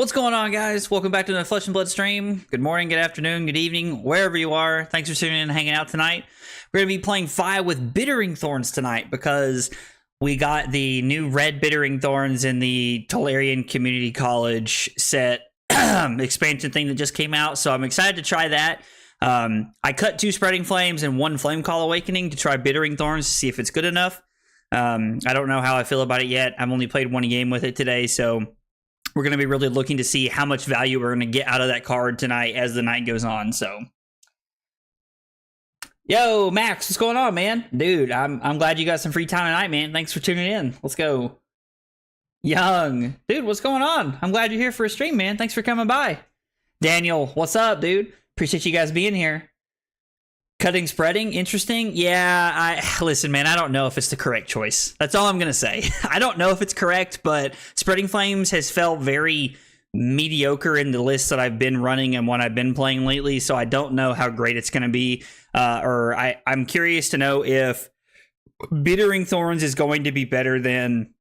What's going on, guys? Welcome back to the Flesh and Blood stream. Good morning, good afternoon, good evening, wherever you are. Thanks for tuning in and hanging out tonight. We're going to be playing 5 with Bittering Thorns tonight because we got the new red Bittering Thorns in the Tolarian Community College set expansion thing that just came out, so I'm excited to try that. I cut 2 Spreading Flames and 1 Flame Call Awakening to try Bittering Thorns to see if it's good enough. I don't know how I feel about it yet. I've only played 1 game with it today, so we're going to be really looking to see how much value we're going to get out of that card tonight as the night goes on. So, yo, Max, what's going on, man? Dude, I'm glad you got some free time tonight, man. Thanks for tuning in. Let's go. Young, dude, what's going on? I'm glad you're here for a stream, man. Thanks for coming by. Daniel, what's up, dude? Appreciate you guys being here. Cutting spreading, interesting. Yeah, listen, man, I don't know if it's the correct choice. That's all I'm going to say. I don't know if it's correct, but Spreading Flames has felt very mediocre in the lists that I've been running and what I've been playing lately, so I don't know how great it's going to be. I'm curious to know if Bittering Thorns is going to be better than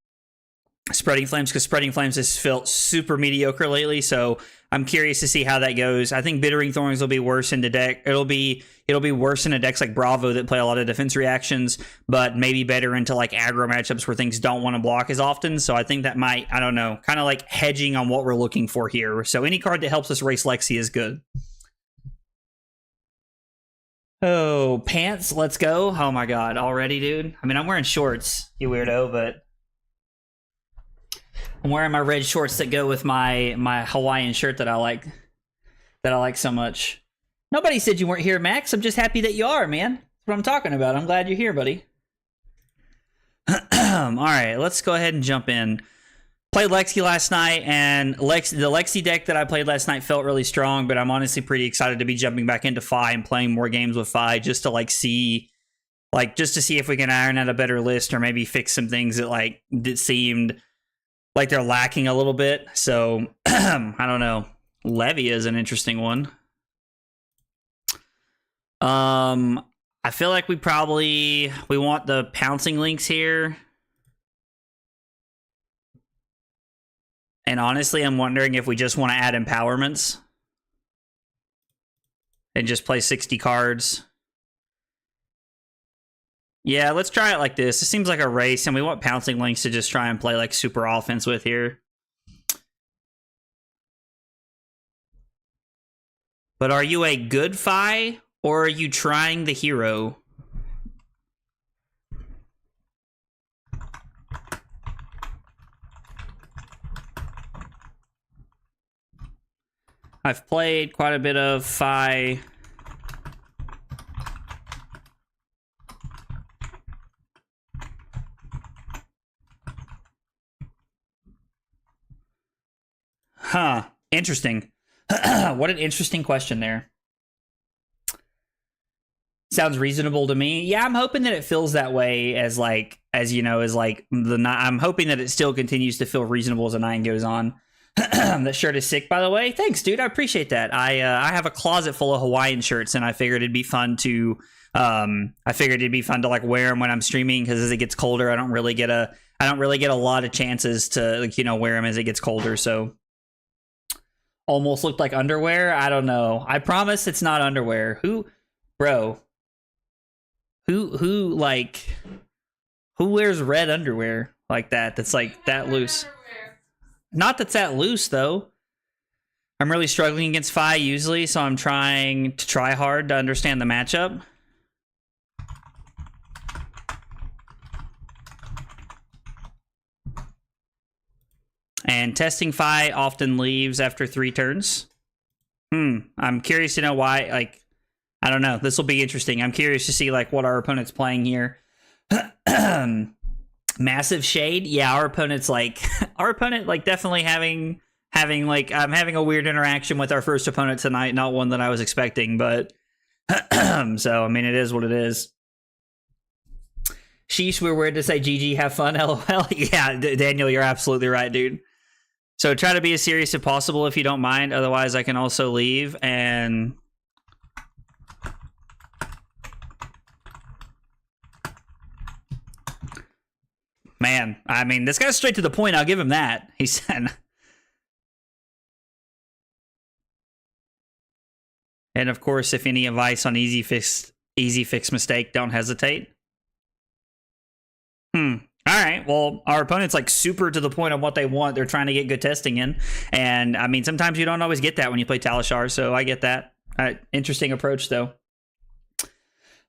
Spreading Flames, because Spreading Flames has felt super mediocre lately, so I'm curious to see how that goes. I think Bittering Thorns will be worse in the deck. It'll be worse in a decks like Bravo that play a lot of defense reactions, but maybe better into like aggro matchups where things don't want to block as often. So I think that might, I don't know, kind of like hedging on what we're looking for here. So any card that helps us race Lexi is good. Oh, pants, let's go. Oh my god, already, dude? I mean, I'm wearing shorts, you weirdo, but I'm wearing my red shorts that go with my Hawaiian shirt that I like so much. Nobody said you weren't here, Max. I'm just happy that you are, man. That's what I'm talking about. I'm glad you're here, buddy. All right, let's go ahead and jump in. Played Lexi last night, and the Lexi deck that I played last night felt really strong, but I'm honestly pretty excited to be jumping back into Fi and playing more games with Fi just to see if we can iron out a better list or maybe fix some things that seemed like they're lacking a little bit. So I don't know. Levy is an interesting one. I feel like we want the pouncing links here. And honestly, I'm wondering if we just want to add empowerments and just play 60 cards. Yeah, let's try it like this. It seems like a race, and we want pouncing links to just try and play like super offense with here. But are you a good Fi, or are you trying the hero? I've played quite a bit of Fi. Huh. Interesting. What an interesting question there. Sounds reasonable to me. Yeah, I'm hoping that it feels that way I'm hoping that it still continues to feel reasonable as the night goes on. That shirt is sick, by the way. Thanks, dude. I appreciate that. I have a closet full of Hawaiian shirts, and I figured it'd be fun to like wear them when I'm streaming, because as it gets colder, I don't really get a lot of chances to wear them as it gets colder. So almost looked like underwear. I don't know. I promise it's not underwear. Who wears red underwear like that? That's like that loose. Not that's that loose though. I'm really struggling against Fi usually, so I'm trying to try hard to understand the matchup. And testing Fi often leaves after 3 turns. I'm curious to know why. I don't know. This will be interesting. I'm curious to see what our opponent's playing here. Massive shade. Yeah, our opponent's definitely having I'm having a weird interaction with our first opponent tonight. Not one that I was expecting, but so I mean, it is what it is. Sheesh, we're weird to say GG, have fun, LOL. Yeah, Daniel, you're absolutely right, dude. So try to be as serious as possible if you don't mind. Otherwise, I can also leave and... Man, I mean, this guy's straight to the point. I'll give him that. He said... And of course, if any advice on easy fix mistake, don't hesitate. All right. Well, our opponent's like super to the point of what they want. They're trying to get good testing in. And I mean, sometimes you don't always get that when you play Talishar. So I get that. Interesting approach, though.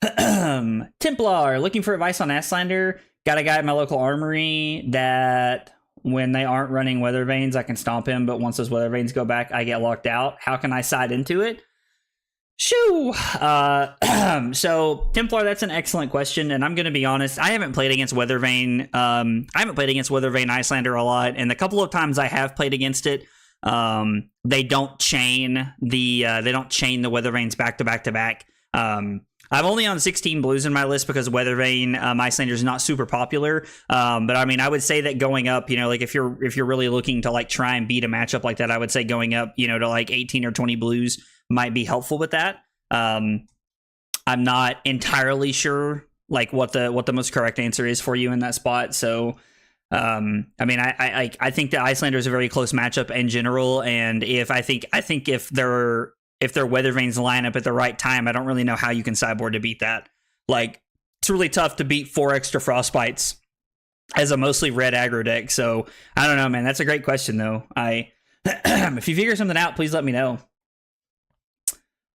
Templar, looking for advice on Asslander. Got a guy at my local armory that when they aren't running Weather Vanes, I can stomp him. But once those Weather Vanes go back, I get locked out. How can I side into it? Shoo! So, Templar, that's an excellent question, and I'm going to be honest, I haven't played against Weather Vane. I haven't played against Weather Vane Icelander a lot, and the couple of times I have played against it, they don't chain the Weather Vanes back to back to back. I'm only on 16 blues in my list because Weather Vane Icelander is not super popular. But I mean, I would say that going up, like if you're really looking to like try and beat a matchup like that, I would say going up, to like 18 or 20 blues might be helpful with that. I'm not entirely sure like what the most correct answer is for you in that spot. So, I mean, I think the Icelander is a very close matchup in general, and if I think if their Weather Vanes line up at the right time, I don't really know how you can sideboard to beat that. Like, it's really tough to beat 4 extra Frostbites as a mostly red aggro deck. So I don't know, man. That's a great question, though. If you figure something out, please let me know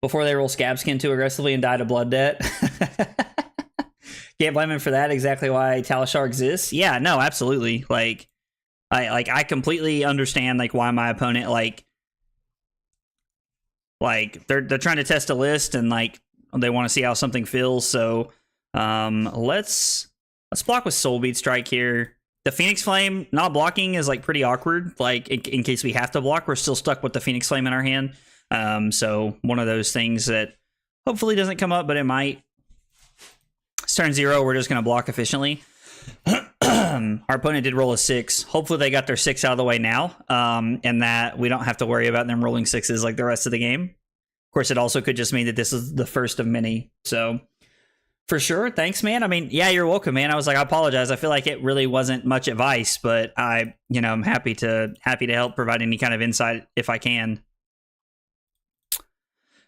before they roll Scabskin too aggressively and die to Blood Debt. Can't blame him for that. Exactly why Talishar exists. Yeah, no, absolutely. Like, I completely understand like why my opponent like they're trying to test a list and like they want to see how something feels. So let's block with Soul Beat Strike here. The Phoenix Flame not blocking is like pretty awkward. Like in case we have to block, we're still stuck with the Phoenix Flame in our hand. So one of those things that hopefully doesn't come up, but it might. It's turn 0. We're just going to block efficiently. Our opponent did roll a 6. Hopefully they got their 6 out of the way now, and that we don't have to worry about them rolling 6s like the rest of the game. Of course, it also could just mean that this is the first of many. So for sure. Thanks, man. I mean, yeah, you're welcome, man. I was like, I apologize. I feel like it really wasn't much advice, but I'm happy to help provide any kind of insight if I can.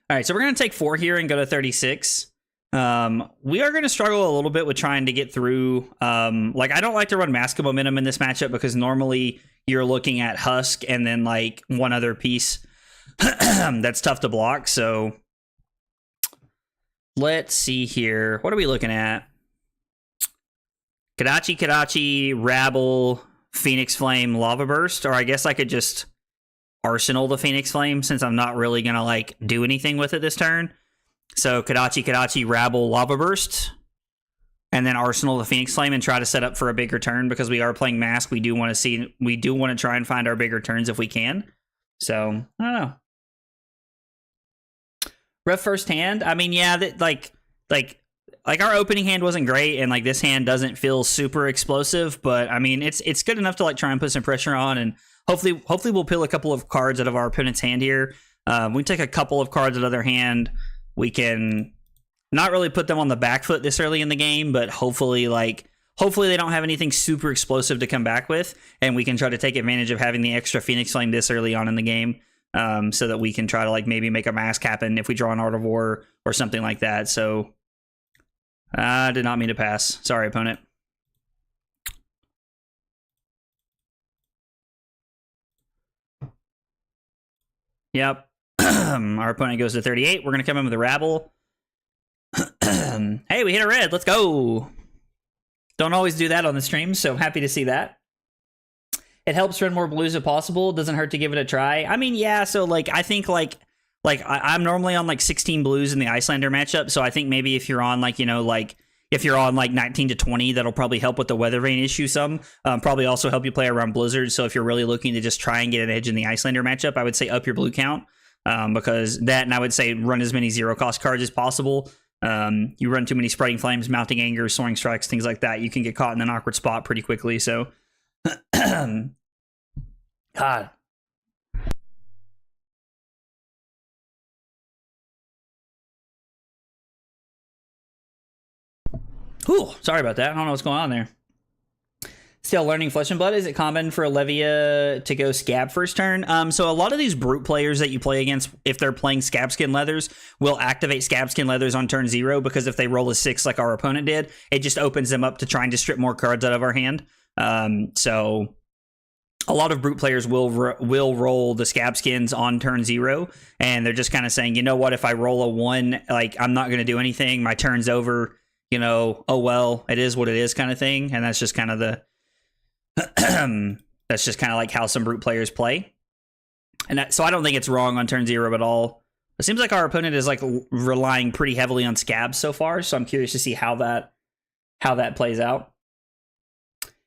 All right, so we're going to take 4 here and go to 36. We are going to struggle a little bit with trying to get through. Like, I don't like to run Mask of Momentum in this matchup because normally you're looking at Husk and then, like, one other piece that's tough to block. So let's see here. What are we looking at? Kadachi, Rabble, Phoenix Flame, Lava Burst. Or I guess I could just Arsenal the Phoenix Flame since I'm not really going to like do anything with it this turn. So Kadachi, Rabble, Lava Burst, and then Arsenal the Phoenix Flame and try to set up for a bigger turn because we are playing Mask. We do want to try and find our bigger turns if we can. So I don't know. Rough first hand. I mean, yeah, that like our opening hand wasn't great, and like this hand doesn't feel super explosive, but I mean it's good enough to like try and put some pressure on, and hopefully we'll peel a couple of cards out of our opponent's hand here. We take a couple of cards out of their hand. We can not really put them on the back foot this early in the game, but hopefully they don't have anything super explosive to come back with, and we can try to take advantage of having the extra Phoenix Flame this early on in the game, so that we can try to like maybe make a mask happen if we draw an Art of War or something like that. So I did not mean to pass. Sorry, opponent. Yep. Our opponent goes to 38. We're going to come in with a Rabble. Hey, we hit a red. Let's go. Don't always do that on the stream, so I'm happy to see that. It helps run more blues if possible. Doesn't hurt to give it a try. I mean, yeah, so like I think like I'm normally on like 16 blues in the Icelander matchup, so I think maybe if you're on like, if you're on like 19 to 20, that'll probably help with the Weather Vane issue some. Probably also help you play around Blizzard. So if you're really looking to just try and get an edge in the Icelander matchup, I would say up your blue count. Because that, and I would say run as many 0-cost cards as possible. You run too many Spreading Flames, Mounting Anger, Soaring Strikes, things like that. You can get caught in an awkward spot pretty quickly. So, God. Ooh, sorry about that. I don't know what's going on there. Still learning Flesh and Blood. Is it common for Olivia to go Scab first turn? So a lot of these brute players that you play against, if they're playing Scab Skin Leathers, will activate Scab Skin Leathers on turn 0, because if they roll a 6 like our opponent did, it just opens them up to trying to strip more cards out of our hand. So a lot of brute players will roll the Scab Skins on turn 0, and they're just kind of saying, you know what, if I roll a 1, like, I'm not going to do anything, my turn's over, you know, oh well, it is what it is kind of thing. And that's just kind of the that's just kind of like how some brute players play. And so I don't think it's wrong on turn 0 at all. It seems like our opponent is like relying pretty heavily on scabs so far, so I'm curious to see how that plays out.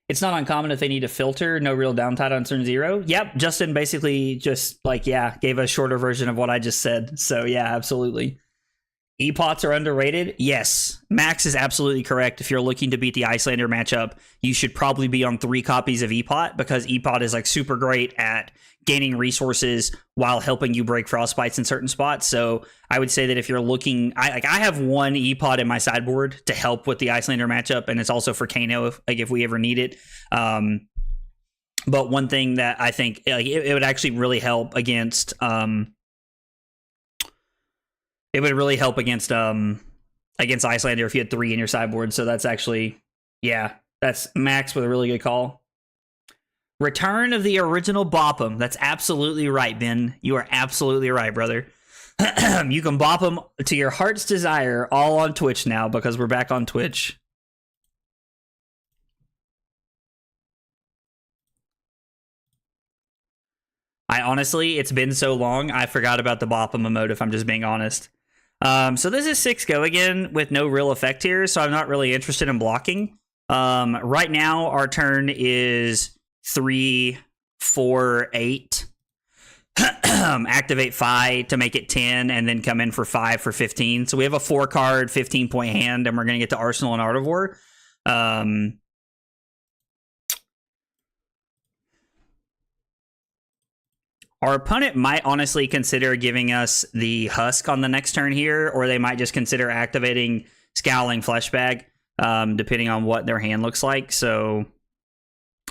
It's not uncommon if they need a filter, no real downtime on turn 0. Yep, Justin basically just like, yeah, gave a shorter version of what I just said. So yeah, absolutely. E-pots are underrated? Yes. Max is absolutely correct. If you're looking to beat the Icelander matchup, you should probably be on 3 copies of E-pot, because E-pot is like super great at gaining resources while helping you break frostbites in certain spots. So I would say that if you're looking, I have 1 E-pot in my sideboard to help with the Icelander matchup, and it's also for Kano if we ever need it. But one thing that I think it would actually really help against it would really help against Icelander if you had 3 in your sideboard. So that's actually, yeah, that's Max with a really good call. Return of the original bop 'em. That's absolutely right, Ben. You are absolutely right, brother. You can bop 'em to your heart's desire, all on Twitch now, because we're back on Twitch. I honestly, it's been so long, I forgot about the bop 'em emote, if I'm just being honest. So this is 6 go again with no real effect here, so I'm not really interested in blocking. Right now, our turn is 3, 4, 8. Activate 5 to make it 10, and then come in for 5 for 15. So we have a 4-card, 15-point hand, and we're going to get to Arsenal and Art of War. Our opponent might honestly consider giving us the Husk on the next turn here, or they might just consider activating Scowling Fleshbag, depending on what their hand looks like. So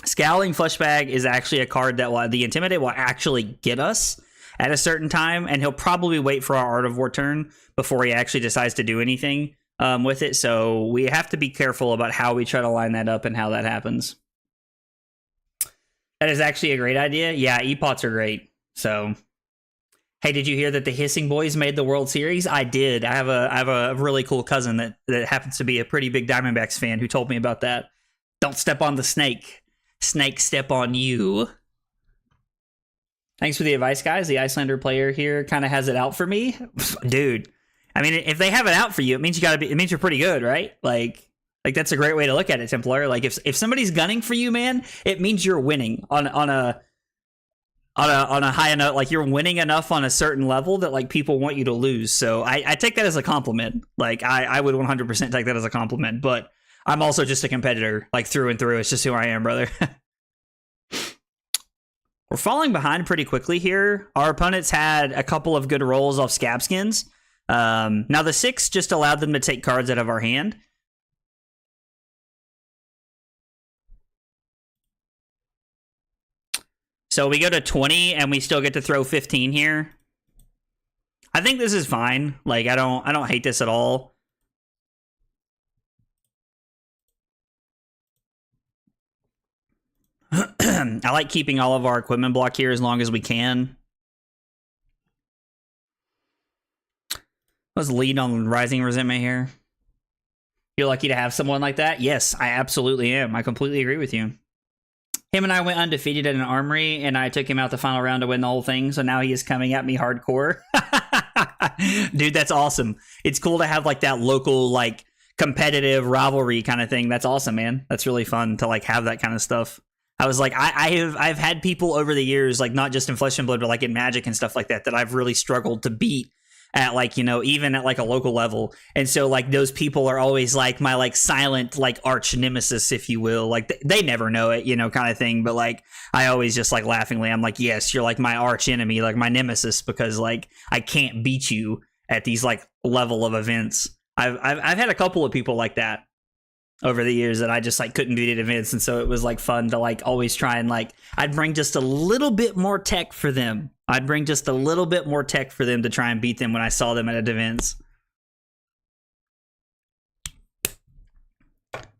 Scowling Fleshbag is actually a card that the Intimidate will actually get us at a certain time, and he'll probably wait for our Art of War turn before he actually decides to do anything with it. So we have to be careful about how we try to line that up and how that happens. That is actually a great idea. Yeah, E-pots are great. So, hey, did you hear that the Hissing Boys made the World Series? I did. I have a really cool cousin that happens to be a pretty big Diamondbacks fan who told me about that. Don't step on the snake. Snake step on you. Thanks for the advice, guys. The Icelander player here kind of has it out for me. Dude, I mean, if they have it out for you, it means it means you're pretty good, right? Like that's a great way to look at it, Templar. Like if somebody's gunning for you, man, it means you're winning on a high enough, like you're winning enough on a certain level that like people want you to lose. So I take that as a compliment. Like I would 100% take that as a compliment, but I'm also just a competitor, like through and through. It's just who I am, brother. We're falling behind pretty quickly here. Our opponents had a couple of good rolls off Scab Skins. Now the 6 just allowed them to take cards out of our hand. So we go to 20 and we still get to throw 15 here. I think this is fine. Like I don't hate this at all. I like keeping all of our equipment block here as long as we can. Let's lead on Rising Resentment here. You're lucky to have someone like that? Yes, I absolutely am. I completely agree with you. Him and I went undefeated at an armory, and I took him out the final round to win the whole thing, so now he is coming at me hardcore. Dude, that's awesome. It's cool to have, like, that local, like, competitive rivalry kind of thing. That's awesome, man. That's really fun to, like, have that kind of stuff. I was like, I've had people over the years, like, not just in Flesh and Blood, but, like, in Magic and stuff like that, that I've really struggled to beat at, like, you know, even at like a local level. And so like those people are always like my like silent like arch nemesis, if you will. Like they never know it, you know, kind of thing. But like I always just like laughingly, I'm like, yes, you're like my arch enemy, like my nemesis, because like I can't beat you at these like level of events. I've had a couple of people like that. over the years that I just like couldn't beat at events, and so it was like fun to like always try and like I'd bring just a little bit more tech for them. I'd bring just a little bit more tech for them to try and beat them when I saw them at events.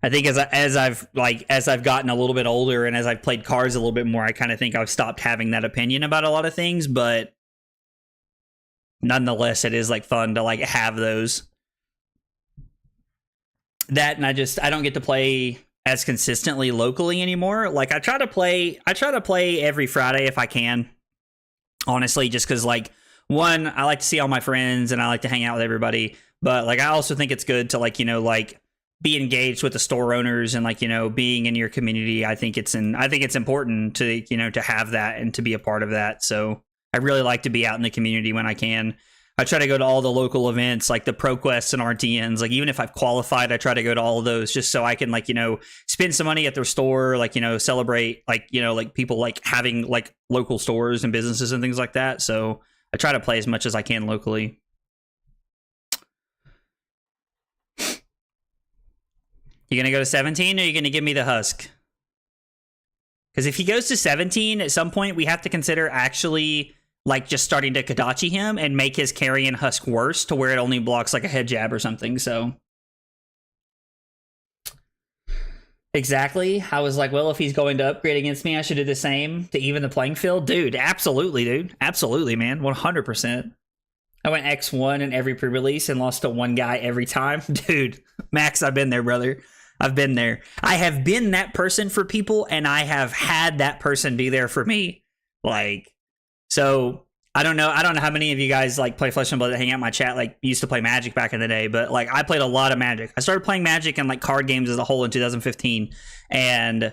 I think as I've gotten a little bit older and as I've played cards a little bit more, I kind of think I've stopped having that opinion about a lot of things, but nonetheless, it is like fun to like have those. That, and I don't get to play as consistently locally anymore. Like I try to play every Friday if I can. Honestly, just because like one, I like to see all my friends and I like to hang out with everybody, but like I also think it's good to like, you know, like be engaged with the store owners and like, you know, being in your community. I think it's important to, you know, to have that and to be a part of that. So I really like to be out in the community when I can. I try to go to all the local events like the ProQuests and RTNs. Like even if I've qualified, I try to go to all of those just so I can like, you know, spend some money at their store, like, you know, celebrate like, you know, like people like having like local stores and businesses and things like that. So I try to play as much as I can locally. You gonna go to 17 or are you gonna give me the Husk? Because if he goes to 17, at some point we have to consider actually like just starting to Kodachi him and make his Carrion Husk worse to where it only blocks like a head jab or something. So exactly. I was like, well, if he's going to upgrade against me, I should do the same to even the playing field. Dude, absolutely, dude. Absolutely, man. 100%. I went X1 in every pre-release and lost to one guy every time. Dude, Max, I've been there, brother. I've been there. I have been that person for people, and I have had that person be there for me. Like, so I don't know how many of you guys like play Flesh and Blood that hang out in my chat, like used to play Magic back in the day, but like I played a lot of Magic. I started playing Magic and like card games as a whole in 2015. And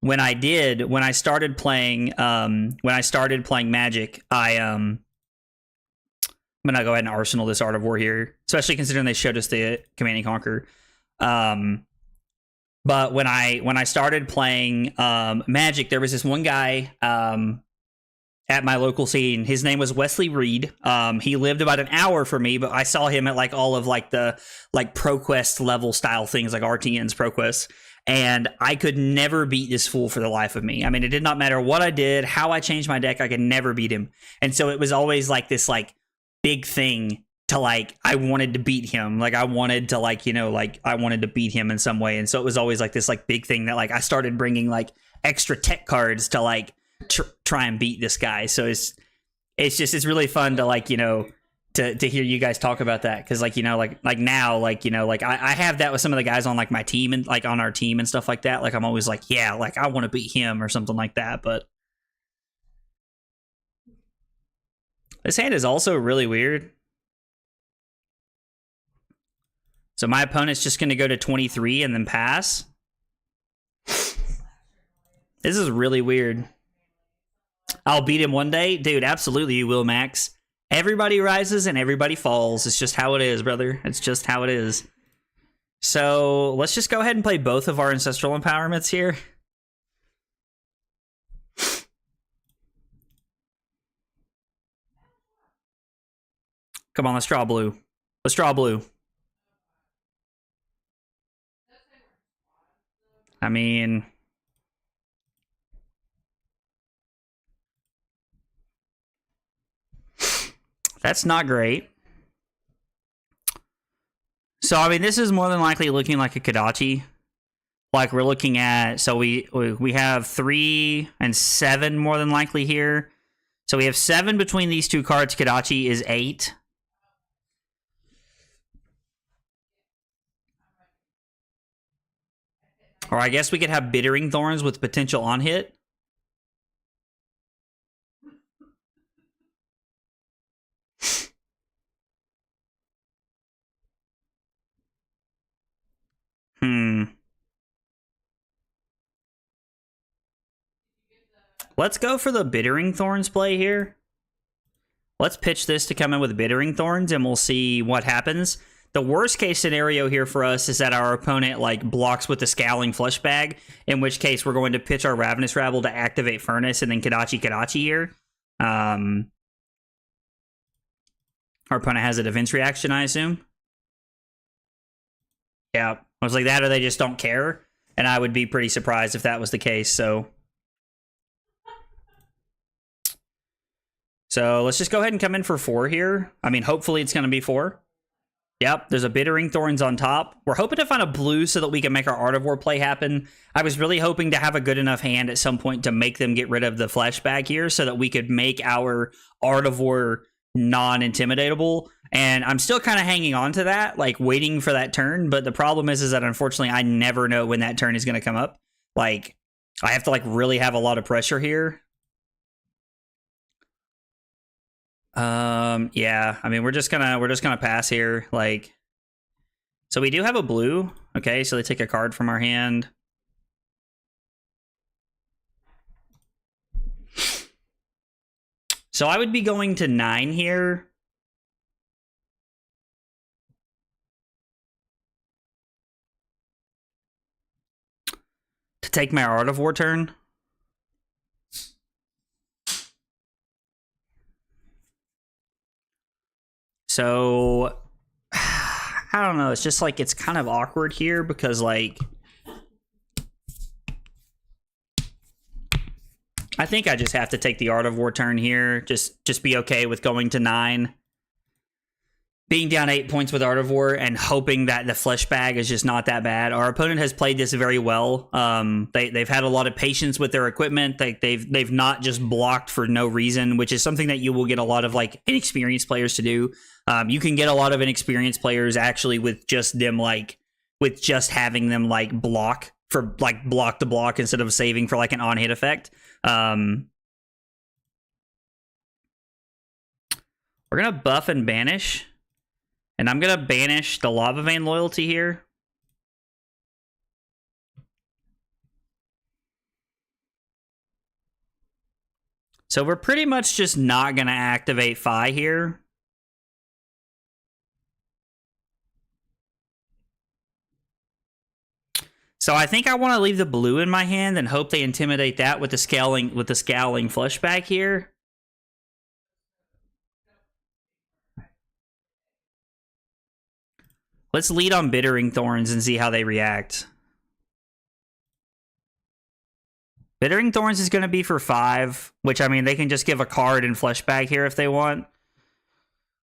when I started playing Magic, I'm gonna go ahead and arsenal this Art of War here, especially considering they showed us the Command and Conquer. But when I started playing Magic, there was this one guy at my local scene. His name was Wesley Reed. He lived about an hour from me, but I saw him at like all of like the like ProQuest level style things like RTN's ProQuest. And I could never beat this fool for the life of me. I mean, it did not matter what I did, how I changed my deck, I could never beat him. And so it was always like this like big thing to like, I wanted to beat him. Like I wanted to like, you know, like I wanted to beat him in some way. And so it was always like this like big thing that like I started bringing like extra tech cards to like try and beat this guy. So it's really fun to like, you know, to hear you guys talk about that. Cause like, you know, like now, like, you know, like I have that with some of the guys on like my team and like on our team and stuff like that. Like I'm always like, yeah, like I want to beat him or something like that. But this hand is also really weird. So my opponent's just going to go to 23 and then pass. This is really weird. I'll beat him one day. Dude, absolutely you will, Max. Everybody rises and everybody falls. It's just how it is, brother. It's just how it is. So let's just go ahead and play both of our Ancestral Empowerments here. Come on, let's draw blue. Let's draw blue. I mean, that's not great. So, I mean, this is more than likely looking like a Kodachi. Like we're looking at, so we have 3 and 7 more than likely here. So we have 7 between these two cards. Kodachi is 8. Or I guess we could have Bittering Thorns with potential on hit. Let's go for the Bittering Thorns play here. Let's pitch this to come in with Bittering Thorns, and we'll see what happens. The worst case scenario here for us is that our opponent like blocks with the Scowling Flesh Bag, in which case we're going to pitch our Ravenous Rabble to activate Furnace and then Kodachi here. Our opponent has a defense reaction, I assume. Yeah. I was like that or they just don't care. And I would be pretty surprised if that was the case, so let's just go ahead and come in for 4 here. I mean, hopefully it's going to be 4. Yep, there's a Bittering Thorns on top. We're hoping to find a blue so that we can make our Art of War play happen. I was really hoping to have a good enough hand at some point to make them get rid of the flashback here so that we could make our Art of War non-intimidatable. And I'm still kind of hanging on to that, like waiting for that turn. But the problem is that unfortunately I never know when that turn is going to come up. Like, I have to like really have a lot of pressure here. Yeah, I mean, we're just gonna pass here. Like, so we do have a blue. Okay, so they take a card from our hand. So I would be going to 9 here. To take my Art of War turn. So, I don't know. It's just like, it's kind of awkward here because like, I think I just have to take the Art of War turn here. Just be okay with going to 9. Being down 8 points with Art of War and hoping that the flesh bag is just not that bad. Our opponent has played this very well. They've had a lot of patience with their equipment. They've not just blocked for no reason, which is something that you will get a lot of like inexperienced players to do. You can get a lot of inexperienced players actually with just them like with just having them like block for like block to block instead of saving for like an on hit effect. We're gonna buff and banish. And I'm going to banish the Lava Vein Loyalty here. So we're pretty much just not going to activate Phi here. So I think I want to leave the blue in my hand and hope they intimidate that with the Scowling Fleshback here. Let's lead on Bittering Thorns and see how they react. Bittering Thorns is going to be for 5, which, I mean, they can just give a card in Fleshbag here if they want.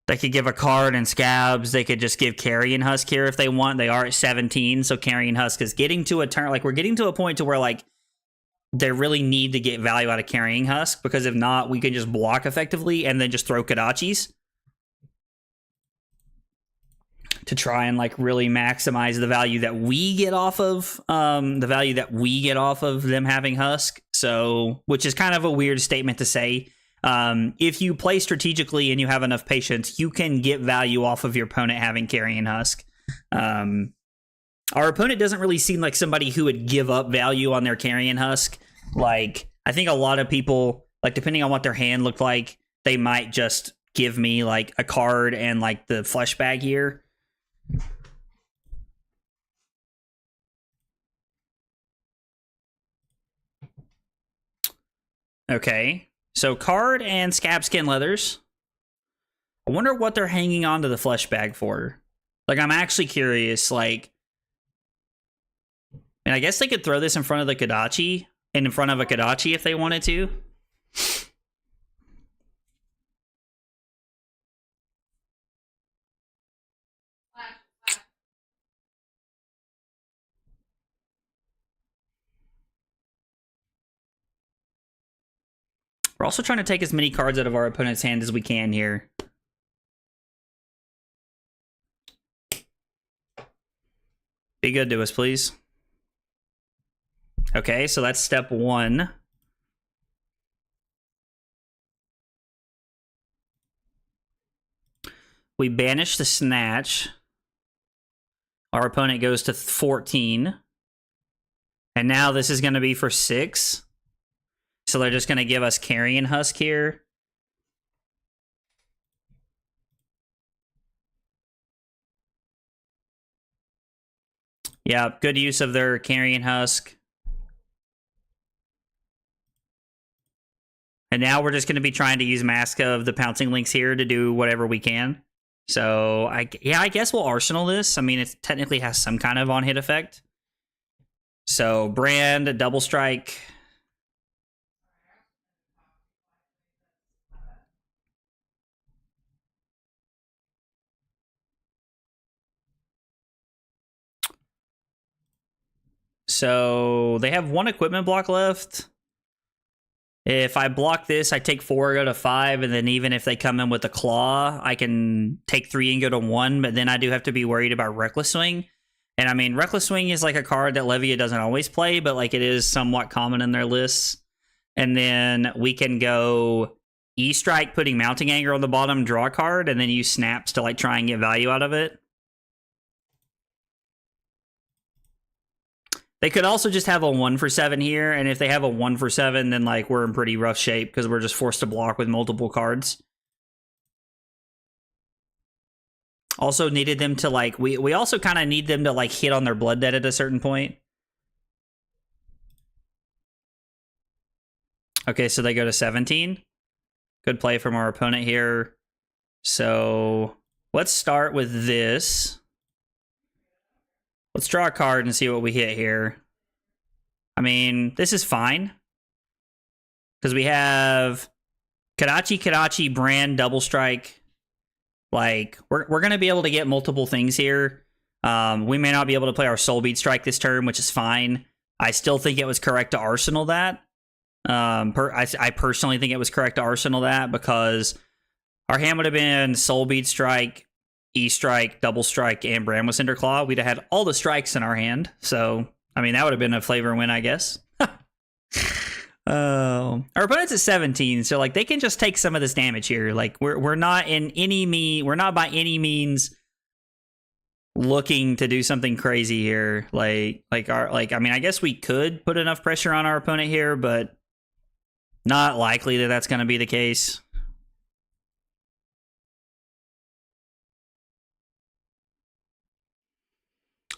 They could give a card in Scabs. They could just give Carrion Husk here if they want. They are at 17, so Carrion Husk is getting to a turn. Like, we're getting to a point to where, like, they really need to get value out of Carrying Husk, because if not, we can just block effectively and then just throw Kodachis to try and like really maximize the value that we get off of them having Husk. So, which is kind of a weird statement to say. If you play strategically and you have enough patience, you can get value off of your opponent having Carrion Husk. Our opponent doesn't really seem like somebody who would give up value on their Carrion Husk. Like, I think a lot of people, like, depending on what their hand looked like, they might just give me like a card and like the flesh bag here. Okay, so card and Scab Skin Leathers. I wonder what they're hanging on to the flesh bag for. Like, I'm actually curious, like, and I guess they could throw this in front of the Kodachi, and in front of a Kodachi if they wanted to. We're also trying to take as many cards out of our opponent's hand as we can here. Be good to us, please. Okay, so that's step 1. We banish the Snatch. Our opponent goes to 14. And now this is going to be for 6. So they're just going to give us Carrion Husk here. Yeah, good use of their Carrion Husk. And now we're just going to be trying to use Mask of the Pouncing Lynx here to do whatever we can. So, I guess we'll Arsenal this. I mean, it technically has some kind of on-hit effect. So, Brand, Double Strike. So, they have one equipment block left. If I block this, I take 4, go to 5, and then even if they come in with a claw, I can take 3 and go to 1, but then I do have to be worried about Reckless Swing. And I mean, Reckless Swing is like a card that Levia doesn't always play, but like it is somewhat common in their lists. And then we can go E-Strike, putting Mounting Anger on the bottom, draw a card, and then use Snaps to like try and get value out of it. They could also just have a 1 for 7 here, and if they have a 1 for 7, then like we're in pretty rough shape because we're just forced to block with multiple cards. Also needed them to like, we also kind of need them to like hit on their Blood Debt at a certain point. Okay, so they go to 17. Good play from our opponent here. So let's start with this. Let's draw a card and see what we hit here. I mean, this is fine. Because we have Kadachi, Brand, Double Strike. Like, we're going to be able to get multiple things here. We may not be able to play our Soul Bead Strike this turn, which is fine. I still think it was correct to Arsenal that. I personally think it was correct to Arsenal that because our hand would have been Soul Bead Strike, E-Strike, Double Strike, and Brand with Cinder Claw. We'd have had all the strikes in our hand. So, I mean, that would have been a flavor win, I guess. Our opponent's at 17, so like they can just take some of this damage here. Like we're not by any means looking to do something crazy here. I mean, I guess we could put enough pressure on our opponent here, but not likely that that's going to be the case.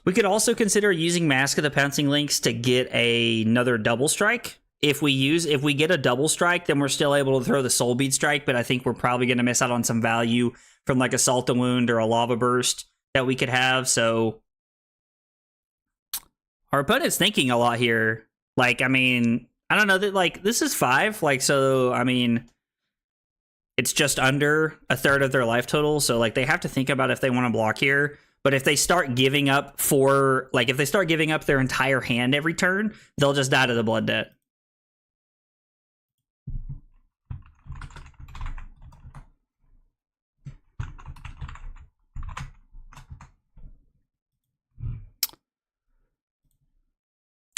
We could also consider using Mask of the Pouncing Lynx to get another Double Strike. If we get a Double Strike, then we're still able to throw the Soul Bead Strike, but I think we're probably going to miss out on some value from like a Salt and Wound or a Lava Burst that we could have. So our opponent's thinking a lot here. Like, I mean, I don't know that like this is 5. Like, so I mean, it's just under a third of their life total. So like they have to think about if they want to block here. But if they start giving up if they start giving up their entire hand every turn, they'll just die to the Blood Debt.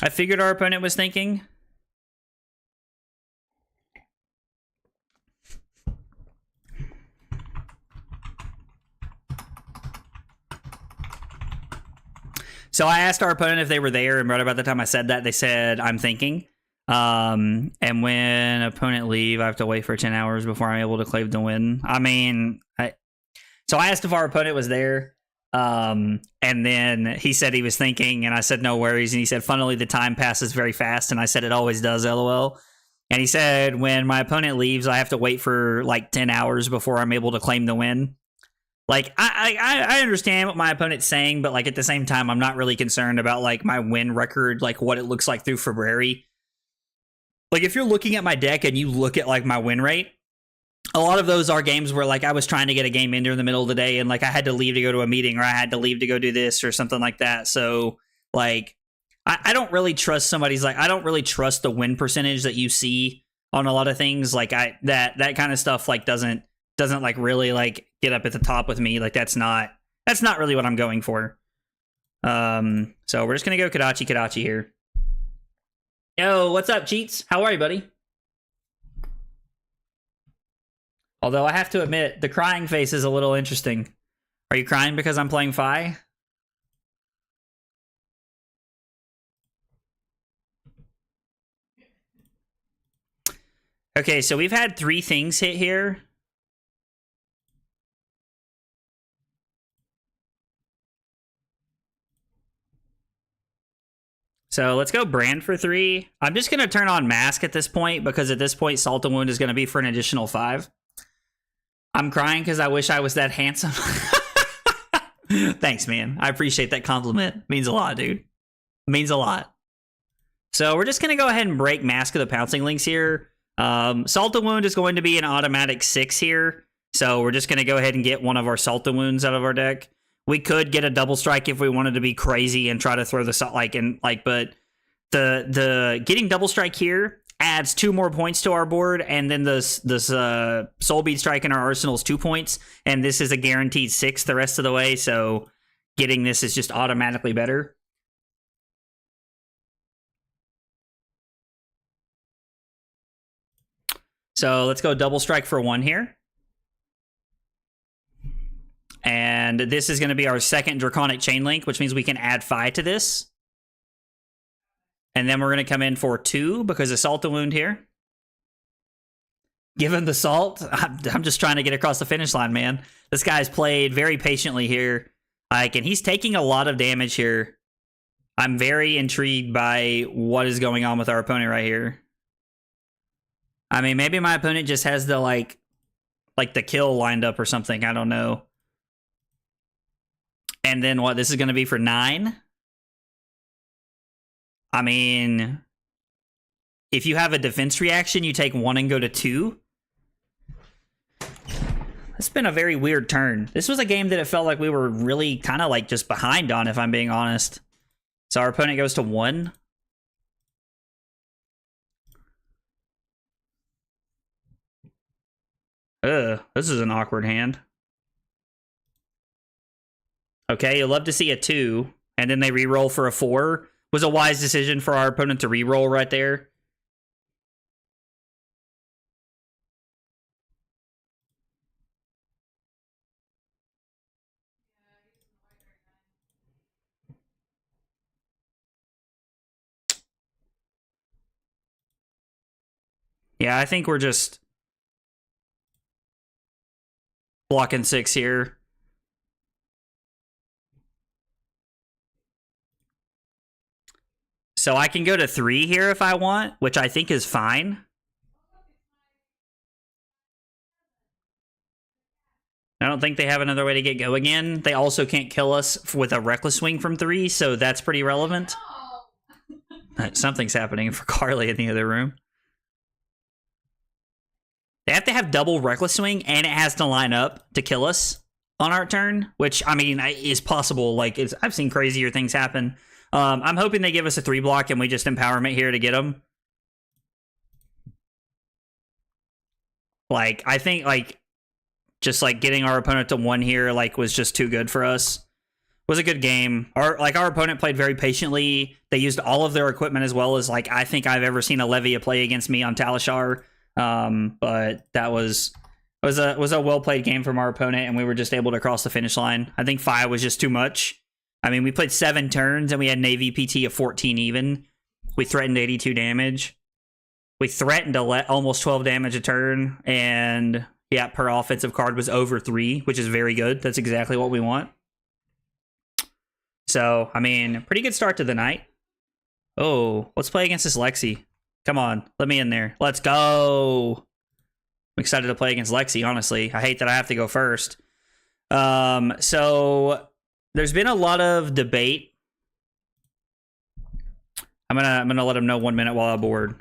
I figured our opponent was thinking. So I asked our opponent if they were there, and right about the time I said that, they said, I'm thinking. And when opponent leave, I have to wait for 10 hours before I'm able to claim the win. I mean, so I asked if our opponent was there, and then he said he was thinking, and I said, no worries. And he said, funnily, the time passes very fast. And I said, it always does, LOL. And he said, when my opponent leaves, I have to wait for like 10 hours before I'm able to claim the win. Like, I understand what my opponent's saying, but like at the same time, I'm not really concerned about like my win record, like what it looks like through February. Like if you're looking at my deck and you look at like my win rate, a lot of those are games where like I was trying to get a game in during the middle of the day and like I had to leave to go to a meeting or I had to leave to go do this or something like that. So like I don't really trust I don't really trust the win percentage that you see on a lot of things. Like that kind of stuff like doesn't like really like get up at the top with me. Like that's not really what I'm going for. So we're just gonna go Kadachi here. Yo, what's up, Cheats? How are you, buddy? Although I have to admit, the crying face is a little interesting. Are you crying because I'm playing Fi? Okay, so we've had 3 things hit here. So let's go Brand for 3. I'm just going to turn on Mask at this point because at this point, Salt and Wound is going to be for an additional 5. I'm crying because I wish I was that handsome. Thanks, man. I appreciate that compliment. Means a lot, dude. Means a lot. So we're just going to go ahead and break Mask of the Pouncing Lynx here. Salt and Wound is going to be an automatic 6 here. So we're just going to go ahead and get one of our Salt and Wounds out of our deck. We could get a double strike if we wanted to be crazy and try to throw the salt but the getting double strike here adds 2 more points to our board, and then this Soul Bead Strike in our arsenal is 2 points, and this is a guaranteed 6 the rest of the way, so getting this is just automatically better. So let's go double strike for 1 here. And this is going to be our second Draconic Chain Link, which means we can add 5 to this. And then we're going to come in for 2 because of Salt and Wound here. Give him the salt. I'm just trying to get across the finish line, man. This guy's played very patiently here. And he's taking a lot of damage here. I'm very intrigued by what is going on with our opponent right here. I mean, maybe my opponent just has the, like the kill lined up or something. I don't know. And then what? This is going to be for 9? I mean, if you have a defense reaction, you take 1 and go to 2. It's been a very weird turn. This was a game that it felt like we were really kind of like just behind on, if I'm being honest. So our opponent goes to 1. This is an awkward hand. Okay, you'll love to see a 2, and then they re-roll for a 4. Was a wise decision for our opponent to re-roll right there. Yeah, I think we're just blocking 6 here. So I can go to 3 here if I want, which I think is fine. I don't think they have another way to get go again. They also can't kill us with a Reckless Swing from 3, so that's pretty relevant. Something's happening for Carly in the other room. They have to have double Reckless Swing, and it has to line up to kill us on our turn, which, I mean, is possible. Like, I've seen crazier things happen. I'm hoping they give us a 3 block and we just empowerment here to get them. Like, I think, like, just, like, getting our opponent to 1 here, like, was just too good for us. It was a good game. Our opponent played very patiently. They used all of their equipment as well as, like, I think I've ever seen a Levia play against me on Talishar. But that was a well-played game from our opponent, and we were just able to cross the finish line. I think 5 was just too much. I mean, we played 7 turns, and we had an AVPT of 14 even. We threatened 82 damage. We threatened to let almost 12 damage a turn, and yeah, per offensive card was over 3, which is very good. That's exactly what we want. So, I mean, pretty good start to the night. Oh, let's play against this Lexi. Come on, let me in there. Let's go. I'm excited to play against Lexi, honestly. I hate that I have to go first. So there's been a lot of debate. I'm gonna let him know 1 minute while I board.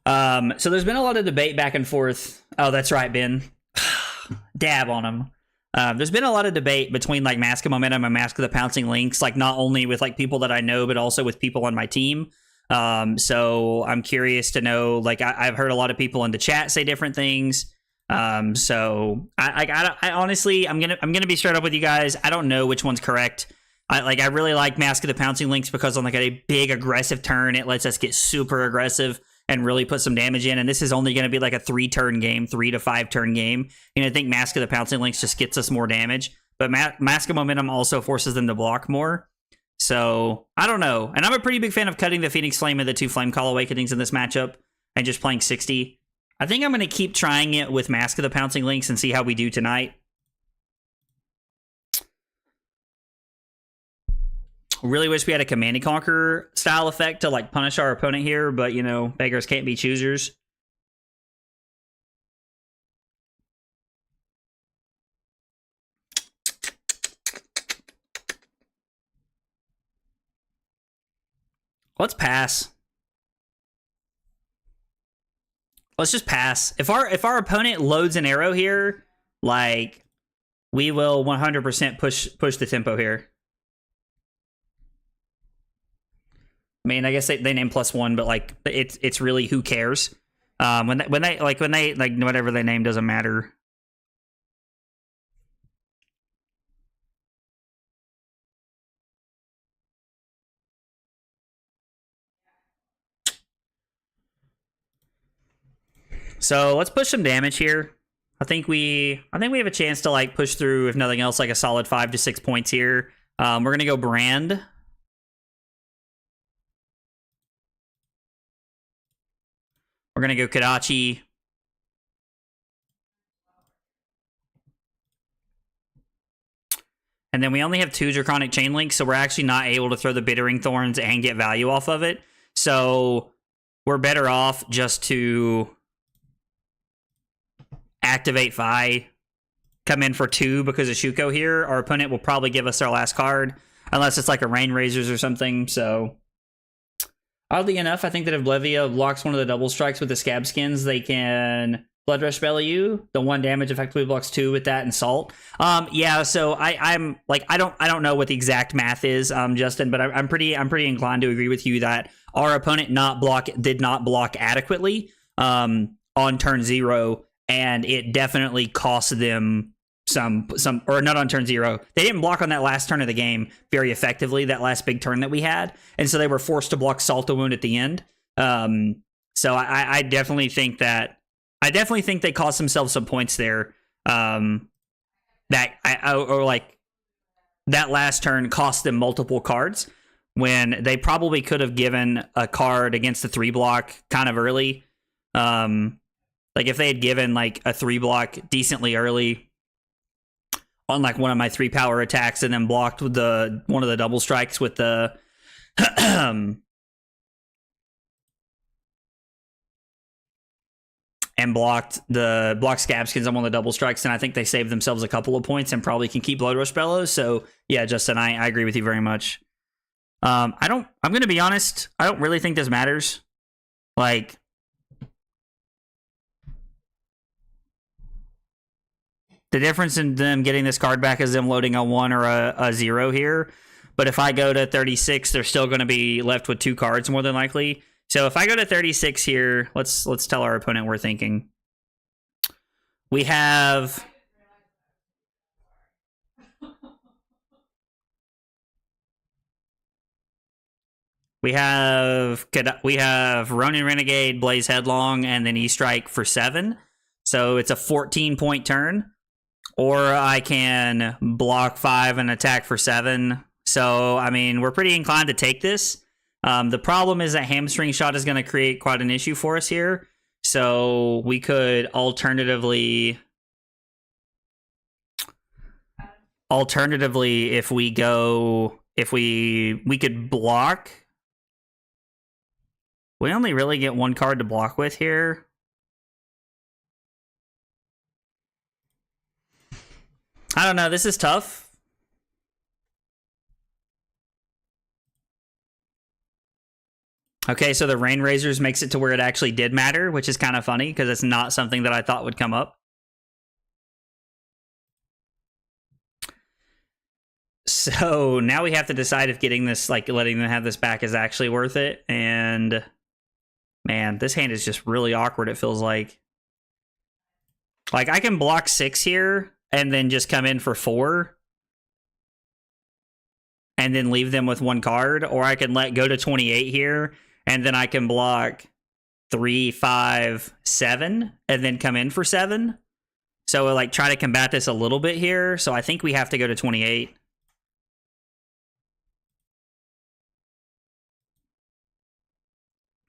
So there's been a lot of debate back and forth. Oh, that's right, Ben. Dab on him. There's been a lot of debate between like Mask of Momentum and Mask of the Pouncing Lynx, like not only with like people that I know, but also with people on my team. So I'm curious to know, like I've heard a lot of people in the chat say different things. So I honestly, I'm gonna be straight up with you guys. I don't know which one's correct. I really like Mask of the Pouncing Lynx because on like a big aggressive turn, it lets us get super aggressive and really put some damage in. And this is only going to be like a 3-turn game, 3 to 5 turn game. And I think Mask of the Pouncing Lynx just gets us more damage. But Mask of Momentum also forces them to block more. So, I don't know. And I'm a pretty big fan of cutting the Phoenix Flame and the 2 Flame Call Awakenings in this matchup and just playing 60. I think I'm going to keep trying it with Mask of the Pouncing Lynx and see how we do tonight. Really wish we had a Command and Conquer style effect to like punish our opponent here, but you know, beggars can't be choosers. Let's pass. Let's just pass. If our opponent loads an arrow here, like we will 100% push the tempo here. I mean, I guess they name +1, but like it's really who cares. When they whatever they name doesn't matter. So let's push some damage here. I think we have a chance to like push through, if nothing else, like a solid 5 to 6 points here. We're gonna go Brand. We're gonna go Kadachi. And then we only have 2 Draconic Chain Links, so we're actually not able to throw the Bittering Thorns and get value off of it. So we're better off just to activate Vi, come in for 2 because of Shuko here. Our opponent will probably give us our last card, unless it's like a Rain Razors or something. So oddly enough, I think that if Blevia blocks one of the double strikes with the Scab Skins, they can Blood Rush Belly you. The 1 damage effectively blocks 2 with that and Salt. Yeah, so I'm like I don't know what the exact math is, Justin, but I'm pretty inclined to agree with you that our opponent did not block adequately on turn 0. And it definitely cost them some, or not on turn 0. They didn't block on that last turn of the game very effectively, that last big turn that we had. And so they were forced to block Salt the Wound at the end. So I definitely think they cost themselves some points there. Or like that last turn cost them multiple cards when they probably could have given a card against the 3 block kind of early. Like if they had given like a 3 block decently early on like one of my 3 power attacks and then blocked with one of the double strikes with the and blocked Scabskins on one of the double strikes, and I think they saved themselves a couple of points and probably can keep Blood Rush Bellows. So yeah, Justin, I agree with you very much. I'm gonna be honest, I don't really think this matters. Like, the difference in them getting this card back is them loading a 1 or a 0 here. But if I go to 36, they're still going to be left with 2 cards more than likely. So if I go to 36 here, let's tell our opponent we're thinking. We have Ronin Renegade, Blaze Headlong, and then E-Strike for 7. So it's a 14-point turn. Or I can block 5 and attack for 7. So, I mean, we're pretty inclined to take this. The problem is that Hamstring Shot is going to create quite an issue for us here. So, we could alternatively, if we could block. We only really get 1 card to block with here. I don't know. This is tough. Okay, so the Rain Razors makes it to where it actually did matter, which is kind of funny because it's not something that I thought would come up. So now we have to decide if getting this, like letting them have this back, is actually worth it. And man, this hand is just really awkward, it feels like. Like I can block 6 here and then just come in for 4 and then leave them with 1 card, or I can go to 28 here and then I can block 3, 5, 7 and then come in for 7. So we'll like try to combat this a little bit here. So I think we have to go to 28.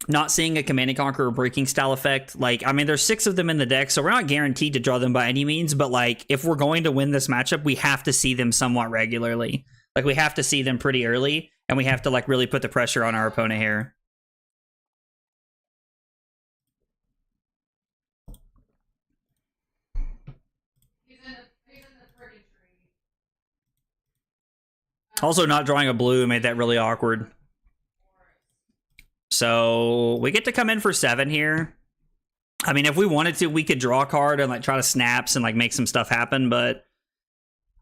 Not seeing a Command and Conquer or Breaking style effect. Like, I mean, there's 6 of them in the deck, so we're not guaranteed to draw them by any means, but like, if we're going to win this matchup, we have to see them somewhat regularly. Like, we have to see them pretty early, And we have to like really put the pressure on our opponent here. Also, not drawing a blue made that really awkward. So we get to come in for 7 here. I mean, if we wanted to, we could draw a card and like try to snaps and like make some stuff happen, but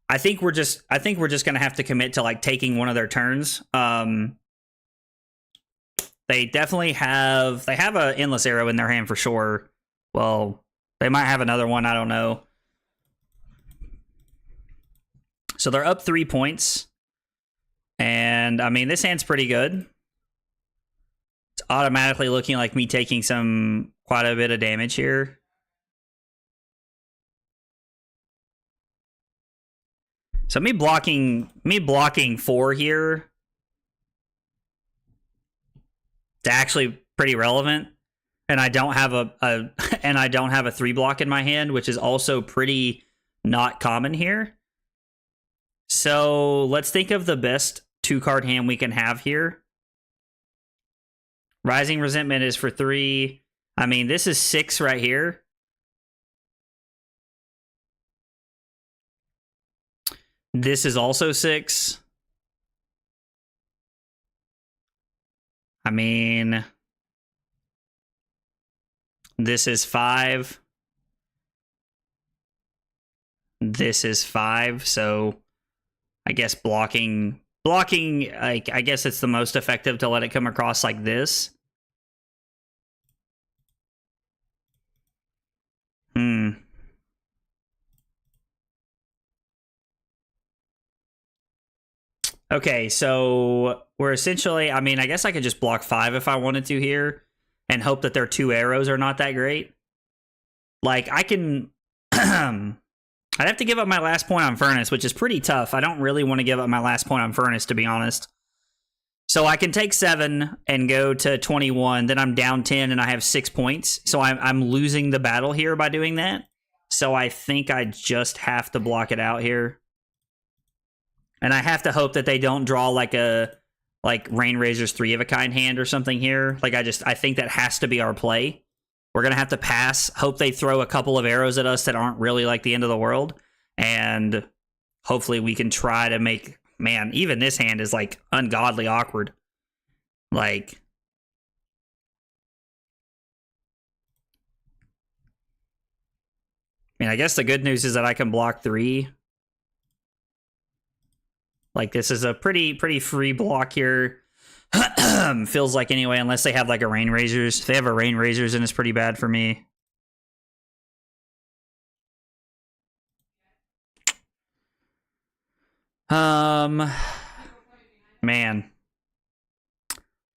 I think we're just gonna have to commit to like taking one of their turns. They definitely have an endless arrow in their hand for sure. Well, they might have another one, I don't know. So they're up 3 points. And I mean, this hand's pretty good. It's automatically looking like me taking quite a bit of damage here. So me blocking 4 here, it's actually pretty relevant. And I don't have a 3 block in my hand, which is also pretty not common here. So let's think of the best 2-card hand we can have here. Rising Resentment is for 3. I mean, this is 6 right here. This is also 6. I mean, this is 5. This is 5, so I guess blocking, like, I guess it's the most effective to let it come across like this. Okay, so we're essentially, I mean, I guess I could just block 5 if I wanted to here and hope that their 2 arrows are not that great. Like, I can... I'd have to give up my last point on Furnace, which is pretty tough. I don't really want to give up my last point on Furnace, to be honest. So I can take 7 and go to 21. Then I'm down 10 and I have 6 points. So I'm losing the battle here by doing that. So I think I just have to block it out here. And I have to hope that they don't draw like a Rain Razor's 3 of a kind hand or something here. Like I think that has to be our play. We're going to have to pass, hope they throw a couple of arrows at us that aren't really like the end of the world. And hopefully we can try to make, man, even this hand is like ungodly awkward. Like, I mean, I guess the good news is that I can block 3. Like, this is a pretty free block here. Feels like anyway, unless they have like a Rain Razors. If they have a Rain Razors, then it's pretty bad for me. Man.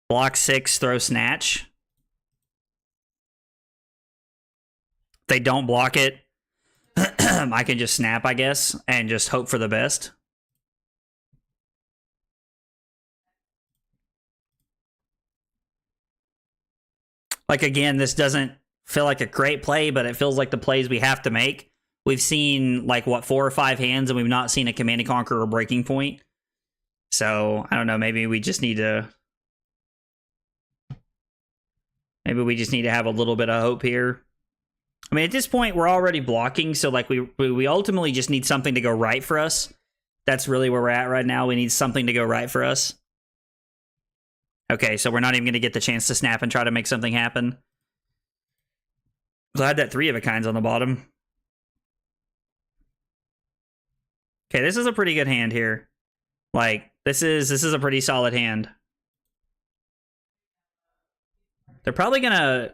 Block 6, throw Snatch. If they don't block it, I can just snap, I guess, and just hope for the best. Like, again, this doesn't feel like a great play, but it feels like the plays we have to make. We've seen, like, what, 4 or 5 hands, and we've not seen a Command and Conquer or Breaking Point. So, I don't know, maybe we just need to... Maybe we just need to have a little bit of hope here. I mean, at this point, we're already blocking, so, like, we ultimately just need something to go right for us. That's really where we're at right now. We need something to go right for us. Okay, so we're not even going to get the chance to snap and try to make something happen. Glad that 3 of a kind's on the bottom. Okay, this is a pretty good hand here. Like, this is a pretty solid hand. They're probably going to...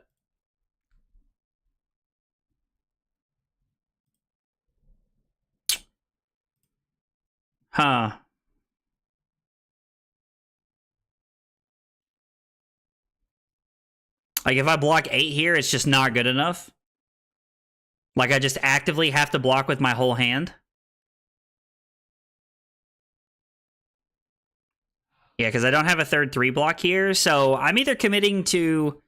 Huh. Like, if I block 8 here, it's just not good enough. Like, I just actively have to block with my whole hand. Yeah, because I don't have a third 3 block here, so I'm either committing to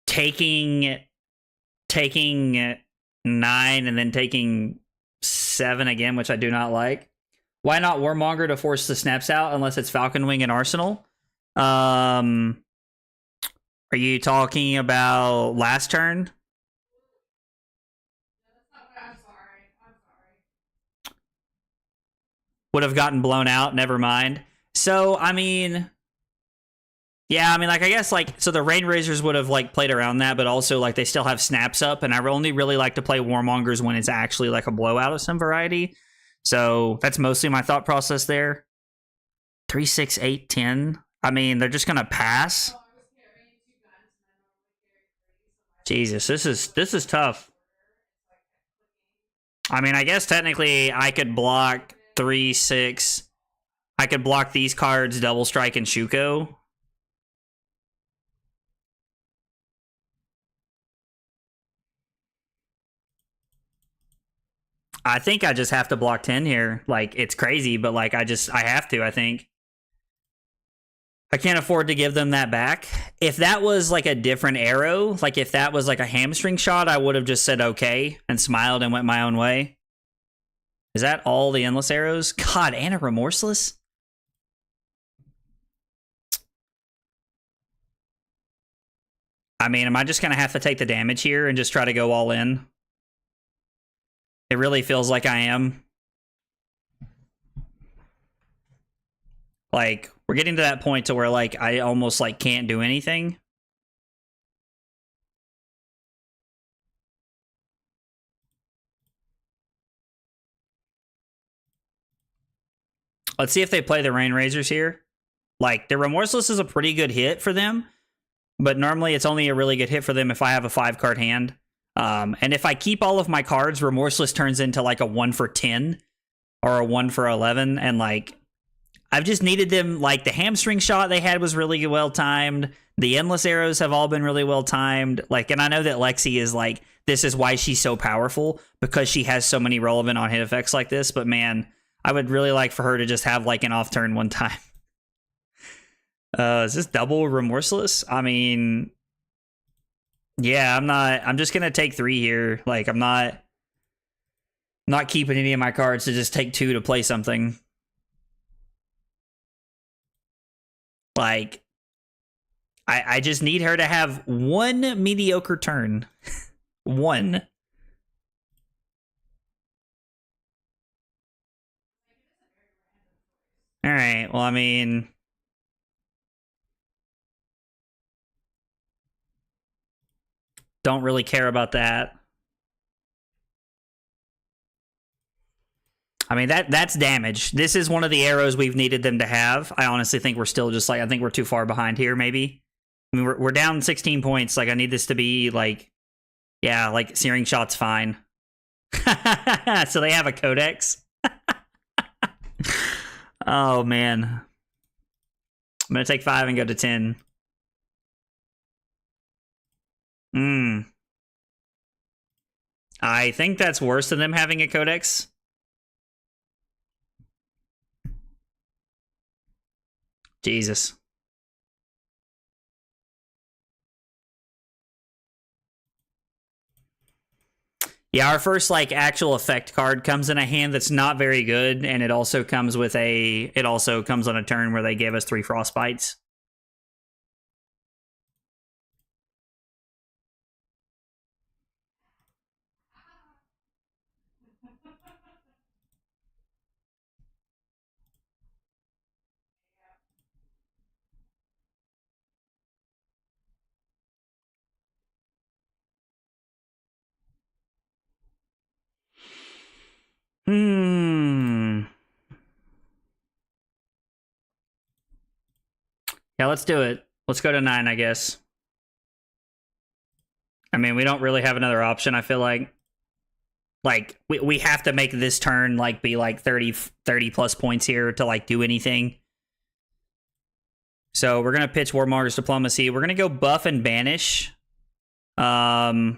taking 9 and then taking 7 again, which I do not like, Why not Warmonger to force the snaps out unless it's Falcon Wing and Arsenal? Are you talking about last turn? Would have gotten blown out, never mind. So, I mean, yeah, I mean, like, I guess, like, so the Rain Razors would have, like, played around that, but also, like, they still have snaps up, and I only really like to play Warmongers when it's actually, like, a blowout of some variety. So, that's mostly my thought process there. 3, 6, 8, 10. I mean, they're just gonna pass. Jesus, this is tough. I mean, I guess technically I could block 3, 6. I could block these cards, Double Strike and Shuko. I think I just have to block 10 here. Like, it's crazy, but like I have to, I think. I can't afford to give them that back. If that was like a different arrow, like if that was like a hamstring shot, I would have just said okay and smiled and went my own way. Is that all the endless arrows? God, and a remorseless? I mean, am I just going to have to take the damage here and just try to go all in? It really feels like I am. Like, we're getting to that point to where, like, I almost, like, can't do anything. Let's see if they play the Rain Razors here. Like, the Remorseless is a pretty good hit for them, but normally it's only a really good hit for them if I have a 5-card hand. And if I keep all of my cards, Remorseless turns into, like, a 1 for 10 or a 1 for 11, and, like, I've just needed them. Like, the hamstring shot they had was really well timed. The endless arrows have all been really well timed. Like, and I know that Lexi is like, this is why she's so powerful, because she has so many relevant on hit effects like this. But man, I would really like for her to just have like an off turn one time. Is this double remorseless? I mean, yeah, I'm just gonna take 3 here. Like, I'm not keeping any of my cards to just take 2 to play something. Like, I just need her to have 1 mediocre turn. 1. All right. Well, I mean, don't really care about that. I mean, that's damage. This is one of the arrows we've needed them to have. I honestly think we're still just like, I think we're too far behind here, maybe. I mean, we're down 16 points. Like, I need this to be like, yeah, like Searing Shot's fine. So they have a codex. Oh, man. I'm going to take 5 and go to 10. I think that's worse than them having a codex. Jesus. Yeah, our first like actual effect card comes in a hand that's not very good, and it also comes with it also comes on a turn where they gave us 3 frostbites. Yeah, let's do it. Let's go to 9, I guess. I mean, we don't really have another option, I feel like. Like, we have to make this turn, like, be, like, 30 plus points here to, like, do anything. So we're going to pitch Warmonger's Diplomacy. We're going to go buff and banish. The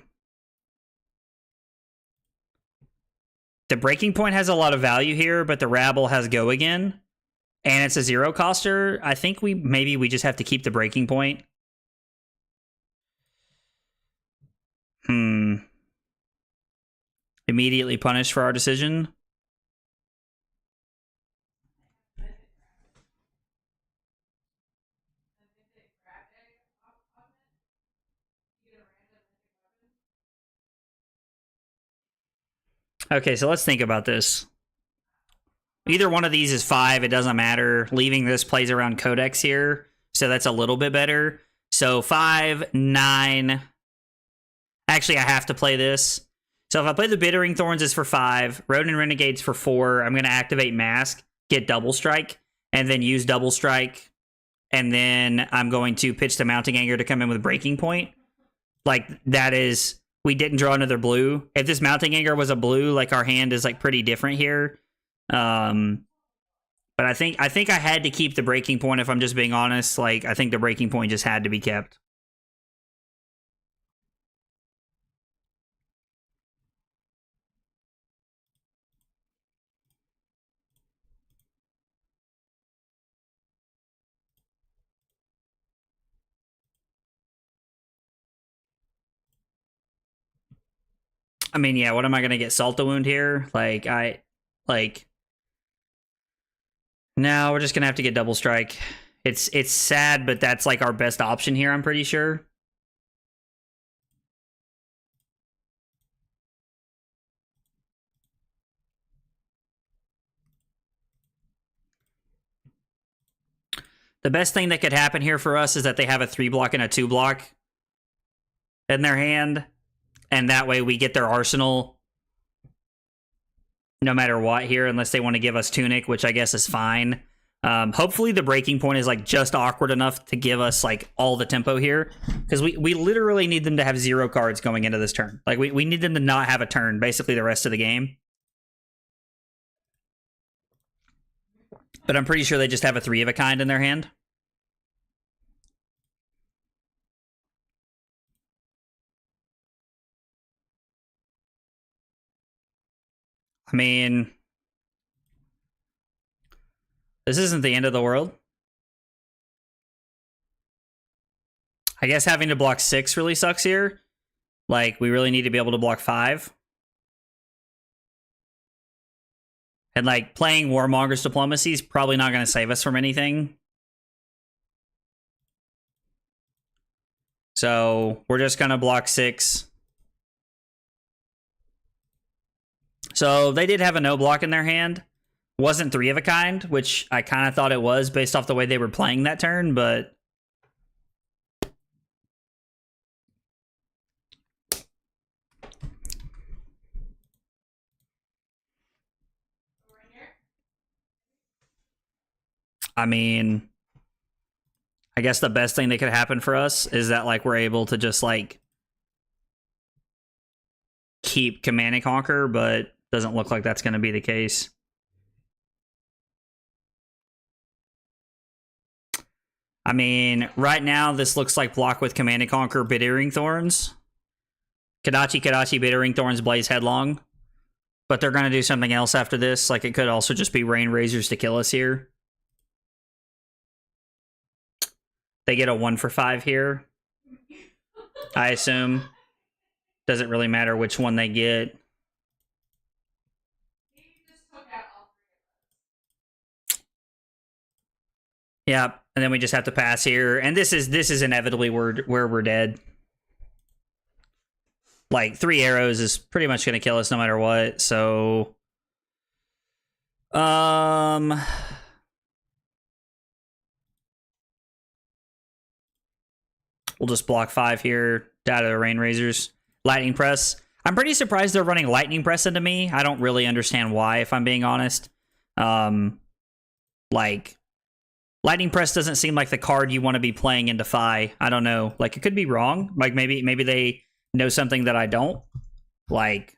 Breaking Point has a lot of value here, but the Rabble has Go Again. And it's a 0-coster. I think maybe we just have to keep the Breaking Point. Immediately punished for our decision. Okay, so let's think about this. Either one of these is 5. It doesn't matter. Leaving this plays around Codex here, so that's a little bit better. So 5, 9. Actually, I have to play this. So if I play the Bittering Thorns is for 5, Rodent Renegades for 4, I'm going to activate Mask, get Double Strike, and then use Double Strike. And then I'm going to pitch the Mounting Anger to come in with Breaking Point. Like, that is... We didn't draw another blue. If this Mounting Anger was a blue, like, our hand is, like, pretty different here. But I think I had to keep the Breaking Point, if I'm just being honest. Like, I think the Breaking Point just had to be kept. I mean, yeah, what am I going to get? Salt the Wound here? No, we're just going to have to get Double Strike. It's sad, but that's, like, our best option here, I'm pretty sure. The best thing that could happen here for us is that they have a 3-block and a 2-block in their hand. And that way we get their arsenal no matter what here, unless they want to give us Tunic, which I guess is fine. Hopefully the Breaking Point is, like, just awkward enough to give us, like, all the tempo here. Because we literally need them to have 0 cards going into this turn. Like, we need them to not have a turn, basically, the rest of the game. But I'm pretty sure they just have a 3 of a kind in their hand. I mean, this isn't the end of the world. I guess having to block 6 really sucks here. Like, we really need to be able to block 5. And, like, playing Warmonger's Diplomacy is probably not going to save us from anything. So, we're just going to block 6. So, they did have a no block in their hand. Wasn't 3 of a kind, which I kind of thought it was based off the way they were playing that turn, but... I mean, I guess the best thing that could happen for us is that, like, we're able to just, like, keep Command and Conquer, but doesn't look like that's going to be the case. I mean, right now, this looks like block with Command and Conquer, Bittering Thorns. Kadachi, Bittering Thorns, Blaze Headlong. But they're going to do something else after this. Like, it could also just be Rain Razors to kill us here. They get a 1 for 5 here, I assume. Doesn't really matter which one they get. Yeah, and then we just have to pass here. And this is inevitably where we're dead. Like, 3 arrows is pretty much going to kill us no matter what, so... We'll just block 5 here. Die to the Rain Razors. Lightning Press. I'm pretty surprised they're running Lightning Press into me. I don't really understand why, if I'm being honest. Like, Lightning Press doesn't seem like the card you want to be playing in Defy. I don't know. Like, it could be wrong. Like, maybe they know something that I don't. Like,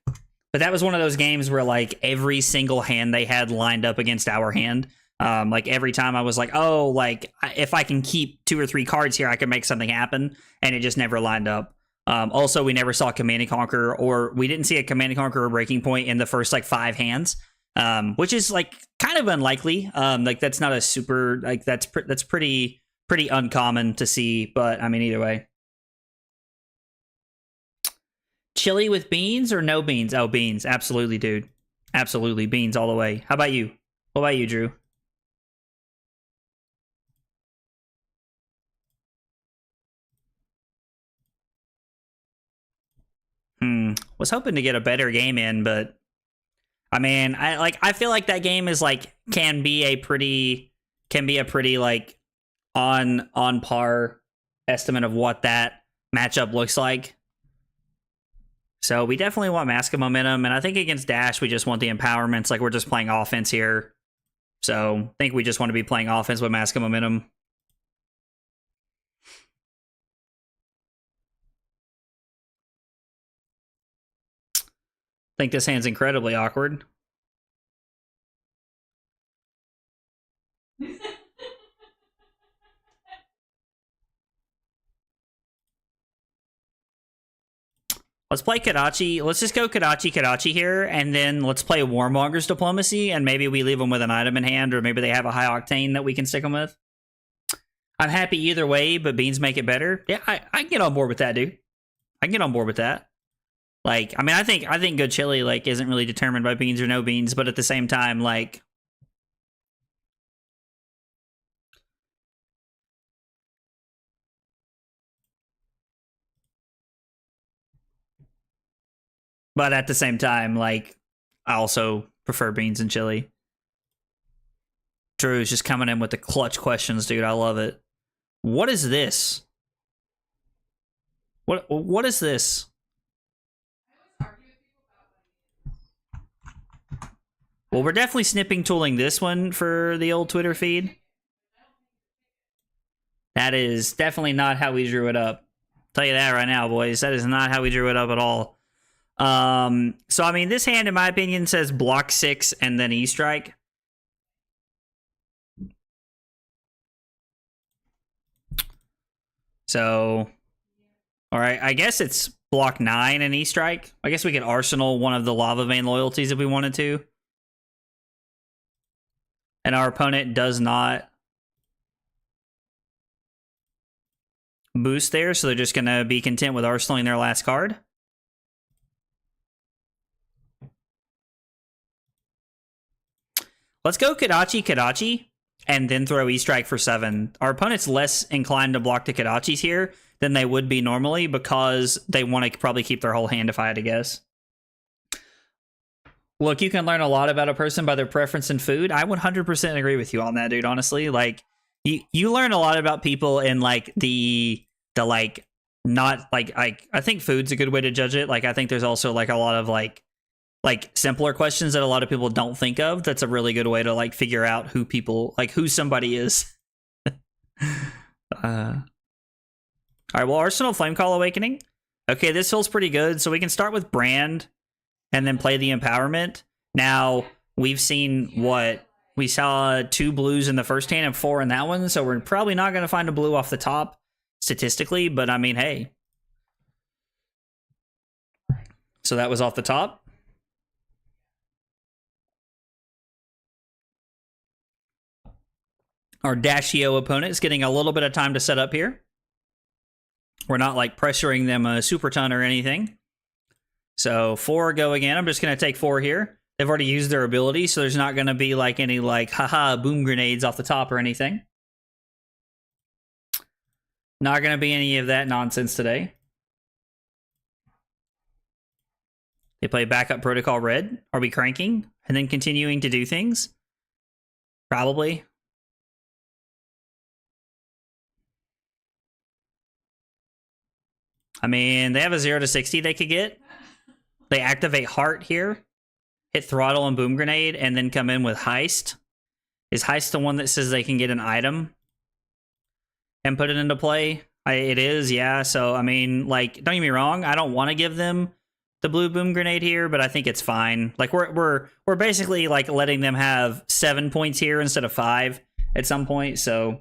but that was one of those games where, like, every single hand they had lined up against our hand. Like, every time I was like, oh, like, if I can keep 2 or 3 cards here, I can make something happen. And it just never lined up. Also, we never saw Command and Conquer, or we didn't see a Command and Conquer or Breaking Point in the first, like, 5 hands. Which is, like, kind of unlikely. Like, that's not a super, like, that's pretty uncommon to see. But, I mean, either way. Chili with beans or no beans? Oh, beans. Absolutely, dude. Absolutely. Beans all the way. How about you? What about you, Drew? Was hoping to get a better game in, but I mean, I feel like that game is like can be a pretty like on par estimate of what that matchup looks like. So we definitely want Mask of Momentum, and I think against Dash we just want the empowerments. Like we're just playing offense here. So I think we just want to be playing offense with Mask of Momentum. I think this hand's incredibly awkward. Let's play Kadachi. Let's just go Kadachi here, and then let's play Warmonger's Diplomacy, and maybe we leave them with an item in hand, or maybe they have a high octane that we can stick them with. I'm happy either way, but beans make it better. Yeah, I can get on board with that, dude. I can get on board with that. Like, I mean, I think good chili like isn't really determined by beans or no beans, but at the same time, like. But at the same time, like, I also prefer beans and chili. Drew's just coming in with the clutch questions, dude. I love it. What is this? What is this? Well, we're definitely snipping tooling this one for the old Twitter feed. That is definitely not how we drew it up. Tell you that right now, boys. That is not how we drew it up at all. So I mean, this hand, in my opinion, says block 6 and then E-strike. So, all right, I guess it's block 9 and E-strike. I guess we could arsenal one of the Lava Vein loyalties if we wanted to. And our opponent does not boost there, so they're just going to be content with arsenaling their last card. Let's go Kadachi, and then throw E-strike for 7. Our opponent's less inclined to block the Kadachis here than they would be normally because they want to probably keep their whole hand, if I had to guess. Look, you can learn a lot about a person by their preference in food. I 100% agree with you on that, dude. Honestly, like you learn a lot about people in like the like not like I think food's a good way to judge it. Like I think there's also like a lot of like simpler questions that a lot of people don't think of. That's a really good way to like figure out who people like who somebody is. All right, well, Arsenal Flamecall Awakening. Okay, this feels pretty good. So we can start with Brand and then play the Empowerment. Now, we've seen what? We saw 2 blues in the first hand and 4 in that one, so we're probably not going to find a blue off the top, statistically, but I mean, hey. So that was off the top. Our Dashio opponent is getting a little bit of time to set up here. We're not like pressuring them a super ton or anything. So 4 go again. I'm just going to take 4 here. They've already used their ability, so there's not going to be like any like haha boom grenades off the top or anything. Not going to be any of that nonsense today. They play backup protocol red. Are we cranking and then continuing to do things? Probably. I mean, they have a 0 to 60 they could get. They activate Heart here, hit Throttle and Boom Grenade, and then come in with Heist. Is Heist the one that says they can get an item and put it into play? It is, yeah. So, I mean, like, don't get me wrong. I don't want to give them the blue Boom Grenade here, but I think it's fine. Like, we're basically, like, letting them have 7 points here instead of 5 at some point, so...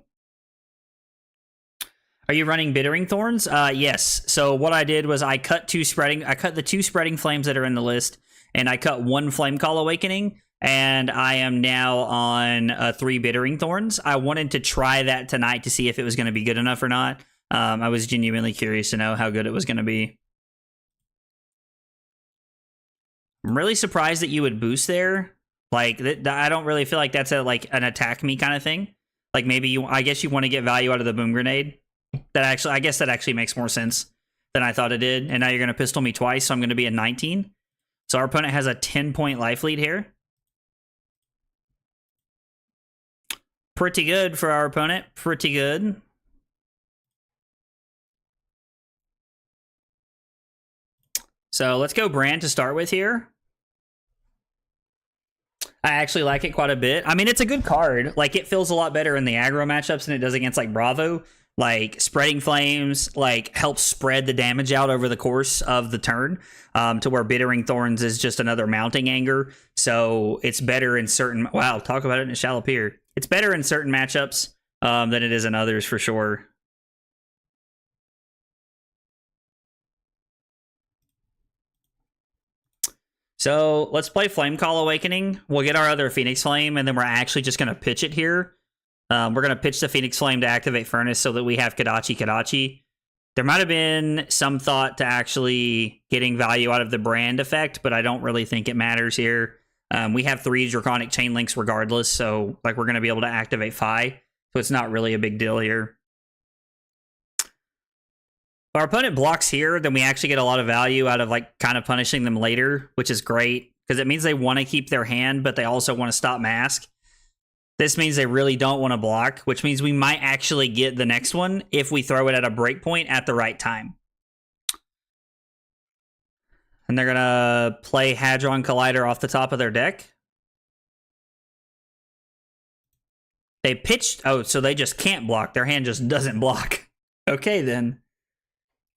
Are you running Bittering Thorns? Yes. So what I did was I cut the 2 spreading flames that are in the list, and I cut 1 Flamecall Awakening, and I am now on 3 Bittering Thorns. I wanted to try that tonight to see if it was going to be good enough or not. I was genuinely curious to know how good it was going to be. I'm really surprised that you would boost there. Like, I don't really feel like that's like an attack me kind of thing. Like maybe I guess you want to get value out of the Boom Grenade. I guess that actually makes more sense than I thought it did. And now you're going to pistol me twice, so I'm going to be at 19. So our opponent has a 10-point life lead here. Pretty good for our opponent. Pretty good. So let's go Brand to start with here. I actually like it quite a bit. I mean, it's a good card. Like, it feels a lot better in the aggro matchups than it does against, like, Bravo. Like, Spreading Flames, like, helps spread the damage out over the course of the turn, to where Bittering Thorns is just another mounting anger. So it's better in certain... Wow, talk about it in a shallow pier. It's better in certain matchups than it is in others, for sure. So let's play Flame Call Awakening. We'll get our other Phoenix Flame, and then we're actually just going to pitch it here. We're going to pitch the Phoenix Flame to activate Furnace so that we have Kadachi. There might have been some thought to actually getting value out of the Brand effect, but I don't really think it matters here. We have 3 Draconic Chain Links regardless, so like we're going to be able to activate Phi, so it's not really a big deal here. If our opponent blocks here, then we actually get a lot of value out of like kind of punishing them later, which is great because it means they want to keep their hand, but they also want to stop Mask. This means they really don't want to block, which means we might actually get the next one if we throw it at a breakpoint at the right time. And they're going to play Hadron Collider off the top of their deck. They pitched... Oh, so they just can't block. Their hand just doesn't block. Okay, then.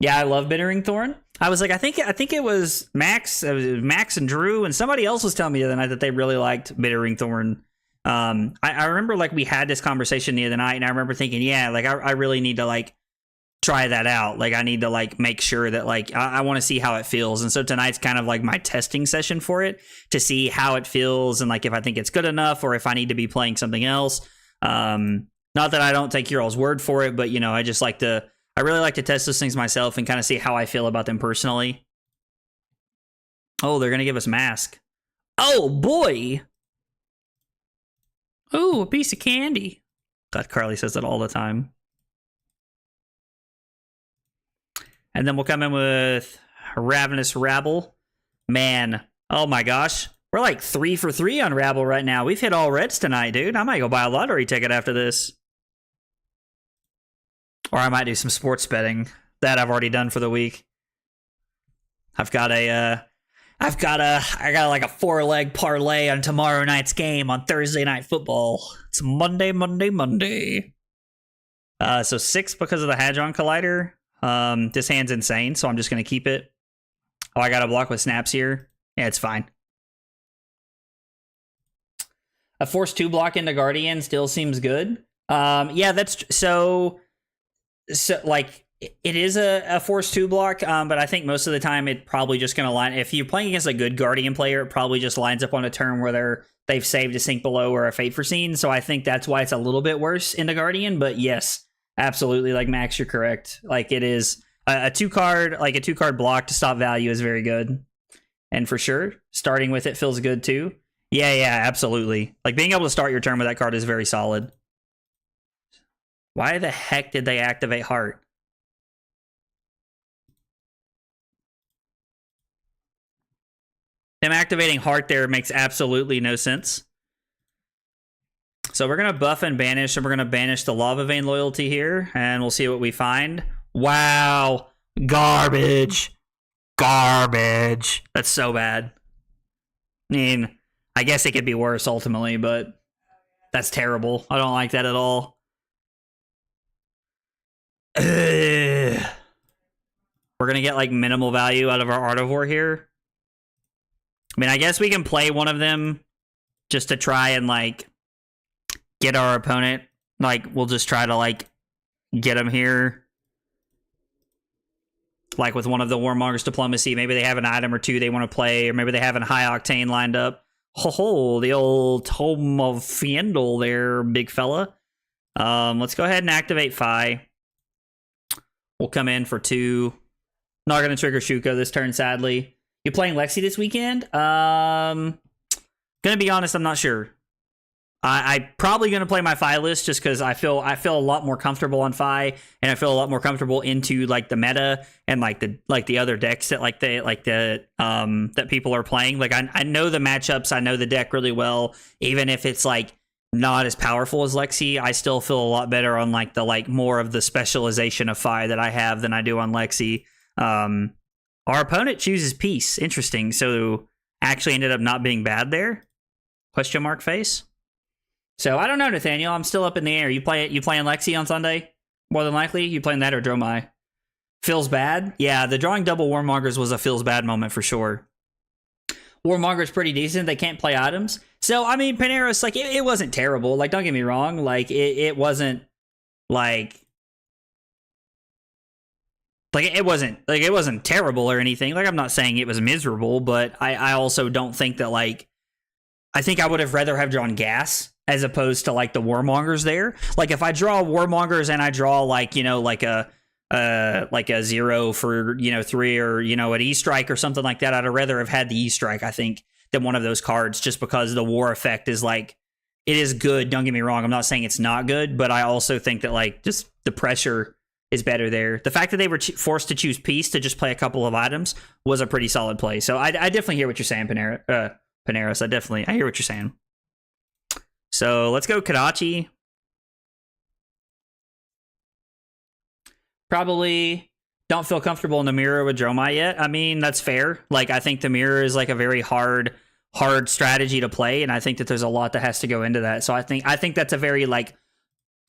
Yeah, I love Bittering Thorn. I was like, I think it was Max. It was Max and Drew, and somebody else was telling me the other night that they really liked Bittering Thorn. I remember like we had this conversation the other night, and I remember thinking, yeah, like I really need to like try that out. Like I need to like make sure that like I want to see how it feels. And so tonight's kind of like my testing session for it to see how it feels and like if I think it's good enough or if I need to be playing something else. Not that I don't take your all's word for it, but you know, I really like to test those things myself and kind of see how I feel about them personally. Oh, they're going to give us Mask. Oh, boy. Ooh, a piece of candy. God, Carly says that all the time. And then we'll come in with Ravenous Rabble. Man, oh my gosh. We're like 3 for 3 on Rabble right now. We've hit all reds tonight, dude. I might go buy a lottery ticket after this. Or I might do some sports betting. That I've already done for the week. I got like a 4-leg parlay on tomorrow night's game on Thursday Night Football. It's Monday. So 6 because of the Hadron Collider. This hand's insane, so I'm just going to keep it. Oh, I got a block with snaps here. Yeah, it's fine. A Force 2 block into Guardian still seems good. Yeah, that's... So like, it is a Force 2 block, but I think most of the time it probably just going to line... If you're playing against a good Guardian player, it probably just lines up on a turn where they've saved a Sink Below or a Fate Foreseen, so I think that's why it's a little bit worse in the Guardian, but yes, absolutely, like, Max, you're correct. Like, it is... A 2-card block to stop value is very good. And for sure, starting with it feels good too. Yeah, absolutely. Like, being able to start your turn with that card is very solid. Why the heck did they activate Heart? Them activating Heart there makes absolutely no sense. So we're going to buff and banish, and we're going to banish the Lava Vein Loyalty here, and we'll see what we find. Wow. Garbage. That's so bad. I mean, I guess it could be worse ultimately, but that's terrible. I don't like that at all. We're going to get like minimal value out of our Artivore here. I mean, I guess we can play one of them just to try and like get our opponent. Like, we'll just try to like get him here. Like with one of the Warmonger's Diplomacy. Maybe they have an item or two they want to play, or maybe they have a High Octane lined up. Ho, the old Tome of Fiendel there, big fella. Let's go ahead and activate Phi. We'll come in for 2. Not going to trigger Shuko this turn, sadly. You playing Lexi this weekend? Gonna be honest, I'm not sure. I probably going to play my Fi list just because I feel a lot more comfortable on Fi, and I feel a lot more comfortable into like the meta and like the other decks that that people are playing. Like I know the matchups, I know the deck really well. Even if it's like not as powerful as Lexi, I still feel a lot better on like the more of the specialization of Fi that I have than I do on Lexi. Our opponent chooses Peace. Interesting. So actually ended up not being bad there. Question mark face. So I don't know, Nathaniel. I'm still up in the air. You playing Lexi on Sunday? More than likely, you playing that or Dromai? Feels bad. Yeah, the drawing double Warmongers was a feels bad moment for sure. Warmonger's pretty decent. They can't play items. So I mean, Paneros, like it wasn't terrible. Like don't get me wrong. Like it wasn't like it wasn't terrible or anything. Like I'm not saying it was miserable, but I also don't think that like I think I would have rather have drawn Gas as opposed to like the Warmongers there. Like if I draw Warmongers and I draw like, you know, like a 0 for, you know, 3 or, you know, an E-Strike or something like that, I'd rather have had the E-Strike, I think, than one of those cards, just because the war effect is like, it is good. Don't get me wrong. I'm not saying it's not good, but I also think that like just the pressure is better there. The fact that they were forced to choose Peace to just play a couple of items was a pretty solid play. So I definitely hear what you're saying, Paneros. I hear what you're saying. So let's go Kadachi. Probably don't feel comfortable in the mirror with Dromai yet. I mean, that's fair. Like, I think the mirror is like a very hard strategy to play, and I think that there's a lot that has to go into that. So I think that's a very like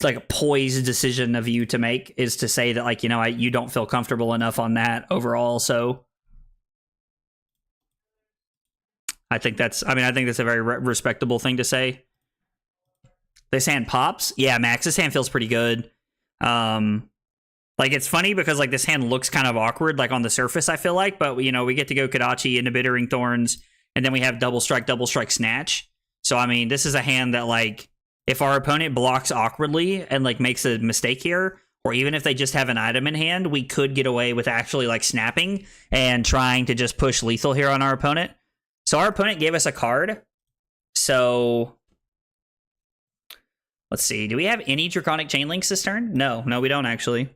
a poised decision of you to make, is to say that like, you know, you don't feel comfortable enough on that overall. So I think that's a very respectable thing to say. This hand pops. Yeah, Max, this hand feels pretty good. Like, it's funny because, like, this hand looks kind of awkward, like, on the surface, I feel like. But, you know, we get to go Kadachi into Bittering Thorns, and then we have Double Strike, Snatch. So, I mean, this is a hand that, like, if our opponent blocks awkwardly and, like, makes a mistake here, or even if they just have an item in hand, we could get away with actually, like, snapping and trying to just push lethal here on our opponent. So, our opponent gave us a card. So, let's see. Do we have any Draconic Chain Links this turn? No, we don't, actually.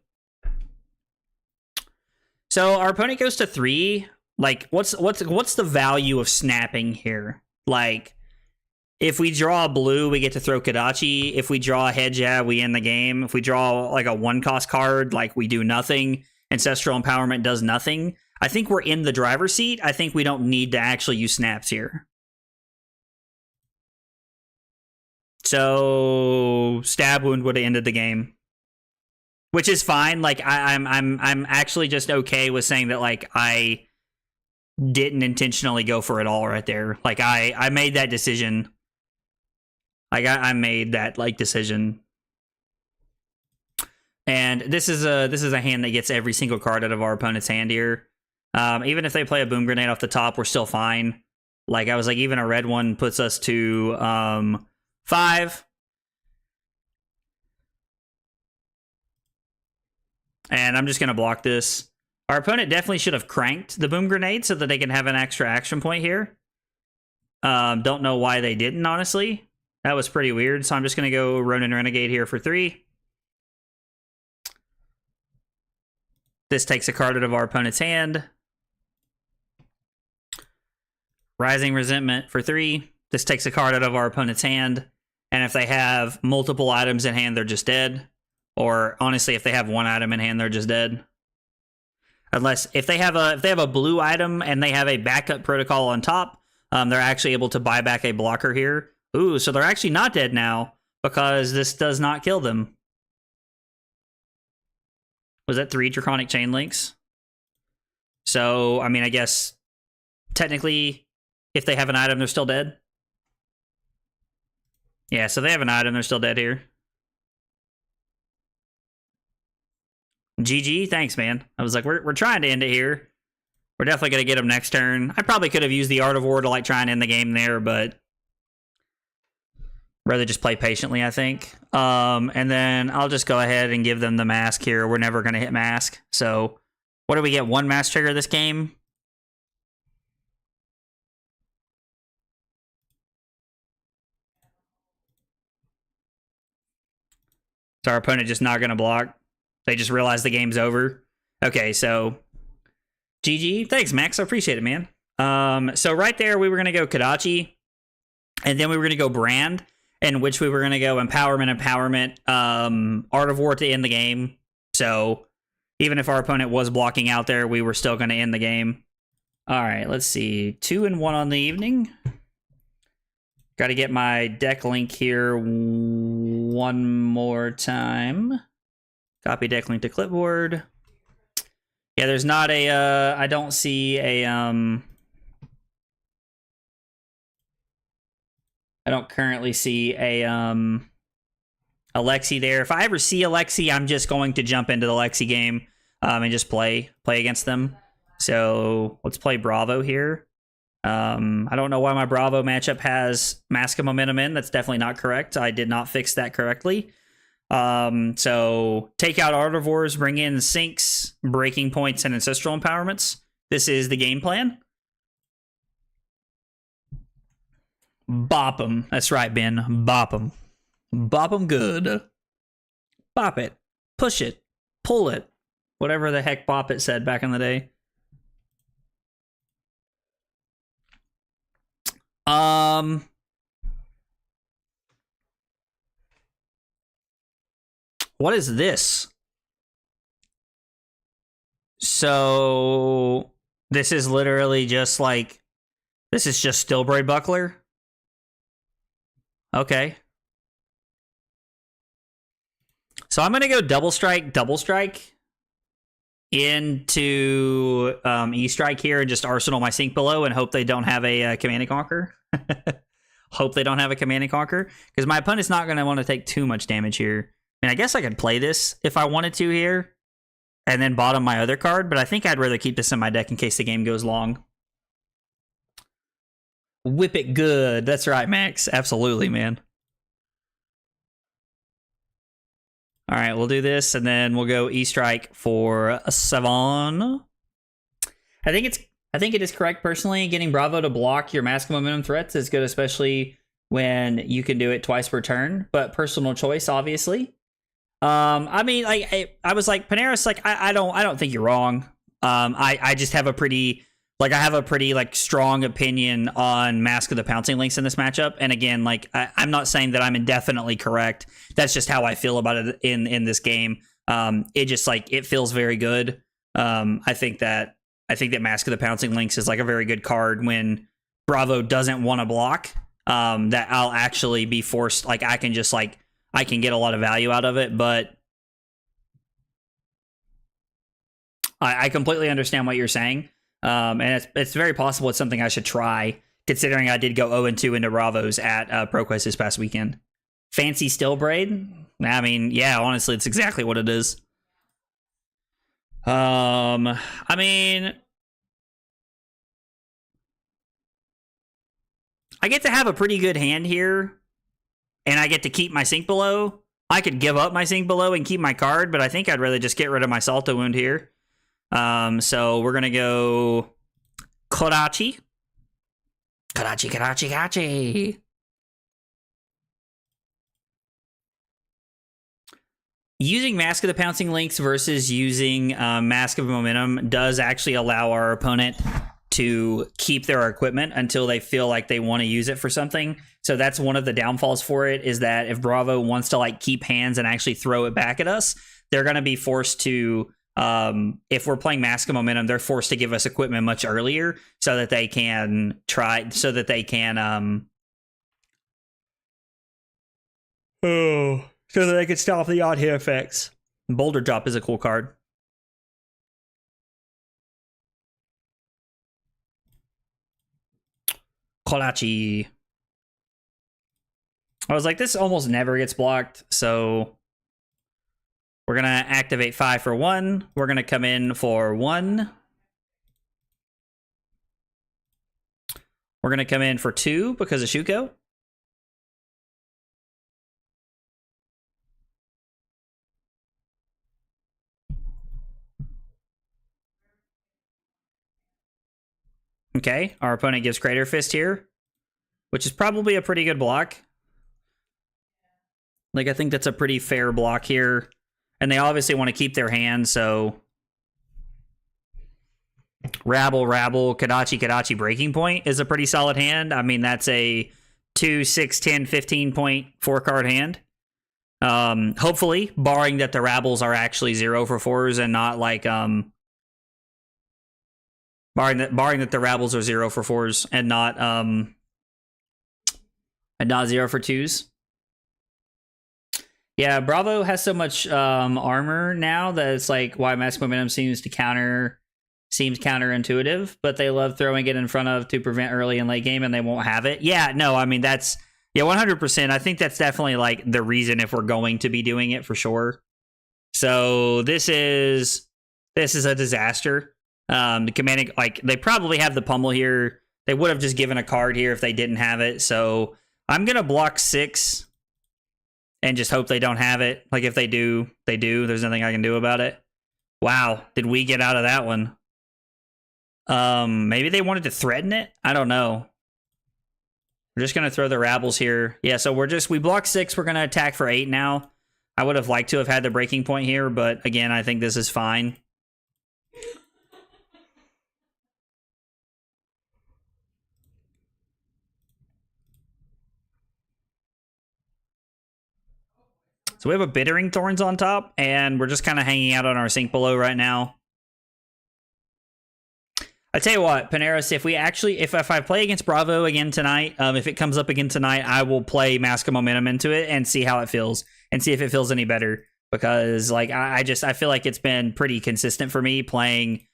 So our opponent goes to 3. Like, what's the value of snapping here? Like, if we draw a blue, we get to throw Kadachi. If we draw a Head Jab, we end the game. If we draw like a 1-cost card, like we do nothing. Ancestral Empowerment does nothing. I think we're in the driver's seat. I think we don't need to actually use snaps here. So Stab Wound would have ended the game. Which is fine. Like I'm actually just okay with saying that like I didn't intentionally go for it all right there. Like I made that decision. Like I made that like decision. And this is a hand that gets every single card out of our opponent's hand here. Even if they play a Boom Grenade off the top, we're still fine. Like I was like, even a red one puts us to 5. And I'm just going to block this. Our opponent definitely should have cranked the Boom Grenade so that they can have an extra action point here. Don't know why they didn't, honestly. That was pretty weird. So I'm just going to go Ronin Renegade here for 3. This takes a card out of our opponent's hand. Rising Resentment for 3. This takes a card out of our opponent's hand. And if they have multiple items in hand, they're just dead. Or honestly, if they have one item in hand, they're just dead. Unless if they have a blue item and they have a backup protocol on top, they're actually able to buy back a blocker here. Ooh, so they're actually not dead now because this does not kill them. Was that 3 Draconic Chain Links? So, I mean, I guess technically, if they have an item, they're still dead. Yeah, so they have an item, they're still dead here. GG, thanks, man. I was like, we're trying to end it here. We're definitely going to get him next turn. I probably could have used the Art of War to like try and end the game there, but rather just play patiently, I think. And then I'll just go ahead and give them the mask here. We're never going to hit mask. So what do we get? 1 mask trigger this game? our opponent just not going to block? They just realize the game's over? Okay, so GG. Thanks, Max. I appreciate it, man. So right there, we were going to go Kadachi, and then we were going to go Brand, in which we were going to go Empowerment, Art of War to end the game. So even if our opponent was blocking out there, we were still going to end the game. All right, let's see. 2-1 on the evening. Got to get my deck link here one more time. Copy deck link to clipboard. Yeah, there's not a, I don't see a, I don't currently see a Lexi there. If I ever see a Lexi, I'm just going to jump into the Lexi game and just play against them. So let's play Bravo here. I don't know why my Bravo matchup has Mask of Momentum in. That's definitely not correct. I did not fix that correctly. So take out Art of Wars, bring in Sinks, Breaking Points, and Ancestral Empowerments. This is the game plan. Bop 'em. That's right, Ben. Bop 'em. Bop 'em good. Bop it. Push it. Pull it. Whatever the heck Bop It said back in the day. What is this? So this is literally just like, this is just Stillbraid Buckler. Okay. So I'm going to go double strike into E-Strike here and just arsenal my Sink Below and hope they don't have a Command and Conquer. Hope they don't have a Command and Conquer, because my opponent's not going to want to take too much damage here. I mean, I guess I could play this if I wanted to here and then bottom my other card, but I think I'd rather keep this in my deck in case the game goes long. Whip it good. That's right, Max. Absolutely, man. All right, we'll do this, and then we'll go E-Strike for a Savon. I think it is correct, personally. Getting Bravo to block your Mask of Momentum threats is good, especially when you can do it twice per turn. But personal choice, obviously. I mean, like I was like, Paneris, like I don't think you're wrong. I just have a pretty strong opinion on Mask of the Pouncing Lynx in this matchup. And again, like I'm not saying that I'm indefinitely correct. That's just how I feel about it in this game. It just like, it feels very good. I think that Mask of the Pouncing Lynx is like a very good card when Bravo doesn't want to block. That I'll actually be forced, like I can get a lot of value out of it, but I completely understand what you're saying. And it's very possible it's something I should try, considering I did go 0-2 into Bravos at ProQuest this past weekend. Fancy Stillbraid? I mean, yeah, honestly, it's exactly what it is. I mean, I get to have a pretty good hand here, and I get to keep my Sink Below. I could give up my Sink Below and keep my card, but I think I'd rather just get rid of my Salto Wound here. So we're going to go Kodachi. Kodachi. Using Mask of the Pouncing Lynx versus using Mask of Momentum does actually allow our opponent to keep their equipment until they feel like they want to use it for something. So that's one of the downfalls for it, is that if Bravo wants to like keep hands and actually throw it back at us, they're going to be forced to, if we're playing Mask of Momentum, they're forced to give us equipment much earlier so that they can so that they can stop the odd hit effects. Boulder Drop is a cool card. Kodachi. I was like, this almost never gets blocked, so we're going to activate 5 for 1. We're going to come in for 1. We're going to come in for 2 because of Shuko. Okay, our opponent gives Crater Fist here, which is probably a pretty good block. Like, I think that's a pretty fair block here. And they obviously want to keep their hand, so... Rabble, Kadachi, Breaking Point is a pretty solid hand. I mean, that's a 2, 6, 10, 15 point 4-card hand. Hopefully, barring that the Rabbles are actually 0 for 4s and not like... Barring that the Rabbles are 0 for 4s and not 0 for 2s. Yeah, Bravo has so much armor now that it's like why Mask Momentum seems counterintuitive, but they love throwing it in front of to prevent early and late game, and they won't have it. Yeah, no, I mean that's 100%. I think that's definitely like the reason if we're going to be doing it for sure. So this is a disaster. The commanding, like, they probably have the pummel here. They would have just given a card here if they didn't have it. So I'm gonna block 6 and just hope they don't have it. Like, if they do, they do. There's nothing I can do about it. Wow, did we get out of that one? Maybe they wanted to threaten it? I don't know. We're just gonna throw the Rabbles here. Yeah, so we block 6, we're gonna attack for 8 now. I would have liked to have had the breaking point here, but again, I think this is fine. So we have a Bittering Thorns on top, and we're just kind of hanging out on our Sink Below right now. I tell you what, Paneros, if I play against Bravo again tonight, if it comes up again tonight, I will play Mask of Momentum into it and see how it feels, and see if it feels any better. Because like I feel like it's been pretty consistent for me playing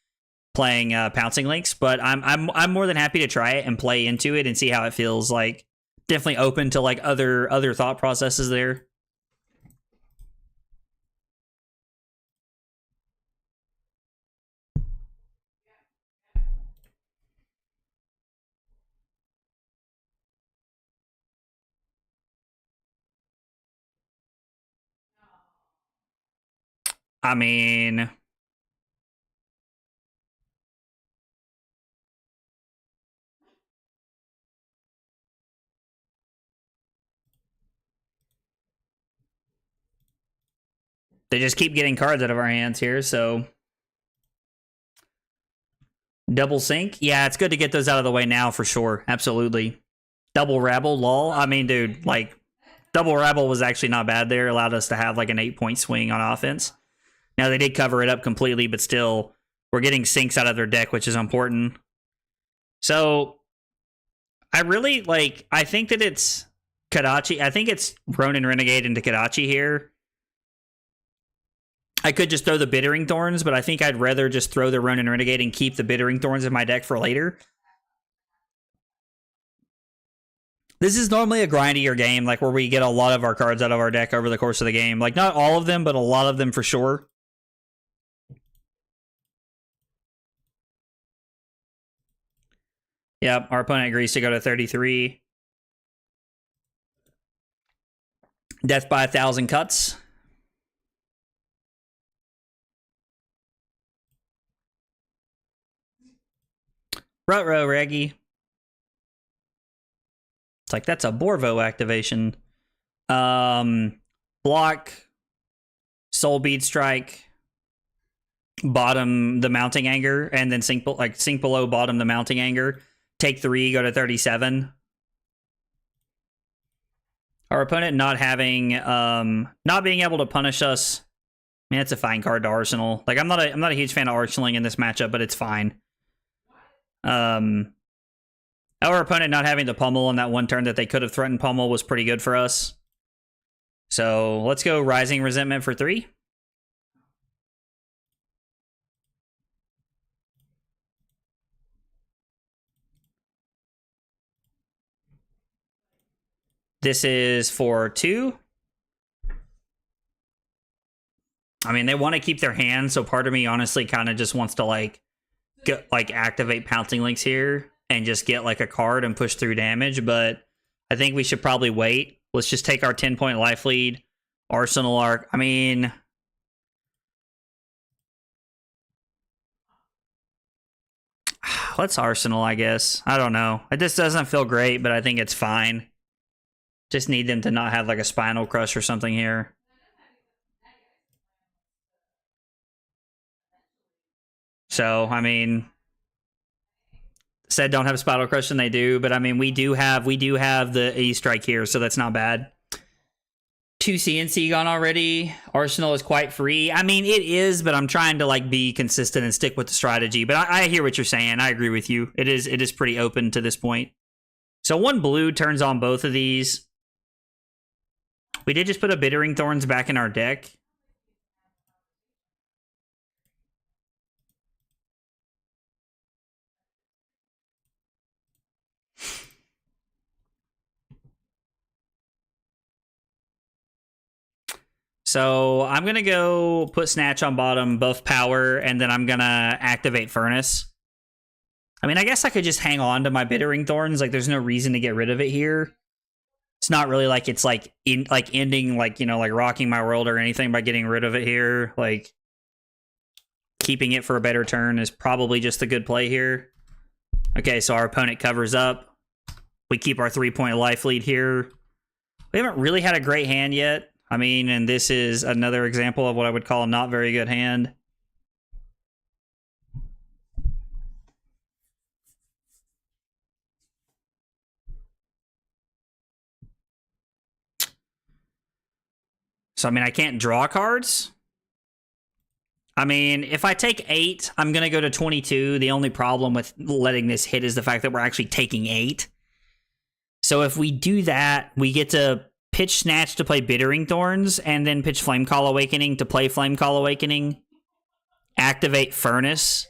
Pouncing Links, but I'm more than happy to try it and play into it and see how it feels. Like, definitely open to like other thought processes there. I mean, they just keep getting cards out of our hands here, so... Double Sink? Yeah, it's good to get those out of the way now for sure. Absolutely. Double Rabble, lol. I mean, dude, like, Double Rabble was actually not bad there. Allowed us to have like an 8-point swing on offense. Now, they did cover it up completely, but still, we're getting sinks out of their deck, which is important. So, I really, like, I think that it's Kadachi. I think it's Ronin Renegade into Kadachi here. I could just throw the Bittering Thorns, but I think I'd rather just throw the Ronin Renegade and keep the Bittering Thorns in my deck for later. This is normally a grindier game, like where we get a lot of our cards out of our deck over the course of the game. Like, not all of them, but a lot of them for sure. Yep, our opponent agrees to go to 33. Death by 1,000 cuts. Rutro, Reggie. It's like, that's a Borvo activation. Block. Soul Bead Strike. Bottom the Mounting Anger. And then sink below, bottom the Mounting Anger. Take 3, go to 37. Our opponent not having, not being able to punish us. I mean, it's a fine card to Arsenal. Like, I'm not a huge fan of Arsenaling in this matchup, but it's fine. Our opponent not having the pummel on that one turn that they could have threatened pummel was pretty good for us. So let's go Rising Resentment for 3. This is for 2. I mean, they want to keep their hand, so part of me honestly kind of just wants to like activate Pouncing Links here and just get like a card and push through damage, but I think we should probably wait. Let's just take our 10-point life lead. Arsenal Arc. I mean, let's Arsenal, I guess. I don't know. It just doesn't feel great, but I think it's fine. Just need them to not have like a Spinal Crush or something here. So, I mean, said don't have Spinal Crush and they do, but I mean, we do have the E-Strike here, so that's not bad. 2 CNC gone already. Arsenal is quite free. I mean, it is, but I'm trying to like be consistent and stick with the strategy. But I hear what you're saying. I agree with you. It is pretty open to this point. So 1 blue turns on both of these. We did just put a Bittering Thorns back in our deck. So I'm going to go put Snatch on bottom, buff Power, and then I'm going to activate Furnace. I mean, I guess I could just hang on to my Bittering Thorns. Like, there's no reason to get rid of it here. It's not really like it's like ending, like, you know, like rocking my world or anything by getting rid of it here. Like, keeping it for a better turn is probably just a good play here. Okay, so our opponent covers up. We keep our 3-point life lead here. We haven't really had a great hand yet. I mean, and this is another example of what I would call a not very good hand. So, I mean, I can't draw cards. I mean, if I take 8, I'm going to go to 22. The only problem with letting this hit is the fact that we're actually taking 8. So if we do that, we get to pitch Snatch to play Bittering Thorns, and then pitch Flame Call Awakening to play Flame Call Awakening, activate Furnace,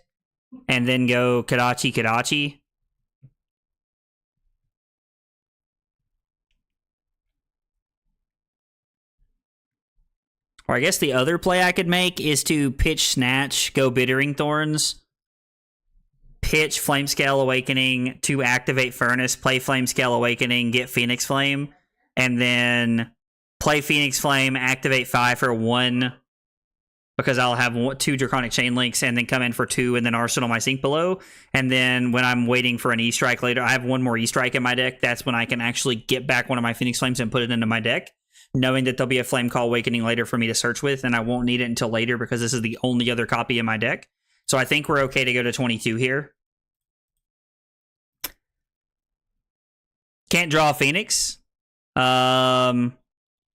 and then go Kadachi Kadachi. Or I guess the other play I could make is to pitch Snatch, go Bittering Thorns, pitch Flamescale Awakening to activate Furnace, play Flamescale Awakening, get Phoenix Flame, and then play Phoenix Flame, activate 5 for 1, because I'll have 2 Draconic Chain Links, and then come in for 2, and then Arsenal my Sink Below. And then when I'm waiting for an E-Strike later, I have 1 more E-Strike in my deck. That's when I can actually get back one of my Phoenix Flames and put it into my deck, knowing that there'll be a Flame Call Awakening later for me to search with, and I won't need it until later because this is the only other copy in my deck. So I think we're okay to go to 22 here. Can't draw a Phoenix. So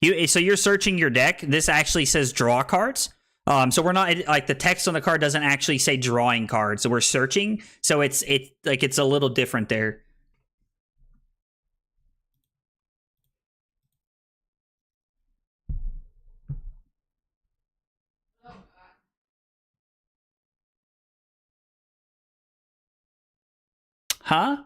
you're searching your deck. This actually says draw cards. So we're not, like, the text on the card doesn't actually say drawing cards. So we're searching. So it's a little different there. Huh?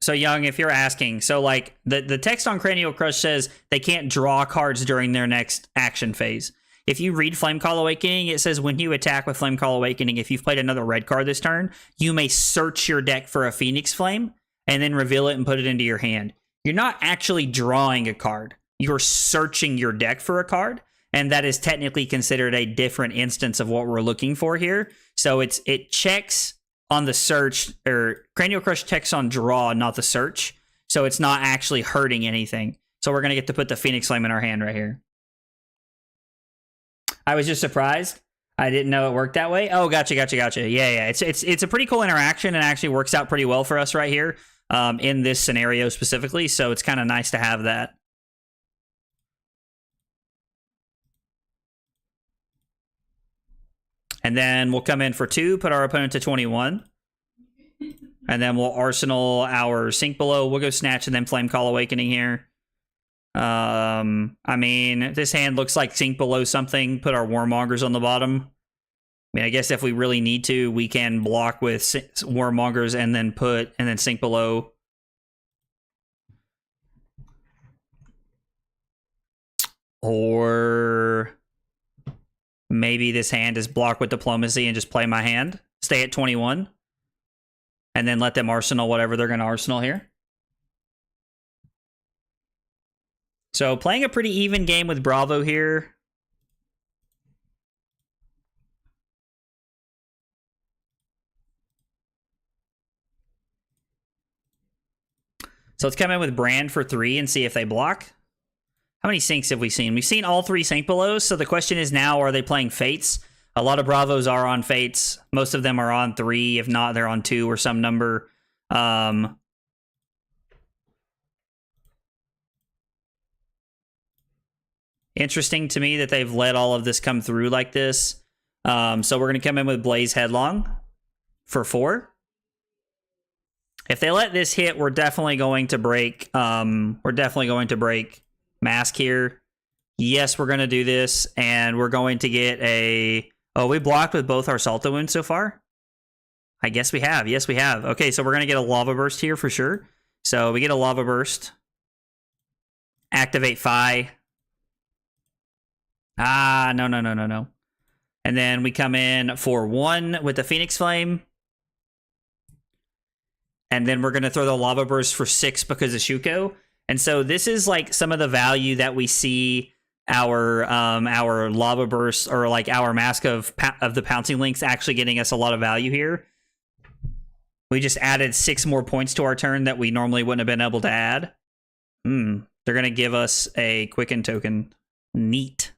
So Young, if you're asking, so like the text on Cranial Crush says they can't draw cards during their next action phase. If you read Flame Call Awakening, it says when you attack with Flame Call Awakening, if you've played another red card this turn, you may search your deck for a Phoenix Flame and then reveal it and put it into your hand. You're not actually drawing a card. You're searching your deck for a card, and that is technically considered a different instance of what we're looking for here. So it checks on the search, or Cranial Crush checks on draw, not the search. So it's not actually hurting anything. So we're going to get to put the Phoenix Flame in our hand right here. I was just surprised. I didn't know it worked that way. Oh, gotcha. Yeah. It's a pretty cool interaction and actually works out pretty well for us right here in this scenario specifically. So it's kind of nice to have that. And then we'll come in for 2, put our opponent to 21. And then we'll Arsenal our Sink Below. We'll go Snatch and then Flame Call Awakening here. I mean, this hand looks like Sink Below something. Put our Warmongers on the bottom. I mean, I guess if we really need to, we can block with Warmongers and then Sink Below. Or maybe this hand is blocked with Diplomacy and just play my hand. Stay at 21. And then let them Arsenal whatever they're going to Arsenal here. So playing a pretty even game with Bravo here. So let's come in with Brand for 3 and see if they block. How many sinks have we seen? We've seen all 3 sink belows, so the question is now, are they playing Fates? A lot of Bravos are on Fates. Most of them are on 3. If not, they're on 2 or some number. Interesting to me that they've let all of this come through like this. So we're going to come in with Blaze Headlong for 4. If they let this hit, we're definitely going to break. Mask here. Yes, we're going to do this, and we're going to get a... Oh, we blocked with both our Salto Wounds so far? I guess we have. Yes, we have. Okay, so we're going to get a Lava Burst here for sure. So we get a Lava Burst. Activate Fi. Ah, no. And then we come in for 1 with the Phoenix Flame. And then we're going to throw the Lava Burst for 6 because of Shuko. And so this is like some of the value that we see our Lava Burst, or like our Mask of the Pouncing Links, actually getting us a lot of value here. We just added 6 more points to our turn that we normally wouldn't have been able to add. They're going to give us a Quicken token. Neat.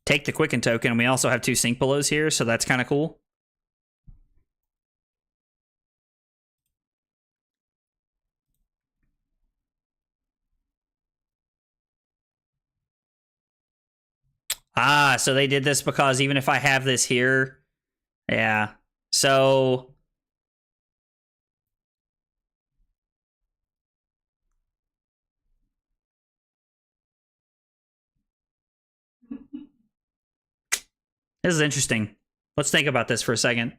Take the Quicken token, and we also have 2 Sink Belows here, so that's kind of cool. Ah, so they did this because even if I have this here... Yeah. So... This is interesting. Let's think about this for a second.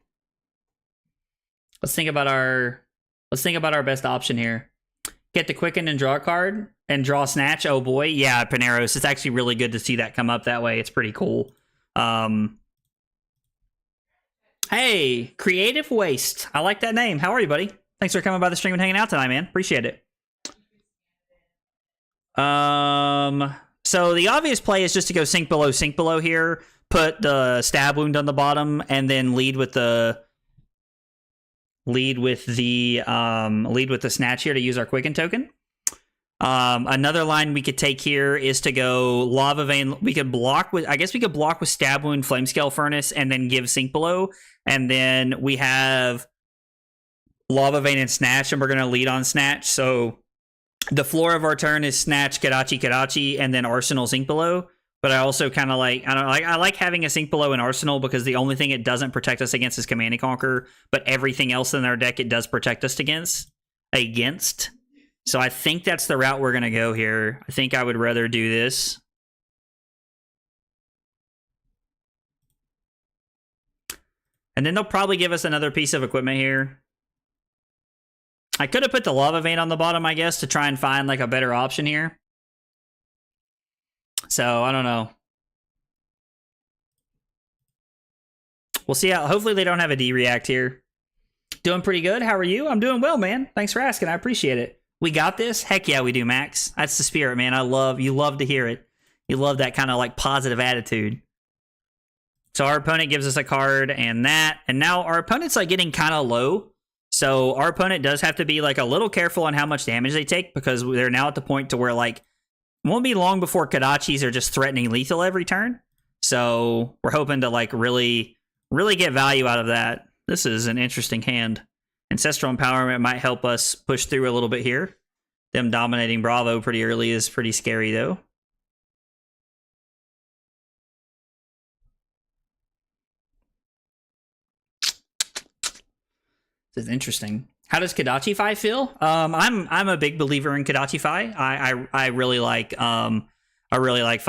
Let's think about our best option here. Get the Quicken and draw a card and draw Snatch. Oh boy, yeah, Paneros. It's actually really good to see that come up that way. It's pretty cool. Hey, Creative Waste. I like that name. How are you, buddy? Thanks for coming by the stream and hanging out tonight, man. Appreciate it. So the obvious play is just to go sink below here. Put the Stab Wound on the bottom, and then lead with the Snatch here to use our Quicken token. Another line we could take here is to go Lava Vein. We could block with, I guess we could block with Stab Wound, Flamescale Furnace, and then give Sink Below. And then we have Lava Vein and Snatch, and we're going to lead on Snatch. So the floor of our turn is Snatch, Kadachi, and then Arsenal, Sink Below. But I also kind of like, I like having a Sink Below in Arsenal because the only thing it doesn't protect us against is Command and Conquer, but everything else in our deck it does protect us against. So I think that's the route we're going to go here. I think I would rather do this. And then they'll probably give us another piece of equipment here. I could have put the Lava Vein on the bottom, I guess, to try and find like a better option here. So, I don't know. We'll see how... Hopefully they don't have a D-React here. Doing pretty good. How are you? I'm doing well, man. Thanks for asking. I appreciate it. We got this? Heck yeah, we do, Max. That's the spirit, man. You love to hear it. You love that kind of like positive attitude. So our opponent gives us a card and that. And now our opponent's like getting kind of low. So our opponent does have to be like a little careful on how much damage they take because they're now at the point to where like won't be long before Kadachis are just threatening lethal every turn. So we're hoping to like really get value out of that. This is an interesting hand. Ancestral Empowerment might help us push through a little bit here. Them dominating Bravo pretty early is pretty scary though. This is interesting. How does Kadachi Fi feel? I'm a big believer in Kadachi Fi. I really like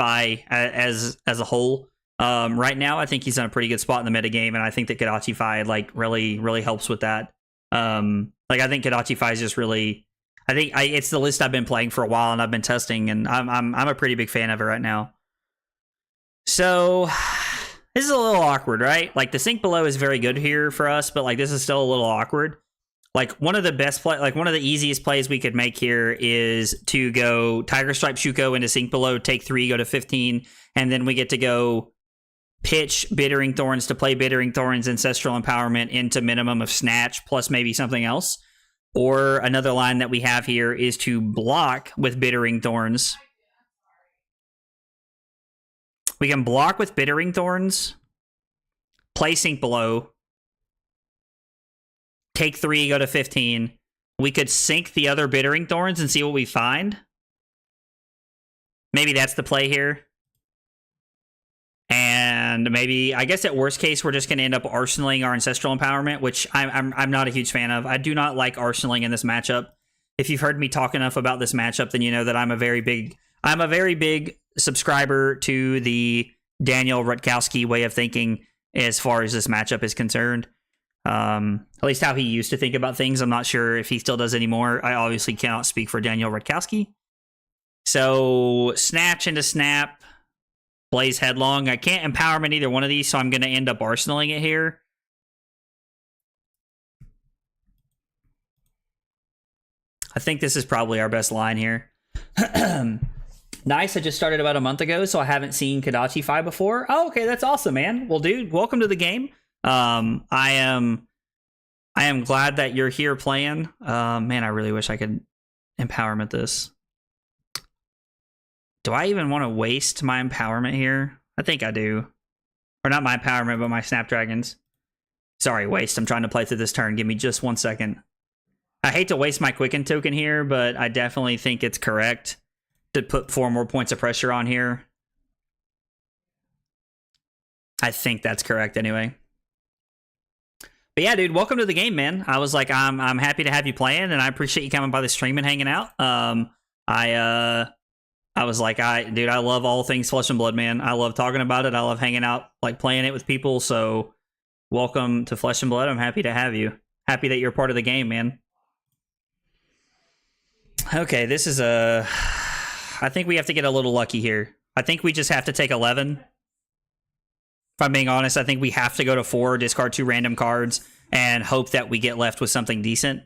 Fi as a whole. Right now, I think he's in a pretty good spot in the meta game, and I think that Kadachi Fi like really helps with that. I think Kadachi Fi is just really. It's the list I've been playing for a while, and I've been testing, and I'm a pretty big fan of it right now. So this is a little awkward, right? Like the Sink Below is very good here for us, but like this is still a little awkward. Like one of the easiest plays we could make here is to go Tiger Stripe Shuko into Sink Below, take 3, go to 15, and then we get to go pitch Bittering Thorns to play Bittering Thorns Ancestral Empowerment into minimum of Snatch plus maybe something else. Or another line that we have here is to block with Bittering Thorns. We can block with Bittering Thorns, play Sink Below, take 3, go to 15. We could sink the other Bittering Thorns and see what we find. Maybe that's the play here. And maybe, I guess at worst case, we're just going to end up arsenaling our Ancestral Empowerment, which I'm not a huge fan of. I do not like arsenaling in this matchup. If you've heard me talk enough about this matchup, then you know that I'm a very big subscriber to the Daniel Rutkowski way of thinking as far as this matchup is concerned. At least how he used to think about things. I'm not sure if he still does anymore. I obviously cannot speak for Daniel Rutkowski. So, Snatch into Snap. Blaze Headlong. I can't Empowerment either one of these, so I'm going to end up arsenaling it here. I think this is probably our best line here. Nice, I just started about a month ago, so I haven't seen Kadachi 5 before. Oh, okay, that's awesome, man. Well, dude, welcome to the game. I am glad that you're here playing. Man, I really wish I could Empowerment this. Do I even want to waste my Empowerment here? I think I do. Or not my Empowerment, but my Snapdragons. Sorry, waste. I'm trying to play through this turn. Give me just 1 second. I hate to waste my Quicken token here, but I definitely think it's correct to put 4 more points of pressure on here. I think that's correct anyway. But yeah, dude, welcome to the game, man. I was like, I'm happy to have you playing, and I appreciate you coming by the stream and hanging out. I was like, dude, I love all things Flesh and Blood, man. I love talking about it. I love hanging out, like playing it with people. So welcome to Flesh and Blood. I'm happy to have you. Happy that you're part of the game, man. Okay, this is I think we have to get a little lucky here. I think we just have to take 11. If I'm being honest, I think we have to go to 4, discard 2 random cards, and hope that we get left with something decent.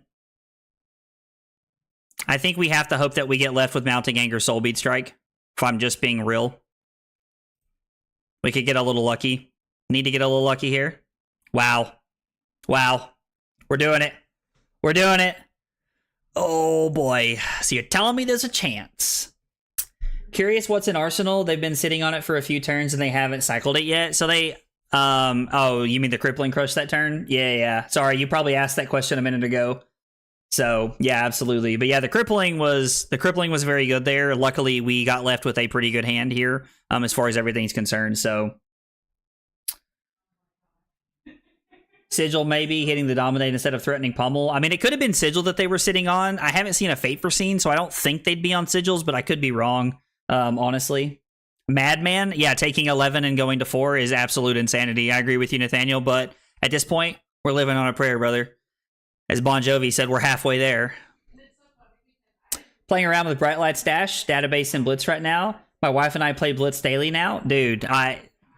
I think we have to hope that we get left with Mounting Anger Soulbeat Strike, if I'm just being real. We could get a little lucky. Need to get a little lucky here. Wow. Wow. We're doing it. We're doing it. Oh, boy. So you're telling me there's a chance. Curious what's in Arsenal. They've been sitting on it for a few turns, and they haven't cycled it yet. So they... oh, you mean the Crippling Crush that turn? Yeah. Sorry, you probably asked that question a minute ago. So, yeah, absolutely. But yeah, the crippling was very good there. Luckily, we got left with a pretty good hand here, as far as everything's concerned. So, Sigil maybe hitting the Dominate instead of threatening Pummel. I mean, it could have been Sigil that they were sitting on. I haven't seen a Fate Foreseen, so I don't think they'd be on Sigils, but I could be wrong, honestly. Madman, yeah, taking 11 and going to 4 is absolute insanity. I agree with you, Nathaniel, but at this point, we're living on a prayer, brother. As Bon Jovi said, we're halfway there. Playing around with Bright Light Stash, Database, and Blitz right now. My wife and I play Blitz daily now. Dude,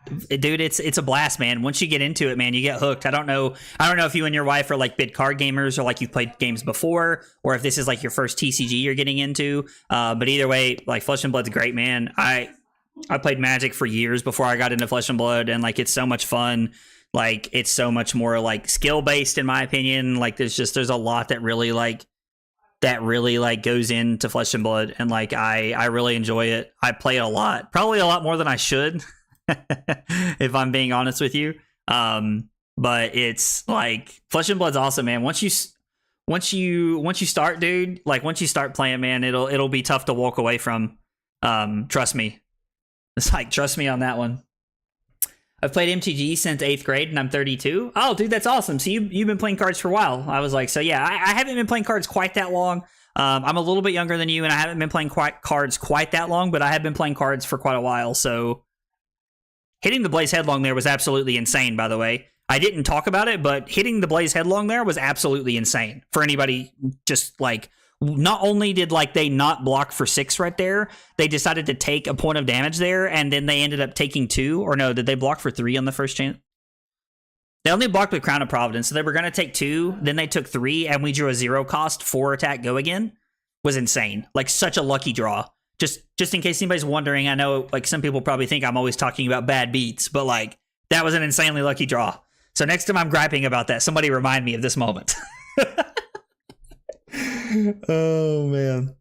it's a blast, man. Once you get into it, man, you get hooked. I don't know if you and your wife are like big card gamers or like you've played games before, or if this is like your first TCG you're getting into. But either way, like Flesh and Blood's great, man. I played Magic for years before I got into Flesh and Blood, and like it's so much fun. Like, it's so much more, like, skill-based, in my opinion. Like, there's a lot that really goes into Flesh and Blood. And, like, I really enjoy it. I play it a lot. Probably a lot more than I should, if I'm being honest with you. But it's, like, Flesh and Blood's awesome, man. Once you start, dude, like, once you start playing, man, it'll be tough to walk away from. Trust me. It's like, trust me on that one. I've played MTG since 8th grade, and I'm 32. Oh, dude, that's awesome. So you've been playing cards for a while. I was like, so yeah, I haven't been playing cards quite that long. I'm a little bit younger than you, and I haven't been playing cards quite that long, but I have been playing cards for quite a while. So hitting the Blaze Headlong there was absolutely insane, by the way. I didn't talk about it, but hitting the Blaze Headlong there was absolutely insane. For anybody just like... Not only did like they not block for 6 right there, they decided to take a point of damage there, and then they ended up taking 2. Or no, did they block for 3 on the first chance? They only blocked with Crown of Providence, so they were going to take 2, then they took 3, and we drew a 0 cost 4 attack go again. Was insane. Like, such a lucky draw. Just in case anybody's wondering, I know like some people probably think I'm always talking about bad beats, but like that was an insanely lucky draw. So next time I'm griping about that, somebody remind me of this moment. Oh man.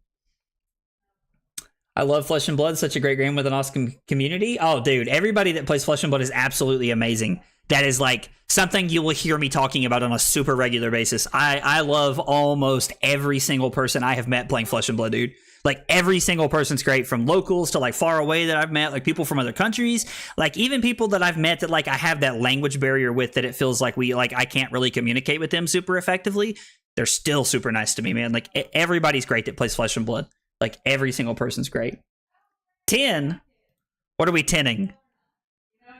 I love Flesh and Blood. Such a great game with an awesome community. Oh, dude, everybody that plays Flesh and Blood is absolutely amazing. That is like something you will hear me talking about on a super regular basis. I love almost every single person I have met playing Flesh and Blood, dude. Like every single person's great, from locals to like far away that I've met, like people from other countries, like even people that I've met that like I have that language barrier with, that it feels like I can't really communicate with them super effectively. They're still super nice to me, man. Like everybody's great that plays Flesh and Blood. Like every single person's great. 10? What are we 10ing?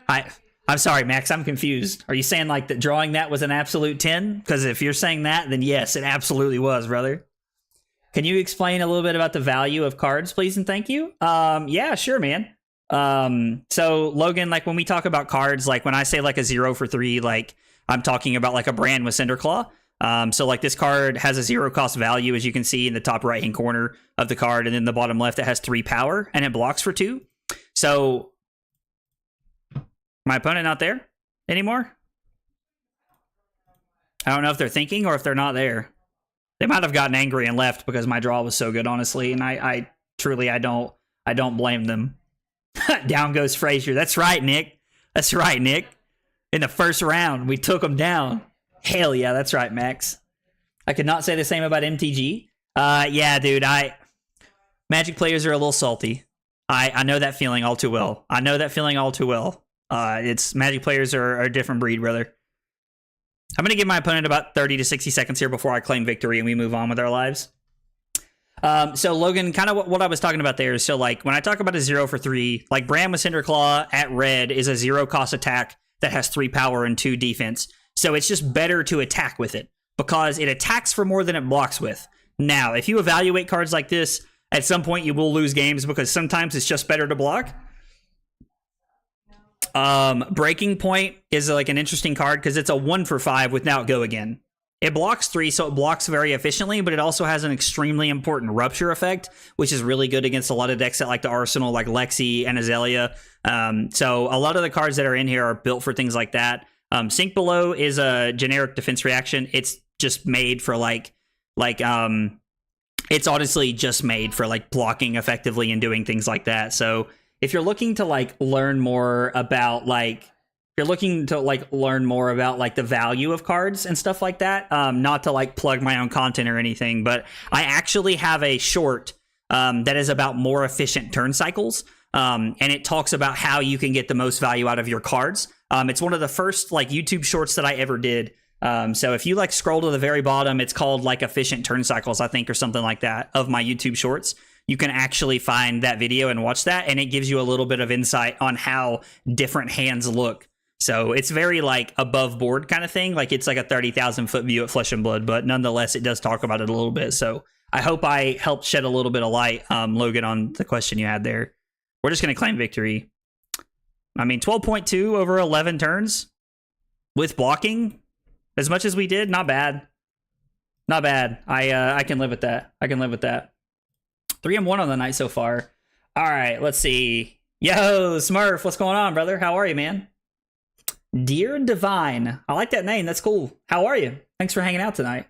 I'm sorry, Max, I'm confused. Are you saying like that drawing that was an absolute 10? Because if you're saying that, then yes, it absolutely was, brother. Can you explain a little bit about the value of cards, please and thank you? Yeah, sure, man. So Logan, like when we talk about cards, like when I say like a 0 for 3, like I'm talking about like a brand with Cinderclaw. So like this card has a 0 cost value, as you can see in the top right hand corner of the card, and then the bottom left it has 3 power and it blocks for 2. So my opponent not there anymore. I don't know if they're thinking or if they're not there. They might have gotten angry and left because my draw was so good, honestly, and I truly don't blame them. Down goes Frazier. That's right, Nick. That's right, Nick. In the first round, we took him down. Hell yeah, that's right, Max. I could not say the same about MTG. Yeah, dude, Magic players are a little salty. I know that feeling all too well. It's Magic players are a different breed, brother. I'm going to give my opponent about 30 to 60 seconds here before I claim victory and we move on with our lives. So Logan, kind of what I was talking about there is, so like when I talk about a 0 for 3, like Bram with Cinderclaw at red is a 0 cost attack that has 3 power and 2 defense. So it's just better to attack with it because it attacks for more than it blocks with. Now, if you evaluate cards like this, at some point you will lose games because sometimes it's just better to block. Breaking Point is like an interesting card because it's a 1 for 5 with Now Go Again. It blocks 3, so it blocks very efficiently, but it also has an extremely important Rupture effect, which is really good against a lot of decks that like the Arsenal, like Lexi and Azalea. So a lot of the cards that are in here are built for things like that. Sink Below is a generic defense reaction. It's just made for it's honestly just made for like blocking effectively and doing things like that. So if you're looking to like learn more about like the value of cards and stuff like that, not to like plug my own content or anything, but I actually have a short that is about more efficient turn cycles. And it talks about how you can get the most value out of your cards. It's one of the first like YouTube shorts that I ever did. So if you like scroll to the very bottom, it's called like efficient turn cycles, I think, or something like that, of my YouTube shorts. You can actually find that video and watch that, and it gives you a little bit of insight on how different hands look. So it's very like above board kind of thing. Like it's like a 30,000 foot view at Flesh and Blood, but nonetheless, it does talk about it a little bit. So I hope I helped shed a little bit of light, Logan, on the question you had there. We're just going to claim victory. I mean, 12.2 over 11 turns with blocking as much as we did. Not bad. Not bad. I can live with that. 3-1 on the night so far. All right, let's see. Yo, Smurf, what's going on, brother? How are you, man? Dear Divine. I like that name. That's cool. How are you? Thanks for hanging out tonight.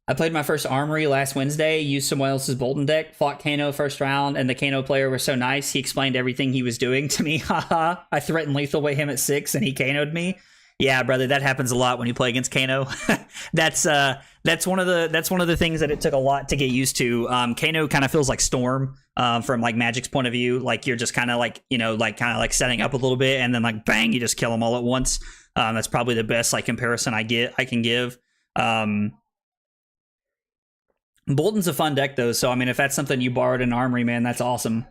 I played my first Armory last Wednesday, used someone else's Bolton deck, fought Kano first round, and the Kano player was so nice, he explained everything he was doing to me. Haha. I threatened lethal with him at 6, and he Kano'd me. Yeah, brother, that happens a lot when you play against Kano. That's one of the things that it took a lot to get used to. Kano kind of feels like Storm from like Magic's point of view. Like you're just kind of like, you know, like kind of like setting up a little bit, and then like bang, you just kill them all at once. That's probably the best like comparison I can give. Bolton's a fun deck though, so I mean, if that's something you borrowed in Armory, man, that's awesome.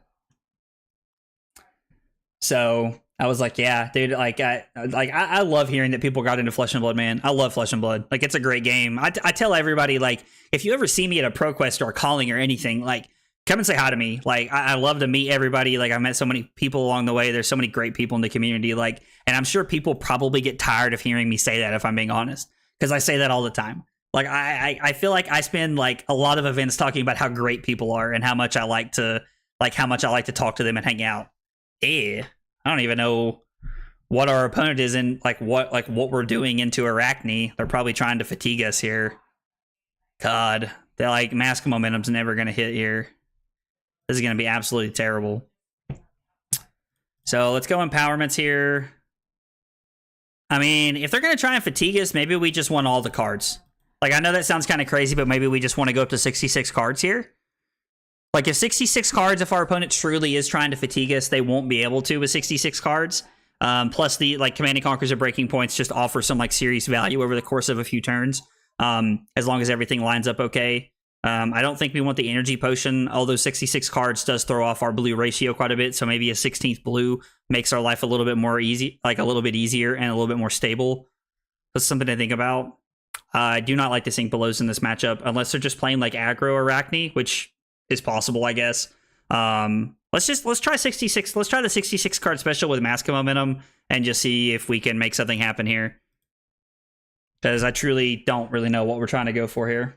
So I was like, yeah, dude, I love hearing that people got into Flesh and Blood, man. I love Flesh and Blood. Like, it's a great game. I tell everybody, like, if you ever see me at a ProQuest or calling or anything, like, come and say hi to me. Like, I love to meet everybody. Like, I met so many people along the way. There's so many great people in the community. Like, and I'm sure people probably get tired of hearing me say that, if I'm being honest, because I say that all the time. Like, I feel like I spend like a lot of events talking about how great people are and how much I like to talk to them and hang out. I don't even know what our opponent is in, what we're doing into Arachne. They're probably trying to fatigue us here. God, they're like Mask Momentum's never gonna hit here. This is gonna be absolutely terrible. So let's go empowerments here. I mean, if they're gonna try and fatigue us, maybe we just want all the cards. Like, I know that sounds kind of crazy, but maybe we just want to go up to 66 cards here. Like, if 66 cards, if our opponent truly is trying to fatigue us, they won't be able to with 66 cards. Plus, the like Command and Conquers or Breaking Points just offer some like serious value over the course of a few turns, as long as everything lines up okay. I don't think we want the Energy Potion, although 66 cards does throw off our blue ratio quite a bit, so maybe a 16th blue makes our life a little bit more easy, like a little bit easier and a little bit more stable. That's something to think about. I do not like to sink belows in this matchup, unless they're just playing like aggro Arachne, which is possible, I guess. Let's try 66. Let's try the 66 card special with Mask of Momentum and just see if we can make something happen here. Because I truly don't really know what we're trying to go for here.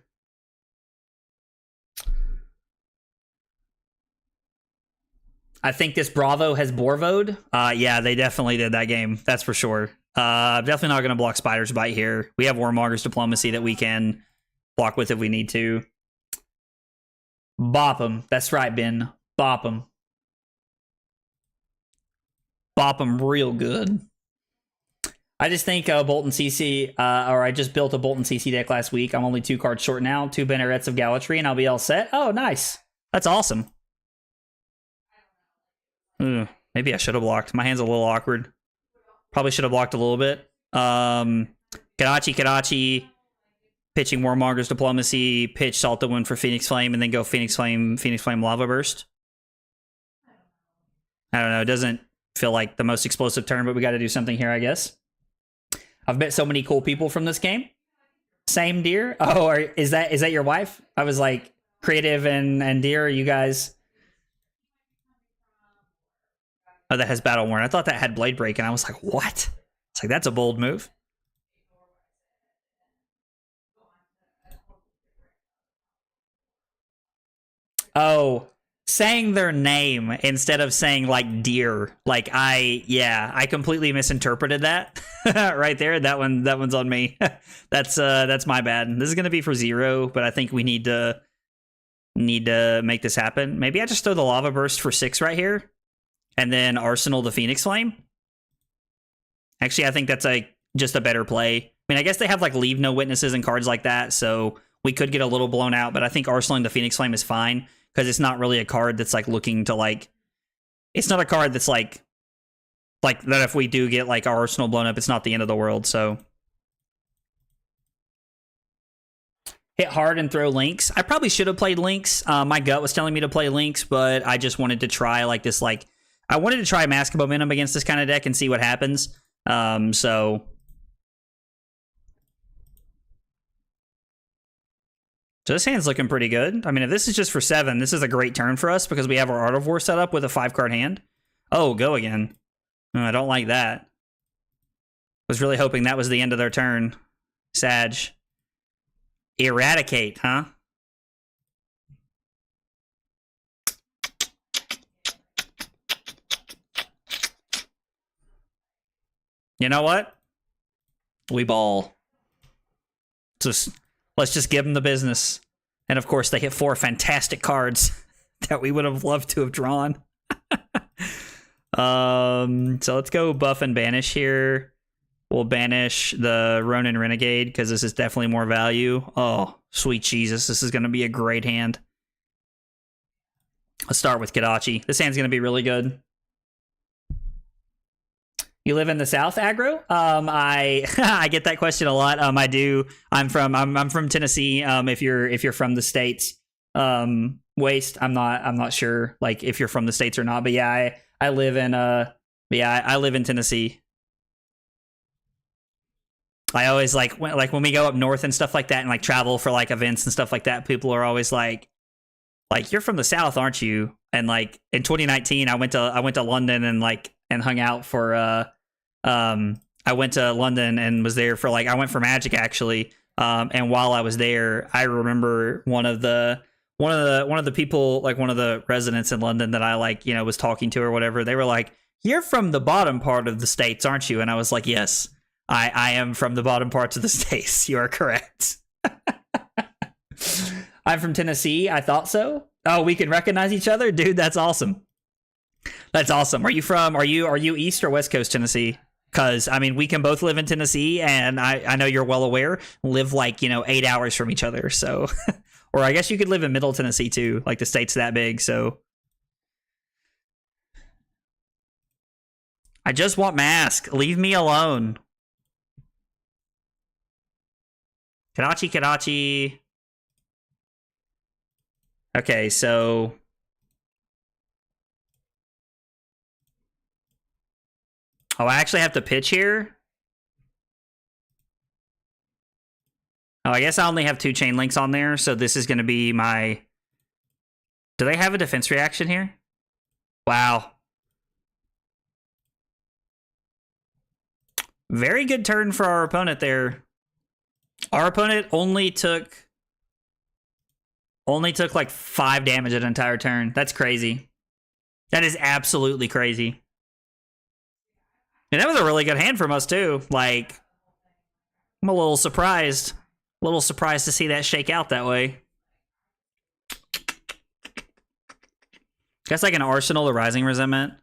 I think this Bravo has Borvoed. Yeah, they definitely did that game. That's for sure. Definitely not going to block Spider's Bite here. We have Warmonger's Diplomacy that we can block with if we need to. Bop him. That's right, Ben. Bop him. Bop him real good. I just think Bolton CC, or I just built a Bolton CC deck last week. I'm only 2 cards short now. 2 Bannerets of Gallatry, and I'll be all set. Oh, nice. That's awesome. Maybe I should have blocked. My hand's a little awkward. Probably should have blocked a little bit. Kadachi, pitching Warmonger's Diplomacy, pitch Salta Wind for Phoenix Flame, and then go Phoenix Flame Lava Burst. I don't know. It doesn't feel like the most explosive turn, but we got to do something here, I guess. I've met so many cool people from this game. Same, dear. Oh, is that your wife? I was like, Creative and Dear, you guys. Oh, that has Battle Worn. I thought that had Blade Break, and I was like, what? It's like, that's a bold move. Oh, saying their name instead of saying, like, dear. Like, I completely misinterpreted that right there. That one's on me. That's my bad. This is going to be for 0, but I think we need to make this happen. Maybe I just throw the Lava Burst for 6 right here. And then Arsenal the Phoenix Flame. Actually, I think that's just a better play. I mean, I guess they have like Leave No Witnesses and cards like that, so we could get a little blown out, but I think Arsenal the Phoenix Flame is fine, because it's not really a card that's like looking to like... It's not a card that's like that if we do get like our Arsenal blown up, it's not the end of the world, so... Hit hard and throw Lynx. I probably should have played Lynx. My gut was telling me to play Lynx, but I just wanted to try like this like... I wanted to try Mask of Momentum against this kind of deck and see what happens. So this hand's looking pretty good. I mean, if this is just for 7, this is a great turn for us because we have our Art of War set up with a 5-card hand. Oh, go again. Oh, I don't like that. Was really hoping that was the end of their turn. Sag. Eradicate, huh? You know what? We ball. Let's just give them the business. And of course, they hit 4 fantastic cards that we would have loved to have drawn. So let's go buff and banish here. We'll banish the Ronin Renegade because this is definitely more value. Oh, sweet Jesus. This is going to be a great hand. Let's start with Kadachi. This hand's going to be really good. You live in the South, Aggro? I get that question a lot. I do. I'm from Tennessee. If you're from the States, Waste. I'm not sure like if you're from the States or not. But yeah, I live in I live in Tennessee. I always like when we go up north and stuff like that and like travel for like events and stuff like that, people are always like you're from the South, aren't you? And like in 2019, I went to London and hung out for I went to London and was there for I went for Magic actually. And while I was there, I remember one of the people, like one of the residents in London that I was talking to or whatever, they were like, "You're from the bottom part of the States, aren't you?" And I was like, "Yes, I am from the bottom parts of the States. You are correct." I'm from Tennessee. I thought so. Oh, we can recognize each other, dude. That's awesome. That's awesome. Are you East or West Coast Tennessee? Because I mean, we can both live in Tennessee, and I know you're well aware, live like 8 hours from each other. So, or I guess you could live in Middle Tennessee too. Like the state's that big. So, I just want mask. Leave me alone. Karachi, Karachi. Okay, so oh, I actually have to pitch here. Oh, I guess I only have 2 chain links on there, so this is going to be my... Do they have a defense reaction here? Wow. Very good turn for our opponent there. Our opponent only took like 5 damage an entire turn. That's crazy. That is absolutely crazy. And that was a really good hand from us too. Like, I'm a little surprised. A little surprised to see that shake out that way. Guess like an Arsenal or Rising Resentment.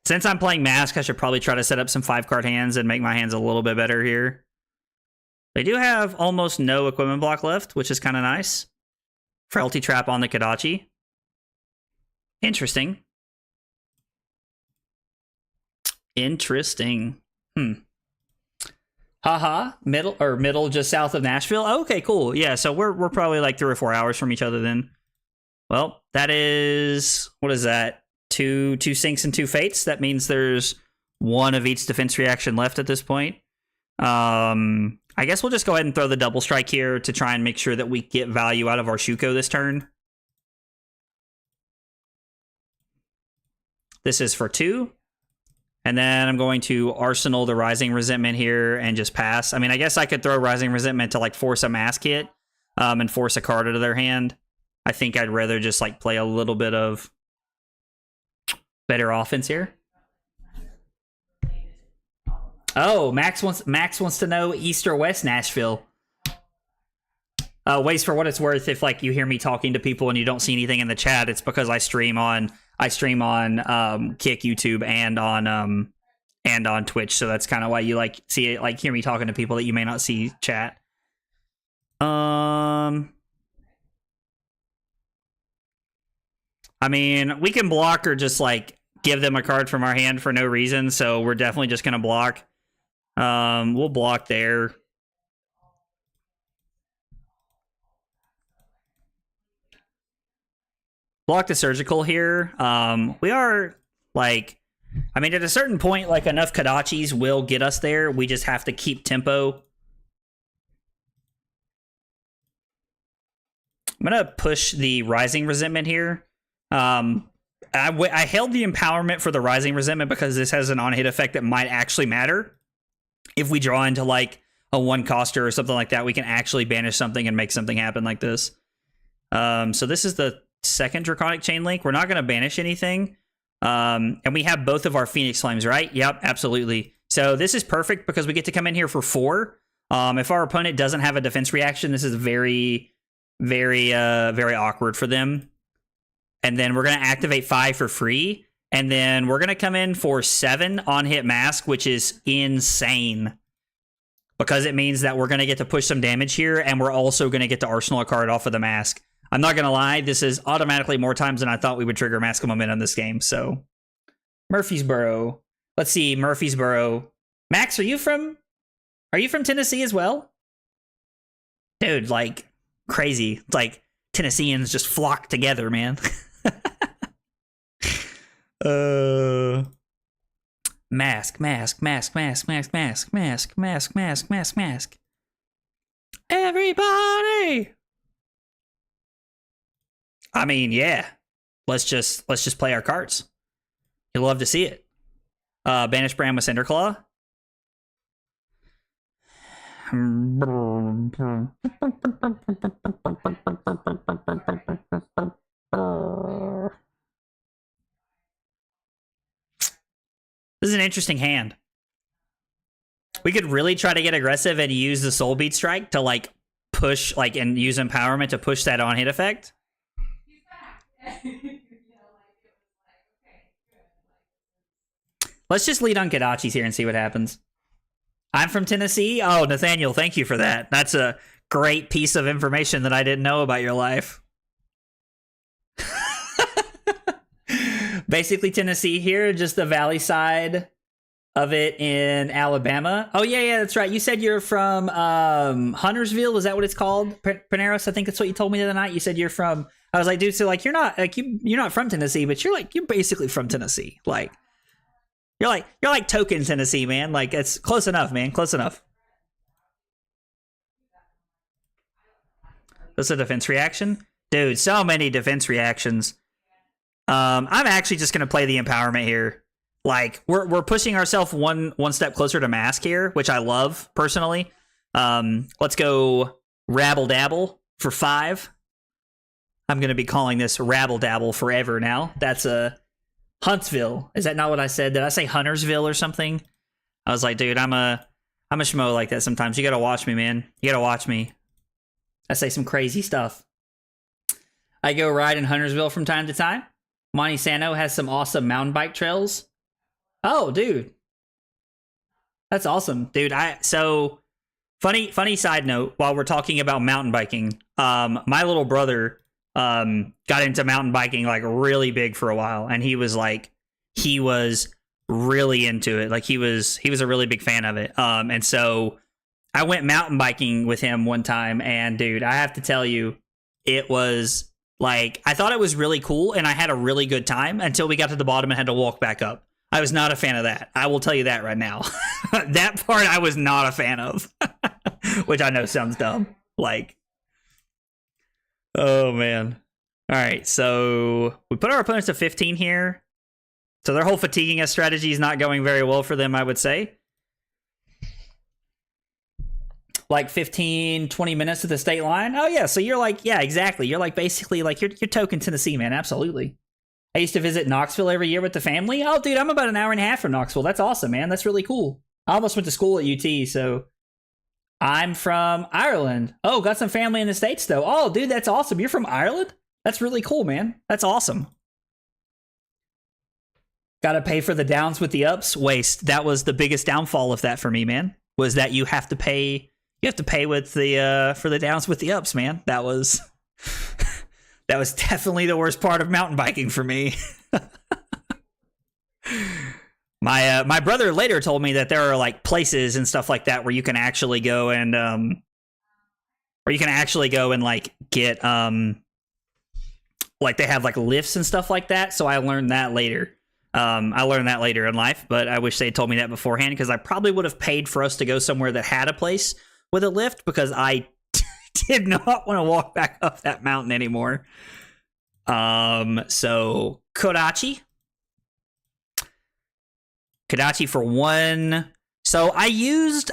Since I'm playing Mask, I should probably try to set up some 5-card hands and make my hands a little bit better here. They do have almost no equipment block left, which is kind of nice. Frailty Trap on the Kadachi. Interesting. Interesting. Haha, middle just south of Nashville. Oh, okay, cool. Yeah, so we're probably like 3 or 4 hours from each other then. Well, that is, what is that? Two Sinks and 2 Fates. That means there's 1 of each defense reaction left at this point. I guess we'll just go ahead and throw the double strike here to try and make sure that we get value out of our Shuko this turn. This is for 2. And then I'm going to Arsenal the Rising Resentment here and just pass. I mean, I guess I could throw Rising Resentment to like force a Mask hit and force a card out of their hand. I think I'd rather just like play a little bit of better offense here. Oh, Max wants to know East or West Nashville. Ways for what it's worth, if like you hear me talking to people and you don't see anything in the chat, it's because I stream on Kick, YouTube, and on Twitch. So that's kind of why you like see it, like hear me talking to people that you may not see chat. I mean, we can block or just like give them a card from our hand for no reason. So we're definitely just gonna block. We'll block there. Block the Surgical here. We are like, I mean, at a certain point, like enough Kadachis will get us there. We just have to keep tempo. I'm gonna push the Rising Resentment here. I held the Empowerment for the Rising Resentment because this has an on-hit effect that might actually matter. If we draw into like a 1-coster or something like that, we can actually banish something and make something happen like this. So this is the 2nd Draconic Chain Link. We're not going to banish anything. And we have both of our Phoenix Flames, right? Yep, absolutely. So this is perfect because we get to come in here for 4. If our opponent doesn't have a defense reaction, this is very, very awkward for them. And then we're going to activate 5 for free. And then we're going to come in for 7 on-hit Mask, which is insane. Because it means that we're going to get to push some damage here, and we're also going to get to Arsenal a card off of the Mask. I'm not going to lie, this is automatically more times than I thought we would trigger Mask of Momentum this game. So, Murfreesboro. Let's see, Murfreesboro. Max, are you from Tennessee as well? Dude, like, crazy. Like, Tennesseans just flock together, man. Mask. Everybody. I mean, yeah. Let's just play our cards. You'll love to see it. Banish Brand with Cinderclaw. This is an interesting hand. We could really try to get aggressive and use the Soul Beat Strike to like push, like, and use empowerment to push that on hit effect. Let's just lead on Kadachi's here and see what happens. I'm from Tennessee. Oh, Nathaniel, thank you for that. That's a great piece of information that I didn't know about your life. Basically, Tennessee here, just the valley side of it in Alabama. Oh, yeah, that's right. You said you're from Huntersville. Is that what it's called? Paneros, I think that's what you told me the other night. You said you're from... I was like, dude, so, like, you're not from Tennessee, but you're basically from Tennessee. Like, you're like token Tennessee, man. Like, it's close enough, man. Close enough. That's a defense reaction? Dude, so many defense reactions. I'm actually just gonna play the empowerment here. Like, we're pushing ourselves one step closer to mask here, which I love personally. Let's go Rabble Dabble for 5. I'm gonna be calling this Rabble Dabble forever now. That's a Huntsville. Is that not what I said? Did I say Huntersville or something? I was like, dude, I'm a schmo like that sometimes. You gotta watch me, man. You gotta watch me. I say some crazy stuff. I go ride in Huntersville from time to time. Monte Sano has some awesome mountain bike trails. Oh, dude. That's awesome. Dude, so funny side note, while we're talking about mountain biking, my little brother got into mountain biking like really big for a while, and he was really into it. Like he was a really big fan of it. And so I went mountain biking with him one time, and dude, I have to tell you, it was like, I thought it was really cool, and I had a really good time until we got to the bottom and had to walk back up. I was not a fan of that. I will tell you that right now. That part I was not a fan of, which I know sounds dumb. Like, oh man. All right, so we put our opponents to 15 here. So their whole fatiguing us strategy is not going very well for them, I would say. Like 15, 20 minutes to the state line. Oh, yeah. So you're like, yeah, exactly. You're like basically like you're token Tennessee, man. Absolutely. I used to visit Knoxville every year with the family. Oh, dude, I'm about an hour and a half from Knoxville. That's awesome, man. That's really cool. I almost went to school at UT, so I'm from Ireland. Oh, got some family in the States, though. Oh, dude, that's awesome. You're from Ireland? That's really cool, man. That's awesome. Got to pay for the downs with the ups. Waste. That was the biggest downfall of that for me, man. Was that you have to pay with the for the downs with the ups, man. That was definitely the worst part of mountain biking for me. My brother later told me that there are like places and stuff like that where you can actually go and like get like they have like lifts and stuff like that. So I learned that later. I learned that later in life, but I wish they had told me that beforehand, because I probably would have paid for us to go somewhere that had a place with a lift, because I did not want to walk back up that mountain anymore. So Kodachi for 1. So I used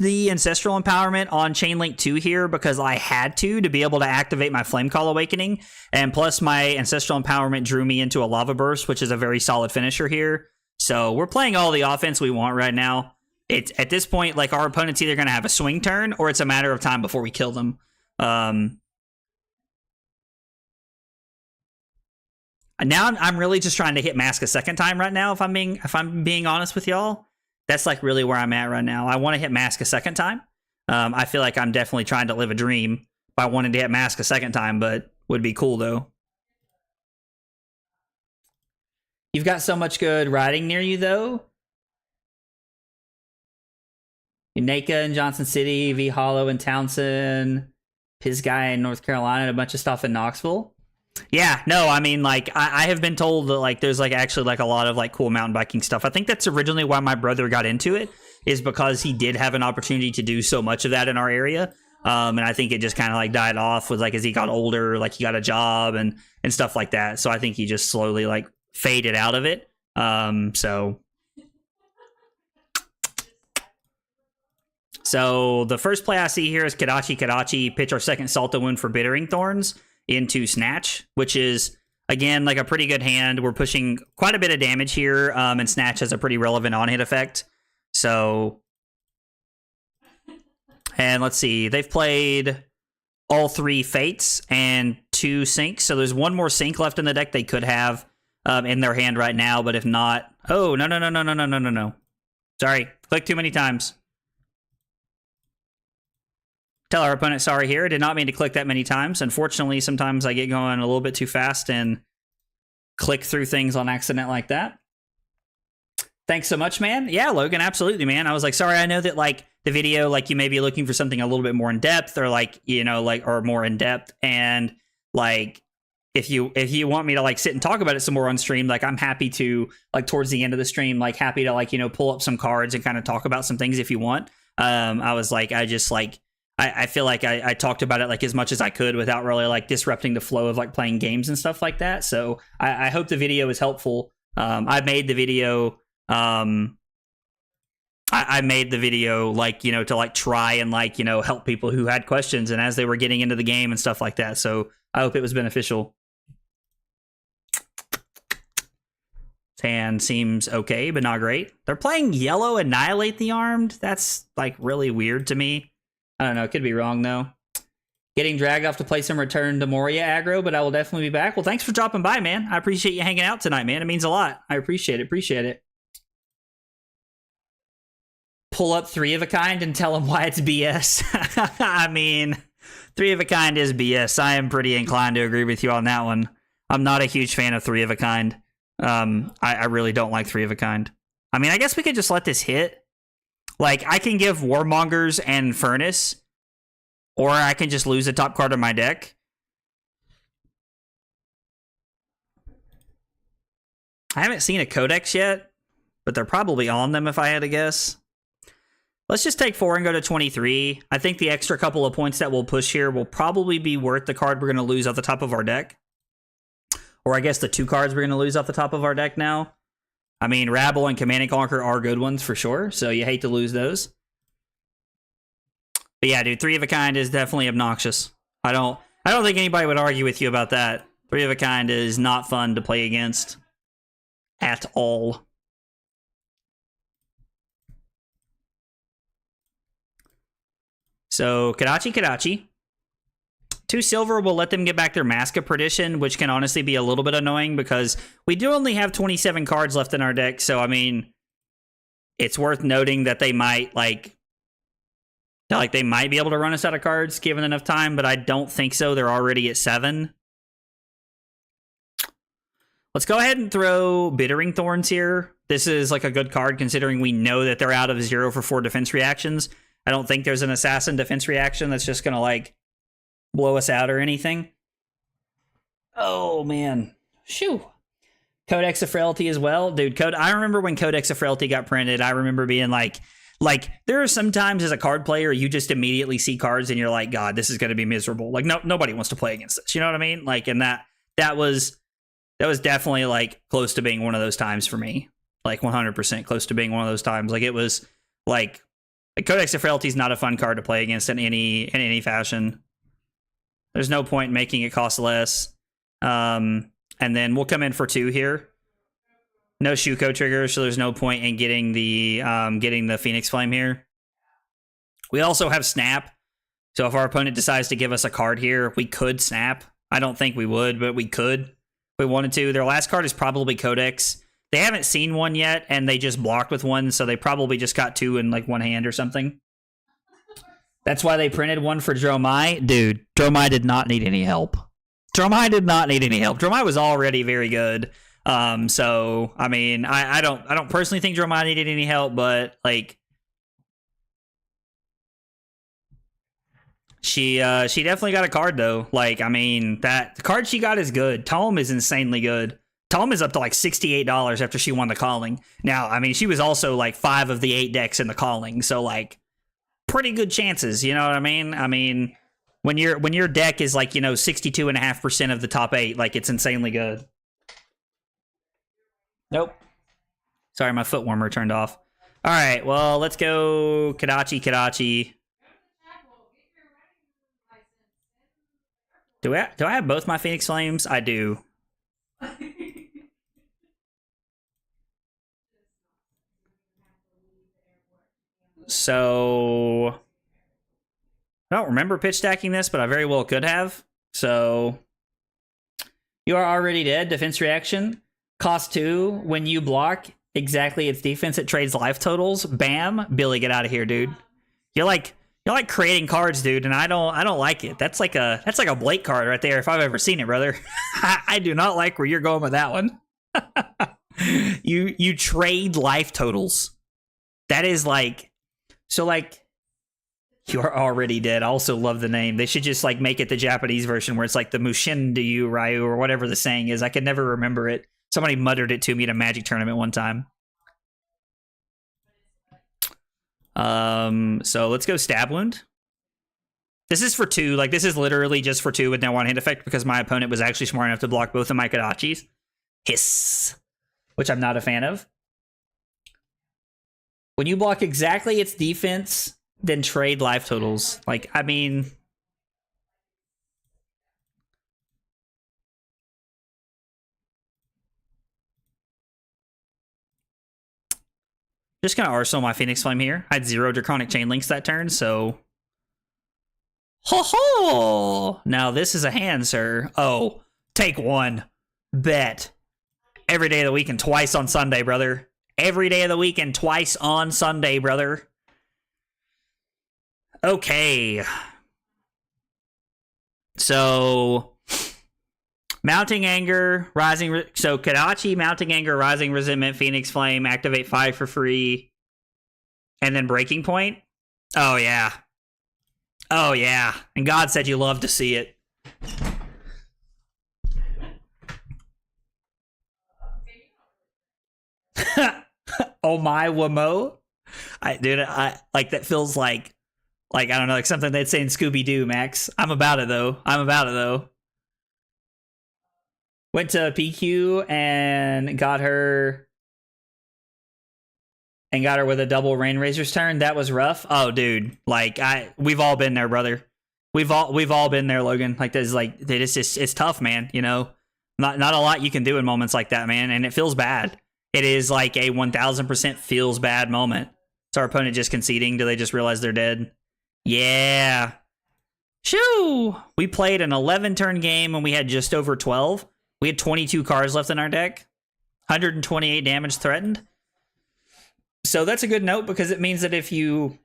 the Ancestral Empowerment on Chainlink 2 here because I had to be able to activate my Flame Call Awakening, and plus my Ancestral Empowerment drew me into a Lava Burst, which is a very solid finisher here. So we're playing all the offense we want right now. It's at this point, like, our opponent's either going to have a swing turn or it's a matter of time before we kill them. Now I'm really just trying to hit Mask a second time right now. If I'm being honest with y'all, that's like really where I'm at right now. I want to hit Mask a second time. I feel like I'm definitely trying to live a dream by wanting to hit Mask a second time, but would be cool though. You've got so much good riding near you though. Unaka in Johnson City, V Hollow in Townsend, Pisgah in North Carolina, and a bunch of stuff in Knoxville. Yeah, no, I mean, like, I have been told that, like, there's, like, actually, like, a lot of, like, cool mountain biking stuff. I think that's originally why my brother got into it, is because he did have an opportunity to do so much of that in our area. And I think it just kind of, like, died off with, like, as he got older, like, he got a job and stuff like that. So I think he just slowly, like, faded out of it. So the first play I see here is Kadachi, pitch our second Salta Wound for Bittering Thorns into Snatch, which is, again, like a pretty good hand. We're pushing quite a bit of damage here, and Snatch has a pretty relevant on-hit effect. So, and let's see, they've played all 3 Fates and 2 Sinks. So there's one more Sink left in the deck they could have in their hand right now, but if not... Oh, no. Sorry, clicked too many times. Tell our opponent sorry here. I did not mean to click that many times. Unfortunately, sometimes I get going a little bit too fast and click through things on accident like that. Thanks so much, man. Yeah, Logan, absolutely, man. I was like, sorry, I know that, like, the video, like, you may be looking for something a little bit more in depth or, like, you know, like, or more in depth. And, like, if you want me to, like, sit and talk about it some more on stream, like, I'm happy to, like, towards the end of the stream, like, happy to, like, you know, pull up some cards and kind of talk about some things if you want. I was like, I just, like, I feel like I talked about it, like, as much as I could without really, like, disrupting the flow of, like, playing games and stuff like that. So I hope the video is helpful. I made the video... I made the video, like, you know, to, like, try and, like, you know, help people who had questions and as they were getting into the game and stuff like that. So I hope it was beneficial. Hand seems okay, but not great. They're playing yellow Annihilate the Armed. That's, like, really weird to me. I don't know. Could be wrong, though. Getting dragged off to play some Return to Moria aggro, but I will definitely be back. Well, thanks for dropping by, man. I appreciate you hanging out tonight, man. It means a lot. I appreciate it. Pull up 3 of a kind and tell them why it's BS. I mean, 3 of a kind is BS. I am pretty inclined to agree with you on that one. I'm not a huge fan of 3 of a kind. I really don't like 3 of a kind. I mean, I guess we could just let this hit. Like, I can give Warmongers and Furnace, or I can just lose the top card of my deck. I haven't seen a Codex yet, but they're probably on them if I had to guess. Let's just take 4 and go to 23. I think the extra couple of points that we'll push here will probably be worth the card we're going to lose off the top of our deck. Or I guess the 2 cards we're going to lose off the top of our deck now. I mean, Rabble and Command and Conquer are good ones for sure, so you hate to lose those. But yeah, dude, 3 of a kind is definitely obnoxious. I don't think anybody would argue with you about that. 3 of a kind is not fun to play against at all. So, Kadachi. 2 silver will let them get back their Mask of Perdition, which can honestly be a little bit annoying because we do only have 27 cards left in our deck. So, I mean, it's worth noting that they might, they might be able to run us out of cards given enough time, but I don't think so. They're already at 7. Let's go ahead and throw Bittering Thorns here. This is, like, a good card considering we know that they're out of 0 for 4 defense reactions. I don't think there's an assassin defense reaction that's just going to, like, blow us out or anything. Oh, man. Shoo. Codex of Frailty as well. Dude, I remember when Codex of Frailty got printed, I remember being like, there are some times as a card player, you just immediately see cards and you're like, God, this is going to be miserable. Like, nobody wants to play against this. You know what I mean? Like, and that was definitely, like, close to being one of those times for me. Like, 100% close to being one of those times. Like, it was, like Codex of Frailty is not a fun card to play against in any fashion. There's no point in making it cost less. And then we'll come in for 2 here. No Shuko triggers, so there's no point in getting the Phoenix Flame here. We also have Snap. So if our opponent decides to give us a card here, we could Snap. I don't think we would, but we could if we wanted to. Their last card is probably Codex. They haven't seen one yet, and they just blocked with 1, so they probably just got 2 in, like, 1 hand or something. That's why they printed 1 for Dromai. Dude, Dromai did not need any help. Dromai was already very good. So, I mean, I don't personally think Dromai needed any help, but, like, she definitely got a card, though. Like, I mean, the card she got is good. Tome is insanely good. Tome is up to, like, $68 after she won the Calling. Now, I mean, she was also, like, 5 of the 8 decks in the Calling, so, like, pretty good chances, you know what I mean? I mean, when your deck is, like, you know, 62.5% of the top 8, like, it's insanely good. Nope. Sorry, my foot warmer turned off. All right, well, let's go Kadachi. Do I have both my Phoenix Flames? I do. So I don't remember pitch stacking this, but I very well could have. So you are already dead. Defense reaction. Cost 2. When you block exactly its defense, it trades life totals. Bam. Billy, get out of here, dude. You're like creating cards, dude, and I don't like it. That's like a Blake card right there if I've ever seen it, brother. I do not like where you're going with that one. You trade life totals. That is like, so like, you're already dead. I also love the name. They should just like make it the Japanese version where it's like the Mushinryu Ryu or whatever the saying is. I can never remember it. Somebody muttered it to me at a Magic tournament one time. So let's go Stab Wound. This is for 2. Like, this is literally just for 2 with no one-hit effect because my opponent was actually smart enough to block both of my Kodachis. Hiss. Which I'm not a fan of. When you block exactly its defense, then trade life totals. Like, I mean... Just gonna Arsenal my Phoenix Flame here. I had 0 Draconic Chain Links that turn, so... Ho ho! Now this is a hand, sir. Oh, take 1. Bet. Every day of the week and twice on Sunday, brother. Every day of the week and twice on Sunday, brother. Okay. So... Mounting Anger, Rising... So, Kodachi, Mounting Anger, Rising Resentment, Phoenix Flame, activate 5 for free. And then Breaking Point? Oh, yeah. Oh, yeah. And God said you love to see it. Oh, my Wamo? Dude, I like, that feels like, I don't know, like something they'd say in Scooby-Doo, Max. I'm about it, though. Went to PQ and got her with a double Rain Razor's turn. That was rough. Oh, dude, like we've all been there, brother. We've all been there, Logan. Like there's like it's tough, man. You know, not a lot you can do in moments like that, man. And it feels bad. It is like a 1000% feels bad moment. Is our opponent just conceding? Do they just realize they're dead? Yeah. Shoo! We played an 11 turn game and we had just over 12. We had 22 cards left in our deck. 128 damage threatened. So that's a good note because it means that if you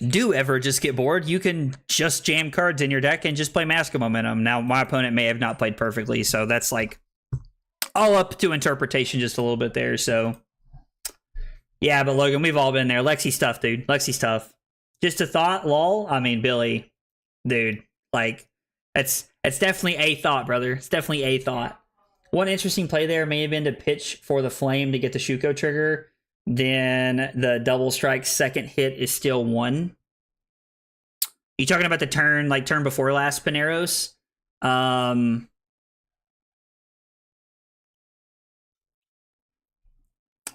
do ever just get bored, you can just jam cards in your deck and just play Mask of Momentum. Now, my opponent may have not played perfectly, so that's like all up to interpretation just a little bit there. So, yeah, but Logan, we've all been there. Lexi stuff, dude. Lexi stuff. Just a thought, lol. I mean, Billy, dude, like, it's definitely a thought, brother. It's definitely a thought. One interesting play there may have been to pitch for the Flame to get the Shuko trigger. Then the double strike second hit is still 1. You talking about the turn, like turn before last, Paneros?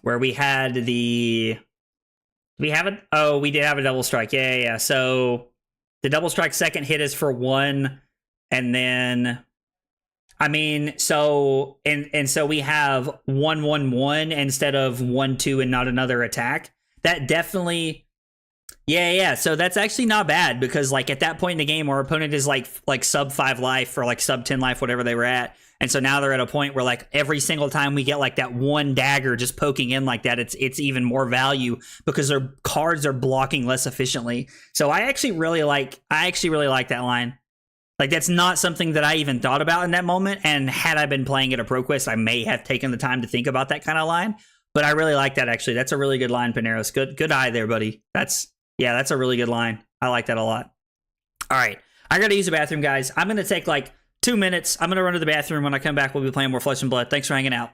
Where we had the... we have it? Oh, we did have a double strike. Yeah. So the double strike second hit is for 1. And then, I mean, so, and so we have 1/1/1 instead of 1/2 and not another attack. That definitely, yeah. So that's actually not bad because like at that point in the game, our opponent is like sub 5 life or like sub 10 life, whatever they were at. And so now they're at a point where like every single time we get like that one dagger just poking in like that, it's even more value because their cards are blocking less efficiently. So I actually really like that line. Like, that's not something that I even thought about in that moment, and had I been playing at a ProQuest, I may have taken the time to think about that kind of line, but I really like that, actually. That's a really good line, Paneros. Good eye there, buddy. That's a really good line. I like that a lot. All right. I gotta use the bathroom, guys. I'm gonna take, like, 2 minutes. I'm gonna run to the bathroom. When I come back, we'll be playing more Flesh and Blood. Thanks for hanging out.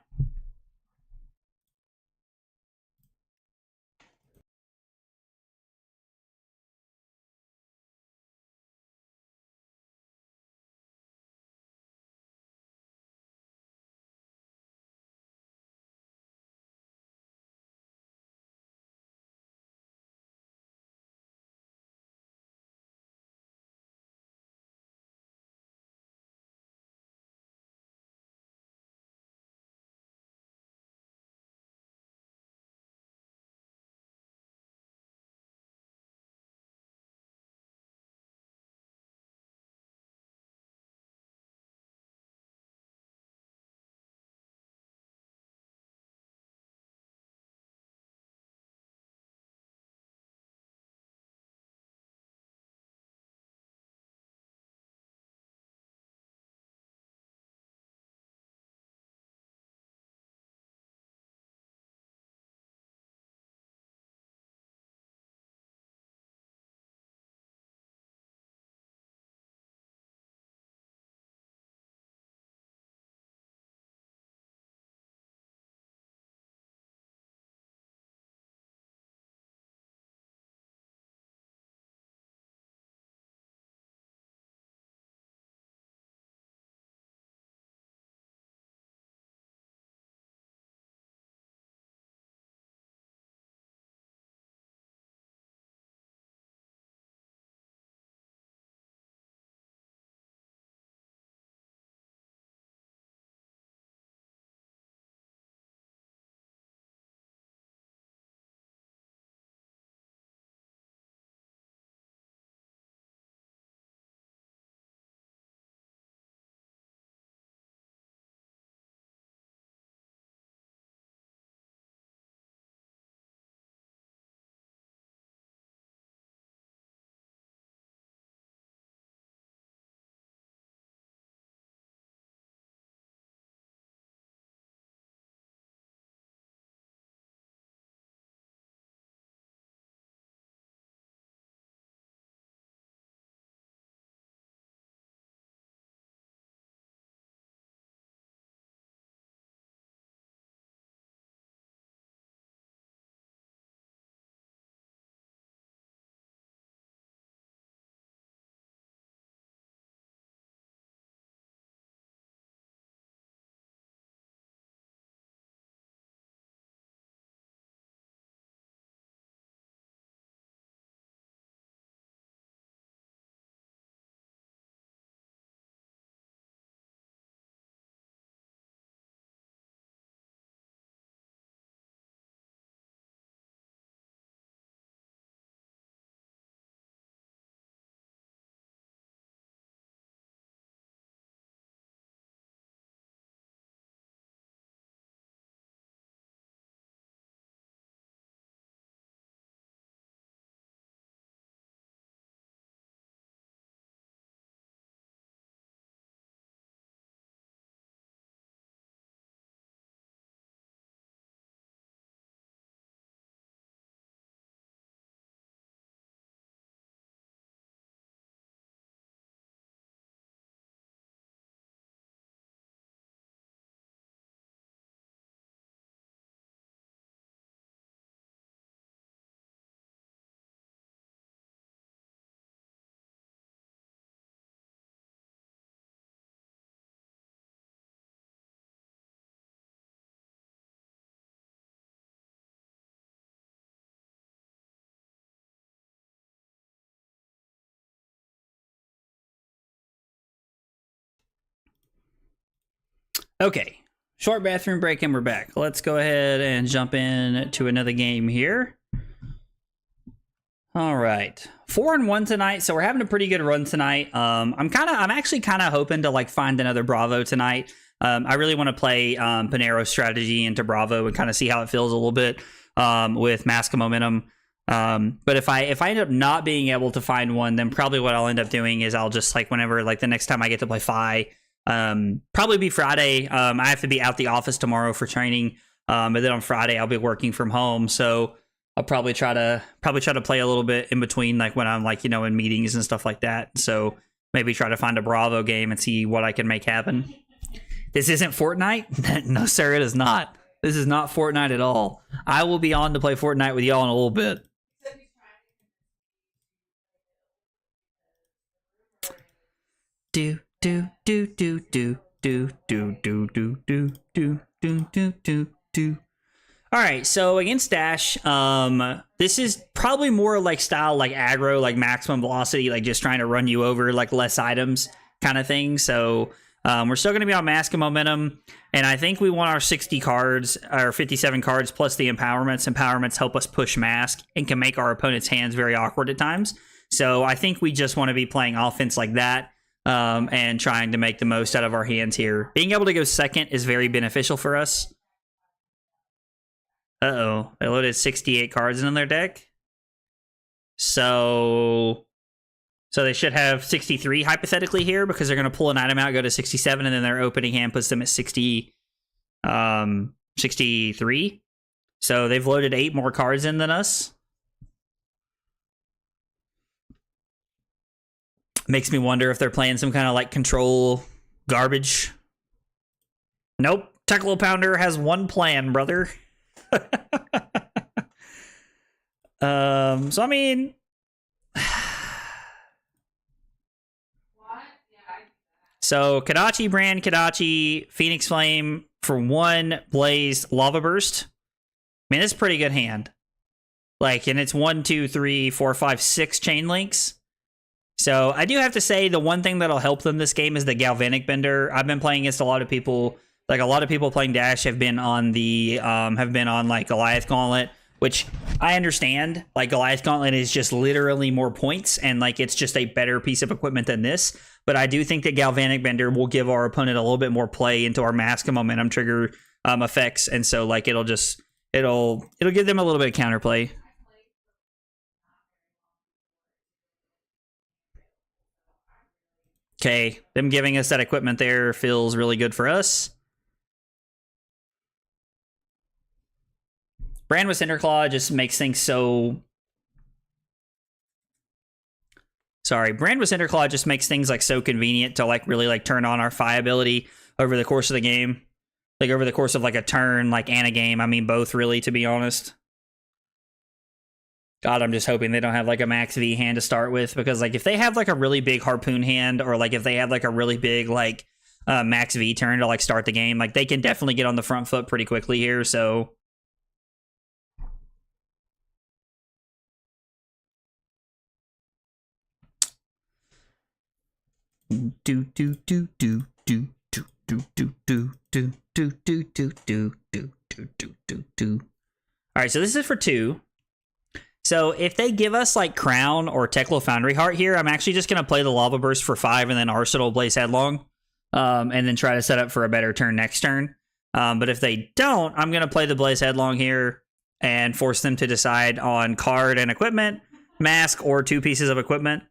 Okay, short bathroom break and we're back. Let's go ahead and jump in to another game here. All right, 4-1 tonight, so we're having a pretty good run tonight. I'm actually kind of hoping to like find another Bravo tonight. I really want to play Panero strategy into Bravo and kind of see how it feels a little bit with Mask of Momentum. But if I end up not being able to find one, then probably what I'll end up doing is I'll just like whenever like the next time I get to play Fi. Probably be Friday. I have to be out the office tomorrow for training. But then on Friday I'll be working from home. So I'll probably try to play a little bit in between, like when I'm like, you know, in meetings and stuff like that. So maybe try to find a Bravo game and see what I can make happen. This isn't Fortnite? No, sir, it is not. This is not Fortnite at all. I will be on to play Fortnite with y'all in a little bit. Do do do do do do do do do do do do do do. All right, so against Dash, this is probably more like style like aggro, like maximum velocity, like just trying to run you over, like less items kind of thing. So we're still going to be on Mask of Momentum, and I think we want our 60 cards, or 57 cards, plus the empowerments. Empowerments help us push Mask and can make our opponent's hands very awkward at times. So I think we just want to be playing offense like that. And trying to make the most out of our hands here. Being able to go second is very beneficial for us. Uh-oh. They loaded 68 cards in their deck. So they should have 63 hypothetically here because they're going to pull an item out, go to 67, and then their opening hand puts them at 63. So they've loaded 8 more cards in than us. Makes me wonder if they're playing some kind of like control garbage. Nope. Teclo Pounder has one plan, brother. So I mean, so Kadachi, Brand, Kadachi, Phoenix Flame for 1, Blaze, Lava Burst. I mean, it's a pretty good hand. Like, and it's 1, 2, 3, 4, 5, 6 chain links. So I do have to say the one thing that'll help them this game is the Galvanic Bender. I've been playing against a lot of people. Like a lot of people playing Dash have been on the like Goliath Gauntlet, which I understand. Like Goliath Gauntlet is just literally more points, and like it's just a better piece of equipment than this. But I do think that Galvanic Bender will give our opponent a little bit more play into our Mask of Momentum trigger effects, and so like it'll give them a little bit of counterplay. Okay, them giving us that equipment there feels really good for us. Brand with Cinderclaw just makes things so... Sorry, Brand with Cinderclaw just makes things like so convenient to like really like turn on our Fi ability over the course of the game. Like over the course of like a turn, like and a game. I mean both really, to be honest. God, I'm just hoping they don't have like a max V hand to start with, because like if they have like a really big harpoon hand, or like if they have like a really big like max V turn to like start the game, like they can definitely get on the front foot pretty quickly here. So do do do do do do do do do do do do do do do do. All right, so this is for 2. So if they give us like Crown or Teclo Foundry Heart here, I'm actually just going to play the Lava Burst for 5 and then Arsenal Blaze Headlong. And then try to set up for a better turn next turn. But if they don't, I'm going to play the Blaze Headlong here and force them to decide on card and equipment, mask, or 2 pieces of equipment.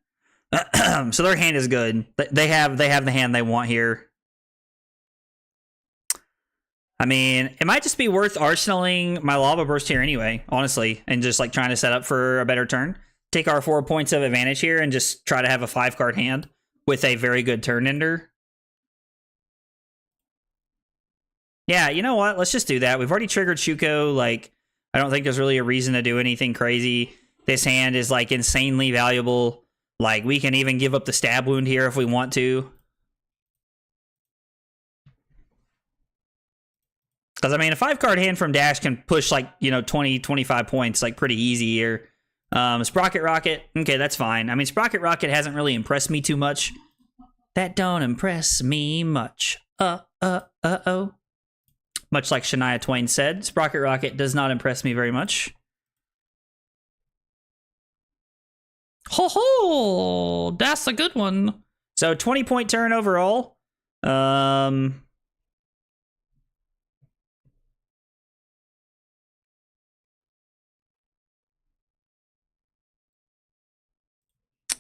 So their hand is good. They have the hand they want here. I mean, it might just be worth arsenaling my Lava Burst here anyway, honestly, and just like trying to set up for a better turn. Take our 4 points of advantage here and just try to have a 5-card hand with a very good turn ender. Yeah, you know what? Let's just do that. We've already triggered Shuko. Like, I don't think there's really a reason to do anything crazy. This hand is like insanely valuable. Like, we can even give up the stab wound here if we want to. Because, I mean, a 5-card hand from Dash can push, like, you know, 20, 25 points, like, pretty easy here. Sprocket Rocket. Okay, that's fine. I mean, Sprocket Rocket hasn't really impressed me too much. That don't impress me much. Uh-oh. Much like Shania Twain said, Sprocket Rocket does not impress me very much. Ho ho! That's a good one. So 20-point turn overall.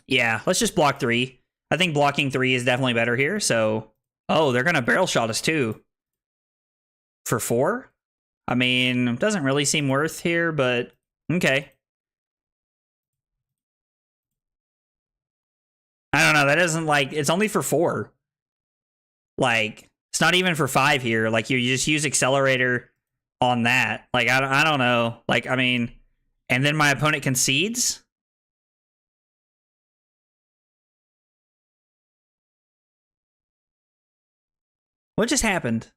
Yeah, let's just block 3. I think blocking 3 is definitely better here, so... Oh, they're gonna barrel shot us too. For 4? I mean, doesn't really seem worth here, but... Okay. I don't know, that isn't like... It's only for 4. Like, it's not even for 5 here. Like, you just use Accelerator on that. Like, I don't know. Like, I mean... And then my opponent concedes? What just happened?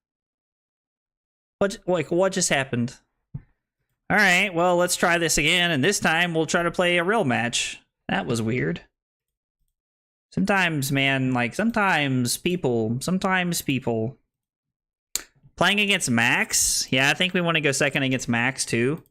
What just happened? All right, well, let's try this again, and this time we'll try to play a real match. That was weird. Sometimes, man, like, sometimes people. Playing against Max? Yeah, I think we want to go second against Max, too.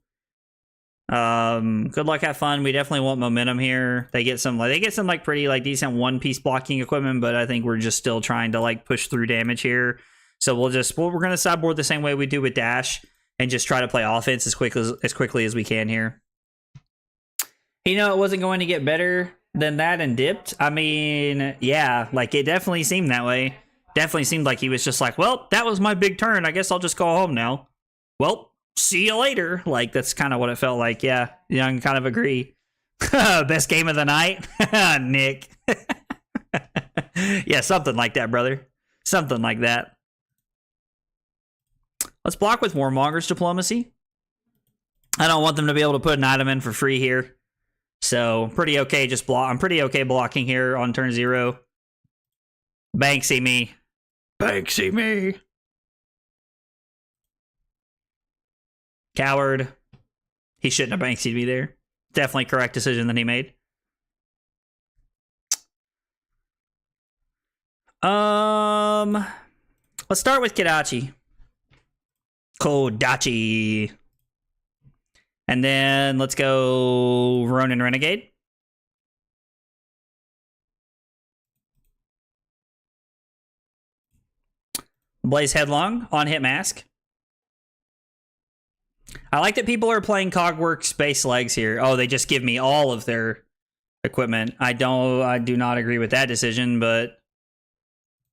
Good luck, have fun. We definitely want momentum here. They get some like pretty like decent one-piece blocking equipment, but I think we're just still trying to like push through damage here. So we're gonna sideboard the same way we do with Dash and just try to play offense as quickly as we can here. You know, it wasn't going to get better than that and dipped. I mean, yeah, like it definitely seemed that way. Definitely seemed like he was just like, well, that was my big turn. I guess I'll just go home now. Well, see you later. Like, that's kind of what it felt like. Yeah, I can kind of agree. Best game of the night? Nick. Yeah, something like that, brother. Something like that. Let's block with Warmonger's Diplomacy. I don't want them to be able to put an item in for free here. So, pretty okay just block. I'm pretty okay blocking here on turn 0. Banksy me. Banksy me. Coward. He shouldn't have Banksy'd me there. Definitely correct decision that he made. Let's start with Kodachi. Kodachi. And then let's go Ronin Renegade. Blaze Headlong on Hit Mask. I like that people are playing Cogworks base legs here. Oh, they just give me all of their equipment. I do not agree with that decision, but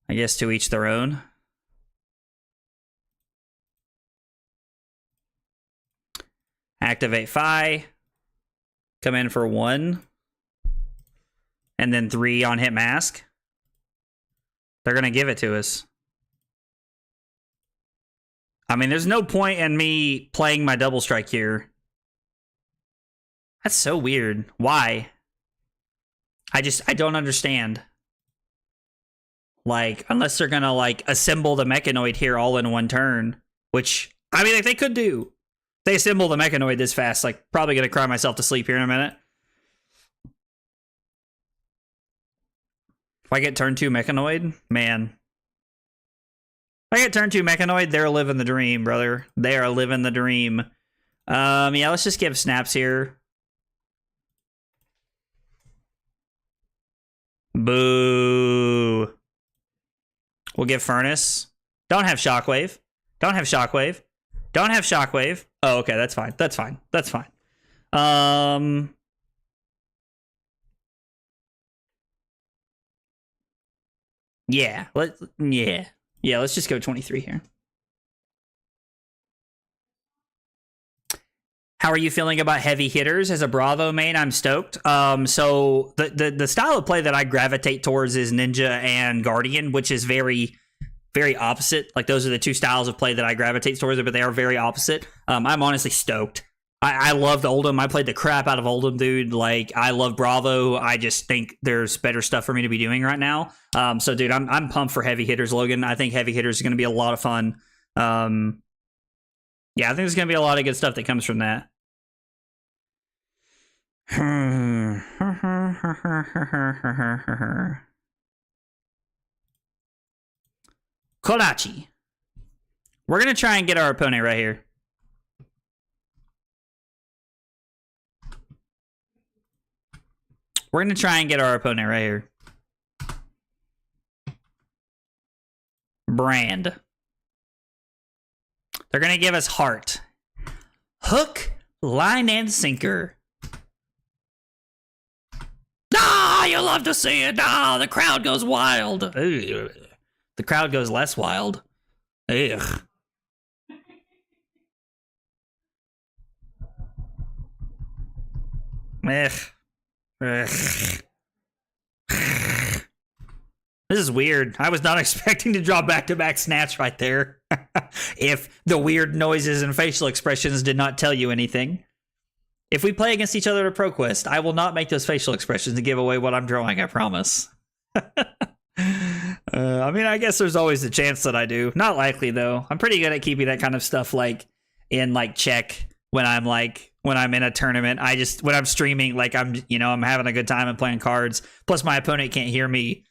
I guess to each their own. Activate Phi. Come in for 1. And then 3 on Hit Mask. They're going to give it to us. I mean, there's no point in me playing my double strike here. That's so weird. Why? I don't understand. Like, unless they're gonna, like, assemble the Mechanoid here all in one turn. Which, I mean, like, they could do. If they assemble the Mechanoid this fast, like, probably gonna cry myself to sleep here in a minute. If I get turn 2 Mechanoid, man. If I get turn 2 Mechanoid, they're living the dream, brother. They are living the dream. Yeah, let's just give snaps here. Boo. We'll give Furnace. Don't have Shockwave. Don't have Shockwave. Don't have Shockwave. Oh, okay, that's fine. That's fine. That's fine. Yeah. Yeah, let's just go 23 here. How are you feeling about heavy hitters as a Bravo main? I'm stoked. So the style of play that I gravitate towards is Ninja and Guardian, which is very, very opposite. Like, those are the two styles of play that I gravitate towards, but they are very opposite. I'm honestly stoked. I loved Oldham. I played the crap out of Oldham, dude. Like, I love Bravo. I just think there's better stuff for me to be doing right now. So, dude, I'm pumped for heavy hitters, Logan. I think heavy hitters is going to be a lot of fun. Yeah, I think there's going to be a lot of good stuff that comes from that. Kodachi. We're going to try and get our opponent right here. We're going to try and get our opponent right here. Brand. They're going to give us heart. Hook, line, and sinker. Ah, you love to see it. Ah, the crowd goes wild. Ugh. The crowd goes less wild. Ugh. Ugh. Ugh. This is weird. I was not expecting to draw back-to-back snatch right there. If the weird noises and facial expressions did not tell you anything. If we play against each other at ProQuest, I will not make those facial expressions to give away what I'm drawing, I promise. I mean, I guess there's always a chance that I do. Not likely, though. I'm pretty good at keeping that kind of stuff, like, in, like, check when I'm in a tournament. When I'm streaming, like, I'm having a good time and playing cards. Plus, my opponent can't hear me,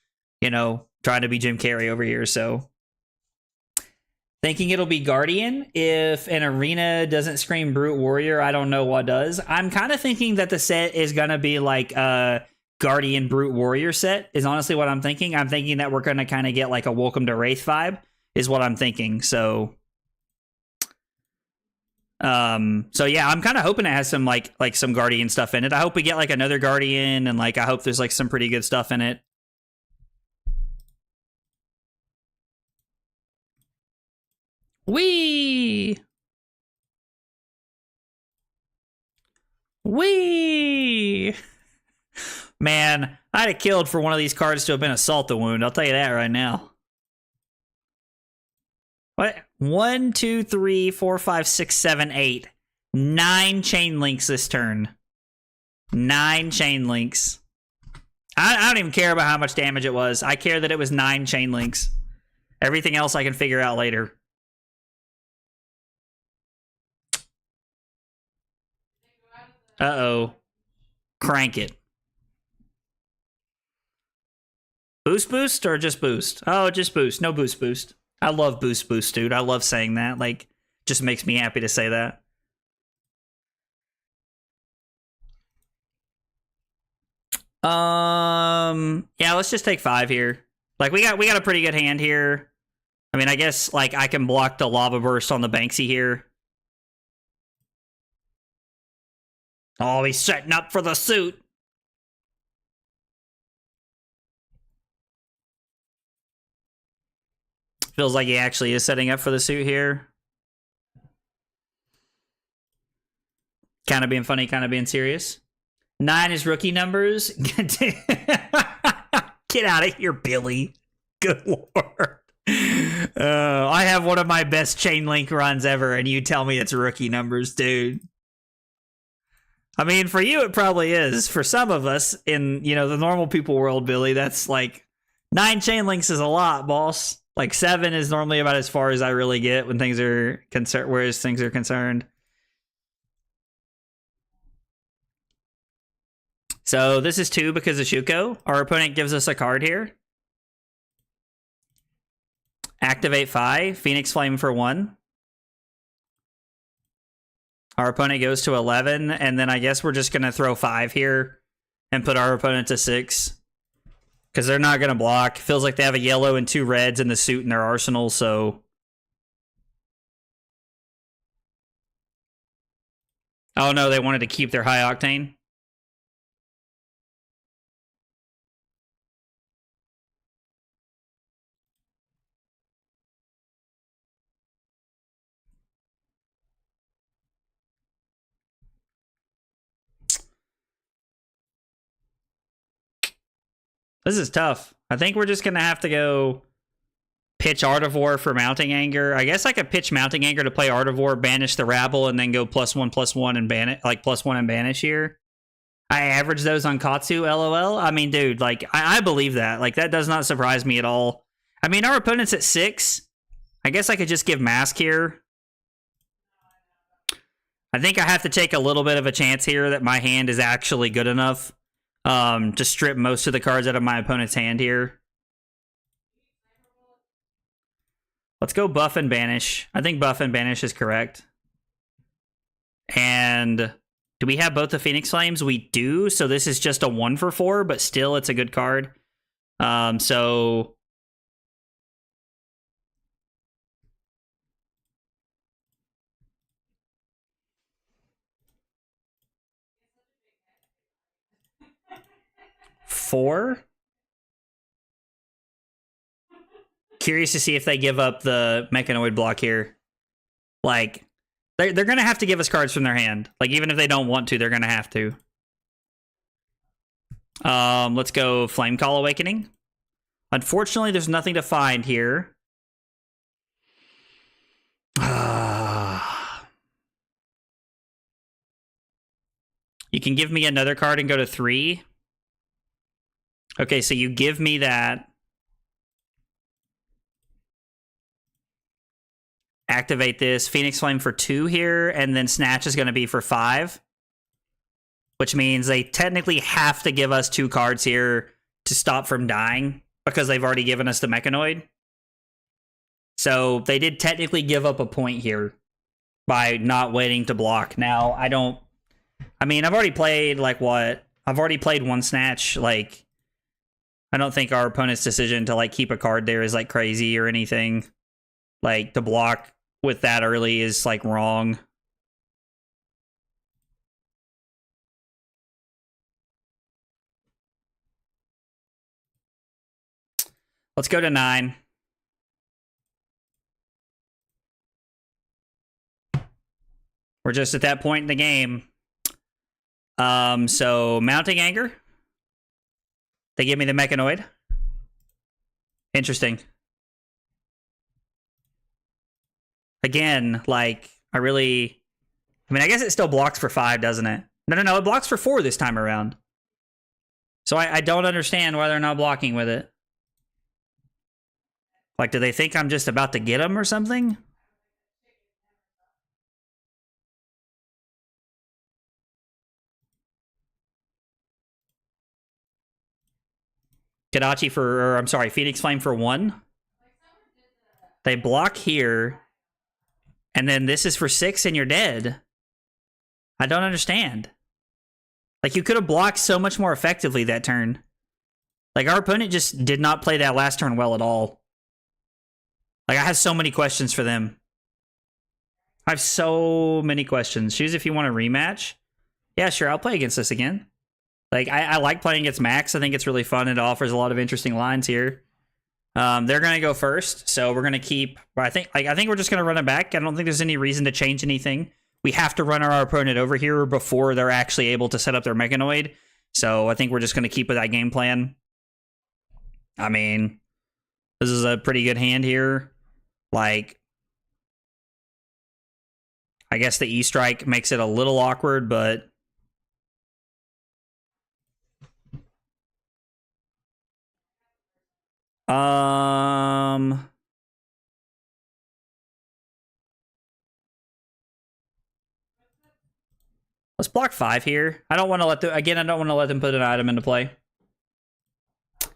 trying to be Jim Carrey over here, so. Thinking it'll be Guardian. If an arena doesn't scream Brute Warrior, I don't know what does. I'm kind of thinking that the set is going to be like a Guardian Brute Warrior set, is honestly what I'm thinking. I'm thinking that we're going to kind of get like a Welcome to Wraith vibe, is what I'm thinking. So yeah, I'm kind of hoping it has some like some Guardian stuff in it. I hope we get like another Guardian, and like I hope there's like some pretty good stuff in it. Wee! Man, I'd have killed for one of these cards to have been Assault the Wound. I'll tell you that right now. What? 1, 2, 3, 4, 5, 6, 7, 8. 9 chain links this turn. 9 chain links. I don't even care about how much damage it was. I care that it was 9 chain links. Everything else I can figure out later. Uh-oh. Crank it. Boost or just boost? Oh, just boost. No boost. I love boost, dude. I love saying that. Like, just makes me happy to say that. Yeah, let's just take 5 here. Like, we got a pretty good hand here. I mean, I guess, like, I can block the Lava Burst on the Banksy here. Oh, he's setting up for the suit. Feels like he actually is setting up for the suit here. Kind of being funny, kind of being serious. 9 is rookie numbers. Get out of here, Billy. Good lord. I have one of my best chain link runs ever, and you tell me it's rookie numbers, dude. I mean, for you, it probably is. For some of us in, the normal people world, Billy, that's like 9 chain links is a lot, boss. Like 7 is normally about as far as I really get when things are concerned. So this is 2 because of Shuko. Our opponent gives us a card here. Activate 5, Phoenix Flame for 1. Our opponent goes to 11, and then I guess we're just going to throw 5 here and put our opponent to 6. Because they're not going to block. Feels like they have a yellow and 2 reds in the suit in their arsenal, so... Oh no, they wanted to keep their high octane. This is tough. I think we're just going to have to go pitch Artivore for Mounting Anger. I guess I could pitch Mounting Anger to play Artivore, banish the Rabble, and then go +1/+1 and ban it, like +1 and banish here. I average those on Katsu, LOL. I mean, dude, like, I believe that. Like, that does not surprise me at all. I mean, our opponent's at 6. I guess I could just give Mask here. I think I have to take a little bit of a chance here that my hand is actually good enough to strip most of the cards out of my opponent's hand here. Let's go buff and banish. I think buff and banish is correct. And do we have both the Phoenix Flames? We do. So this is just a 1 for 4, but still it's a good card. So four. Curious to see if they give up the Mechanoid block here. Like, they're going to have to give us cards from their hand. Like, even if they don't want to, they're going to have to. Let's go Flame Call Awakening. Unfortunately, there's nothing to find here. You can give me another card and go to 3. Okay, so you give me that. Activate this. Phoenix Flame for 2 here, and then Snatch is going to be for 5. Which means they technically have to give us 2 cards here to stop from dying, because they've already given us the Mechanoid. So they did technically give up a point here by not waiting to block. Now, I mean, I've already played, like, what? I've already played 1 Snatch. Like, I don't think our opponent's decision to, like, keep a card there is, like, crazy or anything. Like, to block with that early is, like, wrong. Let's go to 9. We're just at that point in the game. So Mounting Anger. They give me the Mechanoid. Interesting. Again, like, I mean, I guess it still blocks for 5, doesn't it? No, it blocks for 4 this time around. So I don't understand why they're not blocking with it. Like, do they think I'm just about to get them or something? Phoenix Flame for 1. They block here. And then this is for 6 and you're dead. I don't understand. Like, you could have blocked so much more effectively that turn. Like, our opponent just did not play that last turn well at all. Like, I have so many questions for them. I have so many questions. Choose if you want a rematch. Yeah, sure, I'll play against this again. Like, I like playing against Max. I think it's really fun. It offers a lot of interesting lines here. They're going to go first, so we're going to keep... I think we're just going to run it back. I don't think there's any reason to change anything. We have to run our opponent over here before they're actually able to set up their Mechanoid. So I think we're just going to keep with that game plan. I mean, this is a pretty good hand here. Like, I guess the E-Strike makes it a little awkward, but... Let's block 5 here. I don't want to let them... Again, I don't want to let them put an item into play.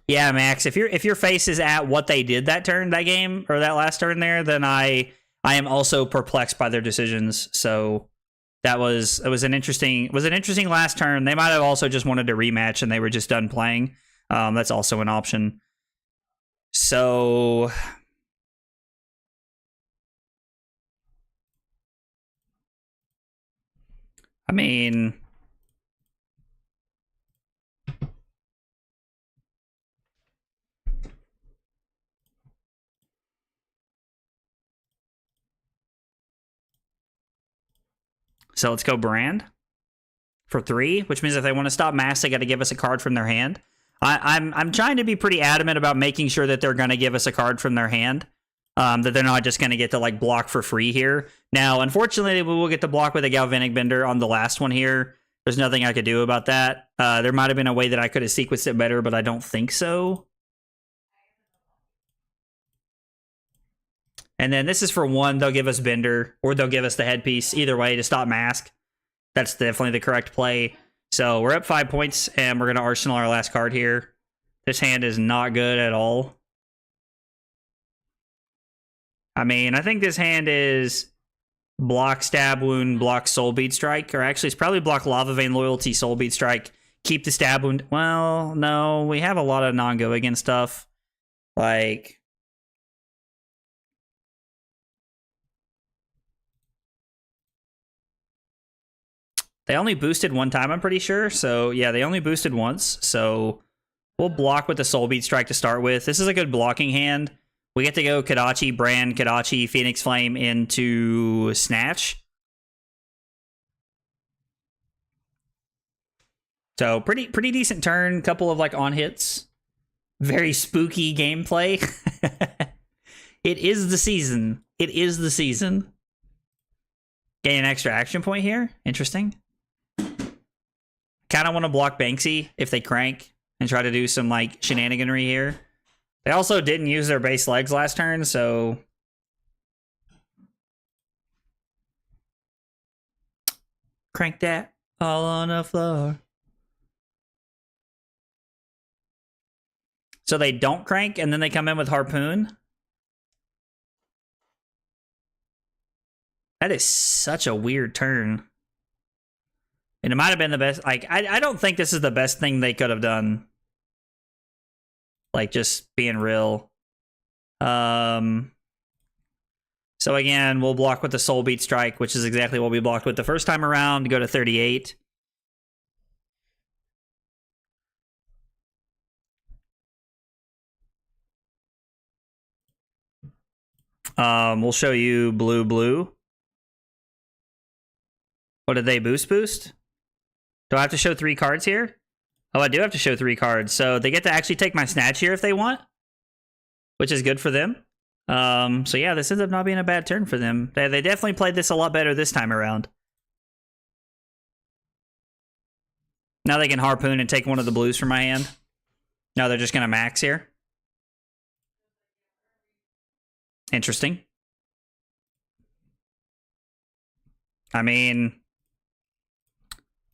Yeah, Max, if your face is at what they did that game, or that last turn there, then I am also perplexed by their decisions. So it was an interesting last turn. They might have also just wanted to rematch and they were just done playing. That's also an option. So I mean, so let's go Brand for 3, which means if they want to stop Mass, they got to give us a card from their hand. I'm trying to be pretty adamant about making sure that they're going to give us a card from their hand. That they're not just going to get to, like, block for free here. Now, unfortunately, we will get to block with a Galvanic Bender on the last one here. There's nothing I could do about that. There might have been a way that I could have sequenced it better, but I don't think so. And then this is for 1. They'll give us Bender, or they'll give us the headpiece. Either way, to stop Mask. That's definitely the correct play. So we're up 5 points, and we're going to Arsenal our last card here. This hand is not good at all. I mean, I think this hand is block Stab Wound, block Soul Bead Strike, or actually it's probably block Lava Vein Loyalty, Soul Bead Strike, keep the Stab Wound. Well, no, we have a lot of non-go against stuff. Like, they only boosted one time, I'm pretty sure. So yeah, they only boosted once. So we'll block with the Soul Bead Strike to start with. This is a good blocking hand. We get to go Kadachi, Brand, Kadachi, Phoenix Flame into Snatch. So pretty decent turn. Couple of like on hits. Very spooky gameplay. It is the season. It is the season. Gain an extra action point here. Interesting. Kind of want to block Banksy if they crank and try to do some like shenaniganry here. They also didn't use their base legs last turn, so crank that all on the floor. So they don't crank and then they come in with Harpoon. That is such a weird turn. And it might have been the best. Like, I don't think this is the best thing they could have done. Like, just being real. So again, we'll block with the Soul Beat Strike, which is exactly what we blocked with the first time around to go to 38. We'll show you blue. What did they boost? Do I have to show 3 cards here? Oh, I do have to show 3 cards. So they get to actually take my Snatch here if they want, which is good for them. So yeah, this ends up not being a bad turn for them. They definitely played this a lot better this time around. Now they can Harpoon and take one of the blues from my hand. No, they're just going to max here. Interesting. I mean,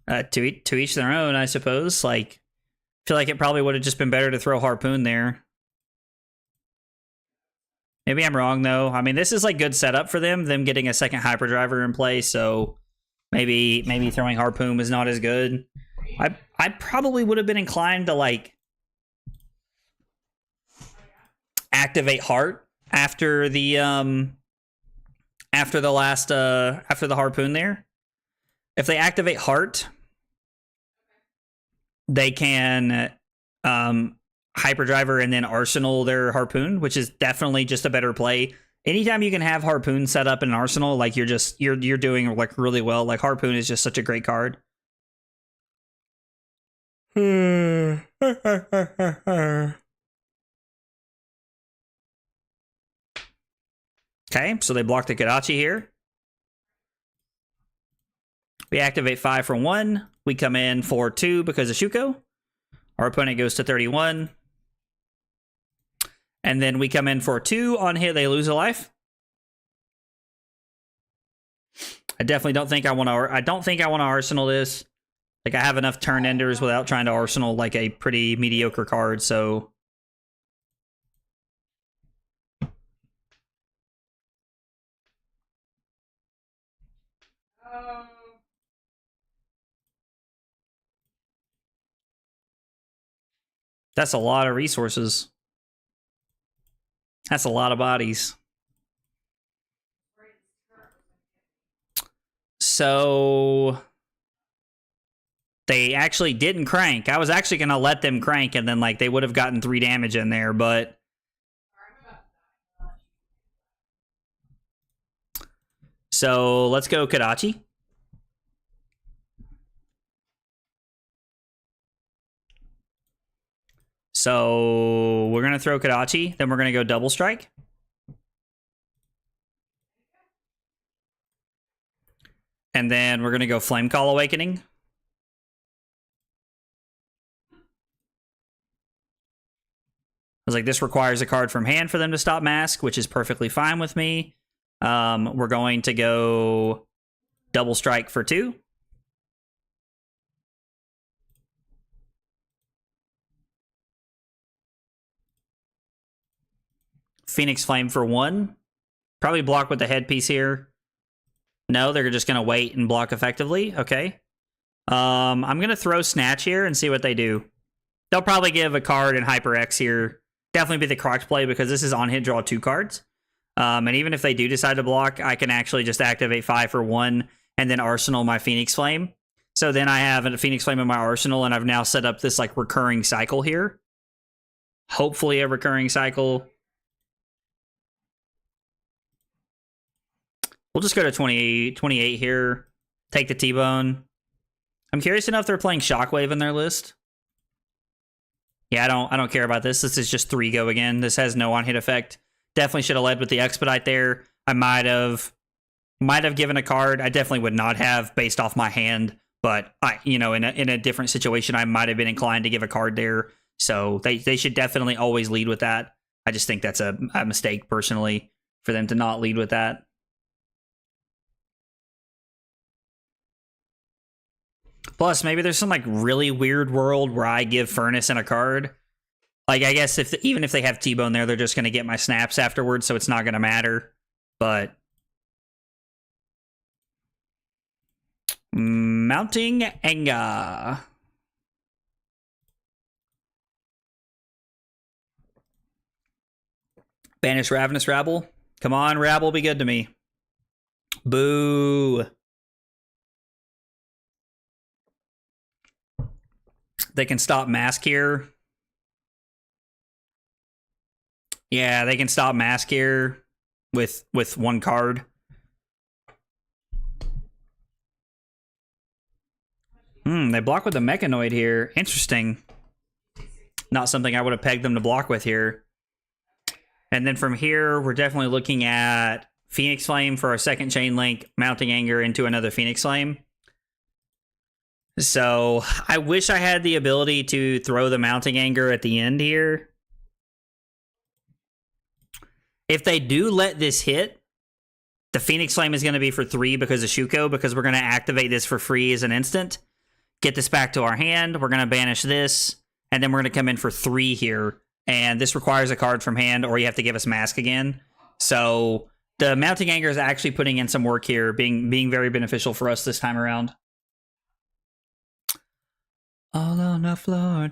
to each their own, I suppose. Like, I feel like it probably would have just been better to throw Harpoon there. Maybe I'm wrong, though. I mean, this is like good setup for them getting a second Hyperdriver in play, so maybe throwing Harpoon was not as good. I probably would have been inclined to like activate Heart after the Harpoon there. If they activate Heart, they can Hyperdriver and then Arsenal their Harpoon, which is definitely just a better play. Anytime you can have Harpoon set up in an Arsenal, like you're doing like really well. Like Harpoon is just such a great card. Okay, so they block the Kadachi here. We activate 5 for 1. We come in for 2 because of Shuko. Our opponent goes to 31. And then we come in for 2 on hit. They lose a life. I definitely don't think I want to. I don't think I want to Arsenal this. Like, I have enough turn enders without trying to Arsenal like a pretty mediocre card. So that's a lot of resources. That's a lot of bodies. So they actually didn't crank. I was actually going to let them crank, and then like they would have gotten 3 damage in there, but so let's go Kadachi. So we're going to throw Kadachi, then we're going to go double strike. And then we're going to go Flame Call Awakening. I was like, this requires a card from hand for them to stop Mask, which is perfectly fine with me. We're going to go double strike for 2. Phoenix Flame for 1. Probably block with the headpiece here. No, they're just going to wait and block effectively. Okay. I'm going to throw Snatch here and see what they do. They'll probably give a card in Hyper X here. Definitely be the correct play because this is on hit draw 2 cards. And even if they do decide to block, I can actually just activate 5 for 1 and then arsenal my Phoenix Flame. So then I have a Phoenix Flame in my arsenal, and I've now set up this like recurring cycle here. Hopefully a recurring cycle. We'll just go to 28 here. Take the T-Bone. I'm curious to know if they're playing Shockwave in their list. Yeah, I don't care about this. This is just 3 go again. This has no on-hit effect. Definitely should have led with the Expedite there. I might have given a card. I definitely would not have based off my hand. But in a different situation, I might have been inclined to give a card there. So they should definitely always lead with that. I just think that's a mistake personally for them to not lead with that. Plus, maybe there's some like really weird world where I give Furnace and a card. Like, I guess even if they have T-Bone there, they're just going to get my snaps afterwards, so it's not going to matter. But Mounting Anger. Banish Ravenous Rabble. Come on, Rabble, be good to me. Boo. They can stop Mask here. Yeah, they can stop Mask here with 1 card. They block with the Mechanoid here. Interesting. Not something I would have pegged them to block with here. And then from here, we're definitely looking at Phoenix Flame for our second chain link, Mounting Anger into another Phoenix Flame. So I wish I had the ability to throw the Mounting Anger at the end here. If they do let this hit, the Phoenix Flame is going to be for 3 because of Shuko, because we're going to activate this for free as an instant. Get this back to our hand. We're going to banish this, and then we're going to come in for 3 here. And this requires a card from hand, or you have to give us Mask again. So the Mounting Anger is actually putting in some work here, being very beneficial for us this time around. All on the floor.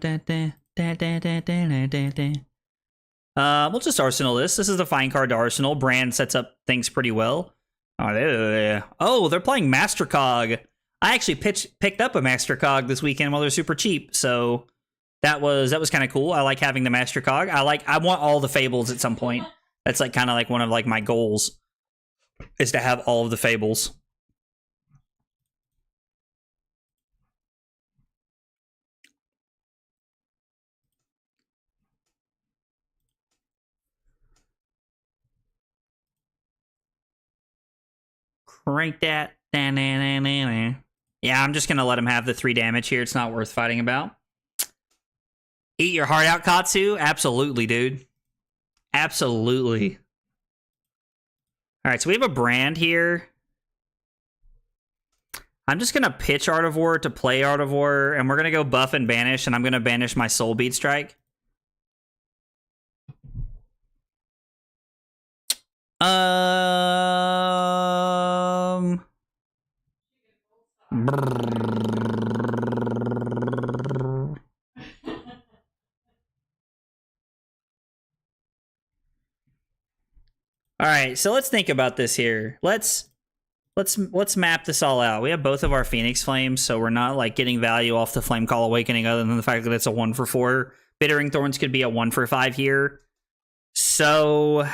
We'll just Arsenal this. This is a fine card to Arsenal. Brand sets up things pretty well. Oh, they're playing Master Cog. I actually picked up a Master Cog this weekend while they're super cheap, so that was kind of cool. I like having the Master Cog. I want all the Fables at some point. That's like kind of like one of like my goals, is to have all of the Fables. Crank that. Yeah, I'm just going to let him have the 3 damage here. It's not worth fighting about. Eat your heart out, Katsu? Absolutely, dude. Absolutely. All right, so we have a Brand here. I'm just going to pitch Art of War to play Art of War, and we're going to go buff and banish, and I'm going to banish my Soul Bead Strike. All right, so let's think about this here. Let's map this all out. We have both of our Phoenix Flames, so we're not like getting value off the Flame Call Awakening other than the fact that it's a 1 for 4. Bittering Thorns could be a 1 for 5 here. So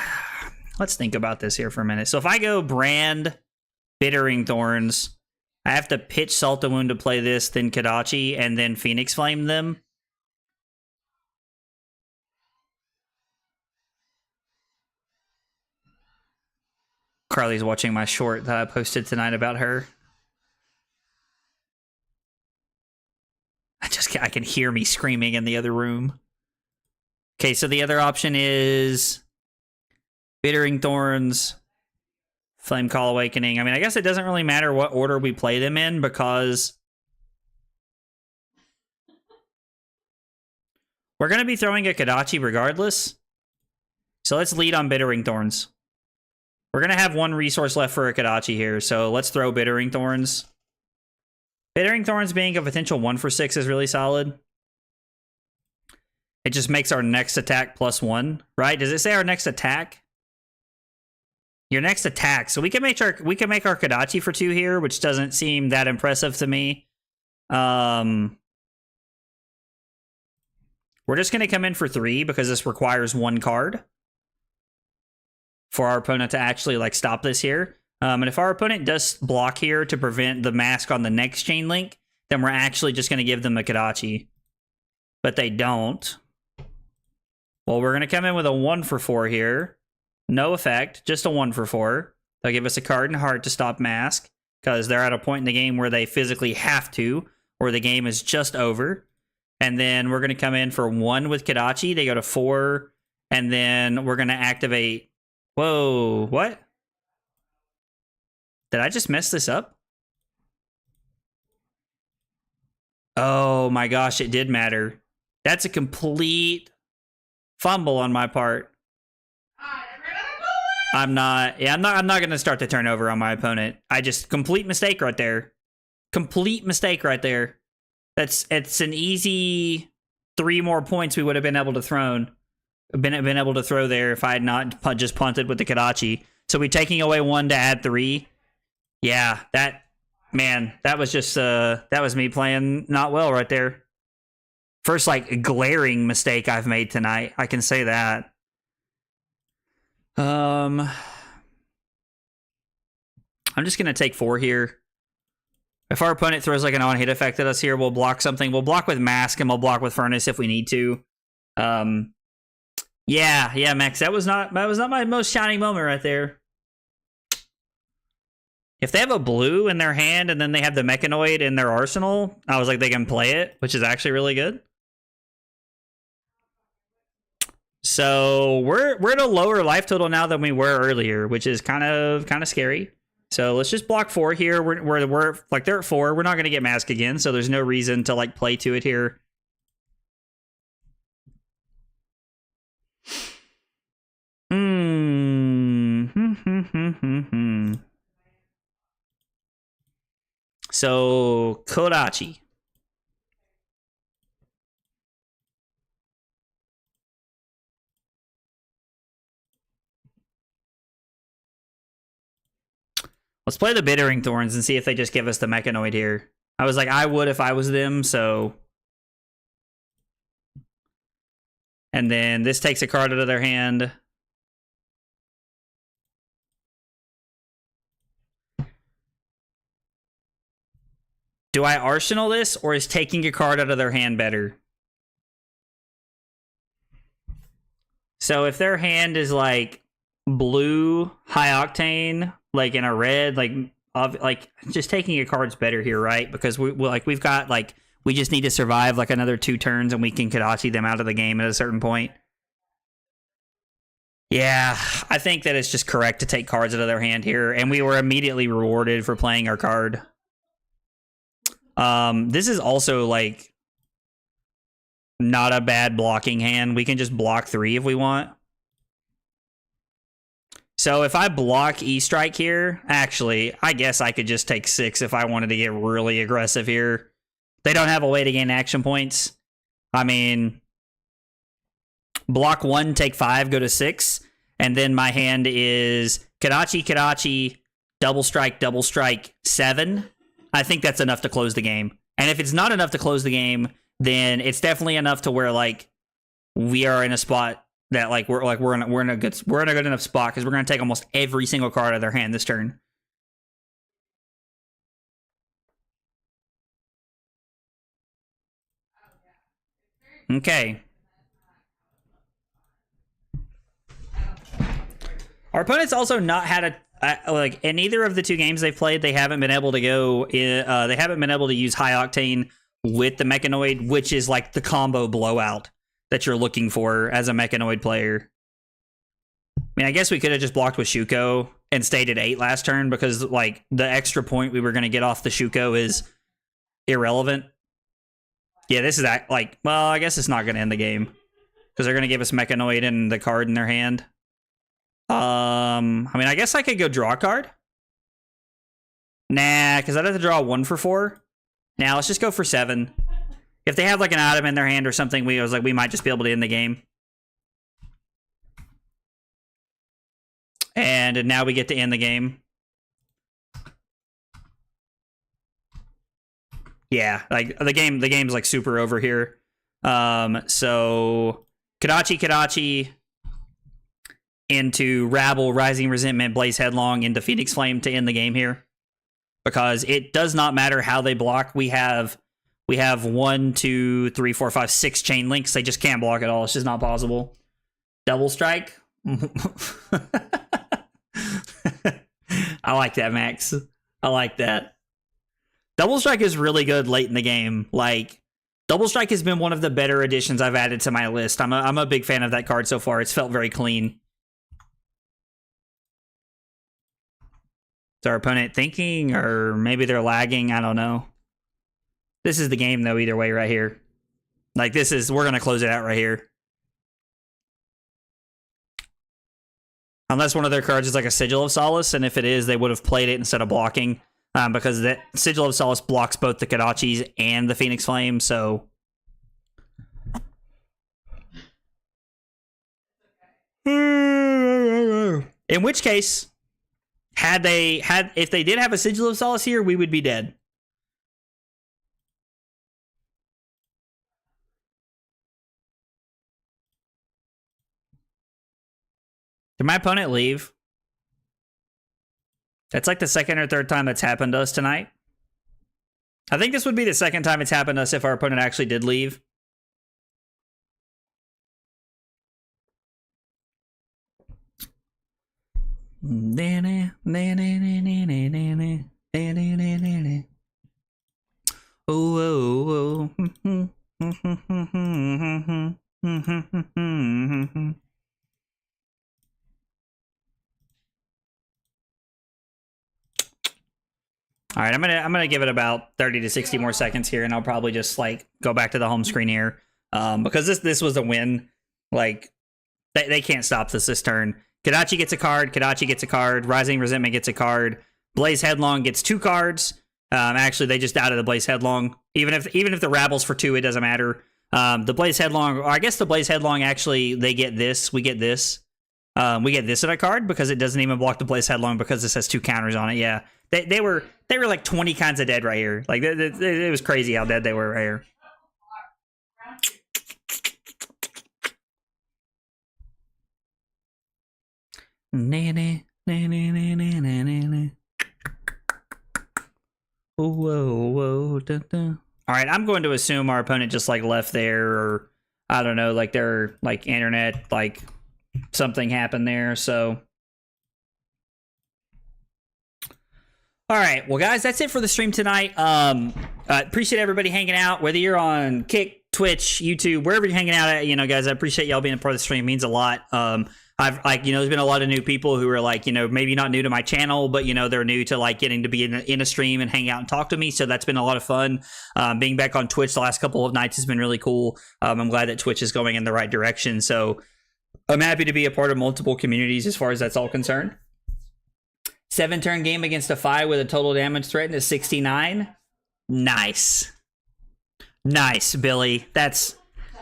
let's think about this here for a minute. So if I go Brand, Bittering Thorns, I have to pitch Salta Wound to play this, then Kodachi, and then Phoenix Flame them. Carly's watching my short that I posted tonight about her. I can hear me screaming in the other room. Okay, so the other option is Bittering Thorns, Flame Call Awakening. I mean, I guess it doesn't really matter what order we play them in because we're going to be throwing a Kodachi regardless. So let's lead on Bittering Thorns. We're going to have one resource left for a Kodachi here, so let's throw Bittering Thorns. Bittering Thorns being a potential 1 for 6 is really solid. It just makes our next attack +1, right? Does it say our next attack? Your next attack. So we can make our Kodachi for 2 here, which doesn't seem that impressive to me. We're just going to come in for 3 because this requires 1 card for our opponent to actually like stop this here. And if our opponent does block here to prevent the mask on the next chain link, then we're actually just going to give them a Kodachi. But they don't. Well, we're going to come in with a 1 for 4 here. No effect, just a 1 for 4. They'll give us a card and heart to stop mask because they're at a point in the game where they physically have to, or the game is just over. And then we're going to come in for 1 with Kodachi. They go to 4, and then we're going to activate... Whoa, what? Did I just mess this up? Oh my gosh, it did matter. That's a complete fumble on my part. I'm not going to start the turnover on my opponent. I just complete mistake right there. Complete mistake right there. It's an easy 3 more points we would have been able to been able to throw there if I had not just punted with the Kodachi. So we taking away 1 to add 3. Yeah, that was just that was me playing not well right there. First like glaring mistake I've made tonight. I can say that. I'm just gonna take 4 here. If our opponent throws like an on-hit effect at us here, we'll block something. We'll block with Mask and we'll block with Furnace if we need to. Yeah, Max, that was not my most shining moment right there. If they have a blue in their hand and then they have the Mechanoid in their arsenal, I was like, they can play it, which is actually really good. So we're at a lower life total now than we were earlier, which is kind of scary. So let's just block 4 here. We're like they're at 4. We're not going to get Mask again, so there's no reason to like play to it here. So Kodachi. Let's play the Bittering Thorns and see if they just give us the Mechanoid here. I was like, I would if I was them, so... And then this takes a card out of their hand. Do I Arsenal this, or is taking a card out of their hand better? So if their hand is like blue, high octane, like in a red, like just taking a card's better here, right? Because we've got like we just need to survive like another 2 turns, and we can Kodachi them out of the game at a certain point. Yeah, I think that it's just correct to take cards out of their hand here, and we were immediately rewarded for playing our card. This is also like not a bad blocking hand. We can just block 3 if we want. So if I block E-Strike here, actually, I guess I could just take 6 if I wanted to get really aggressive here. They don't have a way to gain action points. I mean, block 1, take 5, go to 6, and then my hand is Kodachi, double strike, 7. I think that's enough to close the game. And if it's not enough to close the game, then it's definitely enough to where like we are in a spot that like we're in a good enough spot because we're gonna take almost every single card out of their hand this turn. Okay. Our opponent's also not had like in either of the 2 games they've played, they haven't been able to go they haven't been able to use high octane with the Mechanoid, which is like the combo blowout that you're looking for as a Mechanoid player. I mean, I guess we could have just blocked with Shuko and stayed at 8 last turn because like the extra point we were going to get off the Shuko is irrelevant. Yeah, this is like, well, I guess it's not going to end the game because they're going to give us Mechanoid and the card in their hand. I mean, I guess I could go draw a card. Nah, because I'd have to draw 1 for 4. Now let's just go for 7. If they have like an item in their hand or something, we might just be able to end the game. And now we get to end the game. Yeah, like the game's like super over here. So Kadachi into Rabble, Rising Resentment, Blaze Headlong into Phoenix Flame to end the game here. Because it does not matter how they block. We have 1, 2, 3, 4, 5, 6 chain links. They just can't block at all. It's just not possible. Double strike. I like that, Max. I like that. Double strike is really good late in the game. Like, double strike has been one of the better additions I've added to my list. I'm a big fan of that card so far. It's felt very clean. Is our opponent thinking, or maybe they're lagging? I don't know. This is the game, though, either way, right here. Like, we're going to close it out right here. Unless one of their cards is like a Sigil of Solace, and if it is, they would have played it instead of blocking. Because that Sigil of Solace blocks both the Kadachis and the Phoenix Flame, so... In which case, if they did have a Sigil of Solace here, we would be dead. Did my opponent leave? That's like the second or third time that's happened to us tonight. I think this would be the second time it's happened to us if our opponent actually did leave. Oh, All right, I'm gonna give it about 30 to 60 more seconds here, and I'll probably just like go back to the home screen here, because this was a win. Like they can't stop this turn. Kadachi gets a card. Kadachi gets a card. Rising Resentment gets a card. Blaze Headlong gets 2 cards. Actually, they just outed the Blaze Headlong. Even if the Rabble's for 2, it doesn't matter. The Blaze Headlong, or I guess the Blaze Headlong actually they get this. We get this. We get this in a card because it doesn't even block the Blaze Headlong because this has 2 counters on it. Yeah. They were like 20 kinds of dead right here. Like it was crazy how dead they were right here. Whoa, dun, dun. All right, I'm going to assume our opponent just like left there, or I don't know, like their like internet, like something happened there. So. All right, well, guys, that's it for the stream tonight. Appreciate everybody hanging out, whether you're on Kick, Twitch, YouTube, wherever you're hanging out at. Guys, I appreciate y'all being a part of the stream. It means a lot. I've there's been a lot of new people who are like, maybe not new to my channel, but they're new to like getting to be in a stream and hang out and talk to me. So that's been a lot of fun. Being back on Twitch the last couple of nights has been really cool. I'm glad that Twitch is going in the right direction. So I'm happy to be a part of multiple communities as far as that's all concerned. 7-turn game against a 5 with a total damage threatened is 69. Nice, Billy. That's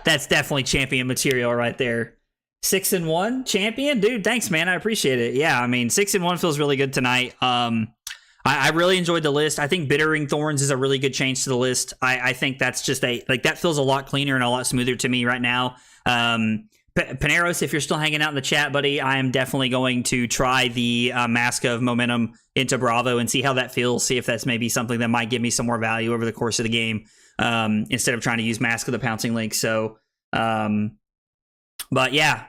definitely champion material right there. 6-1 champion, dude. Thanks, man. I appreciate it. Yeah, I mean, 6-1 feels really good tonight. I really enjoyed the list. I think Bittering Thorns is a really good change to the list. I think that's just that feels a lot cleaner and a lot smoother to me right now. Paneros, if you're still hanging out in the chat, buddy, I am definitely going to try the Mask of Momentum into Bravo and see how that feels. See if that's maybe something that might give me some more value over the course of the game, instead of trying to use Mask of the Pouncing Link. So, but yeah,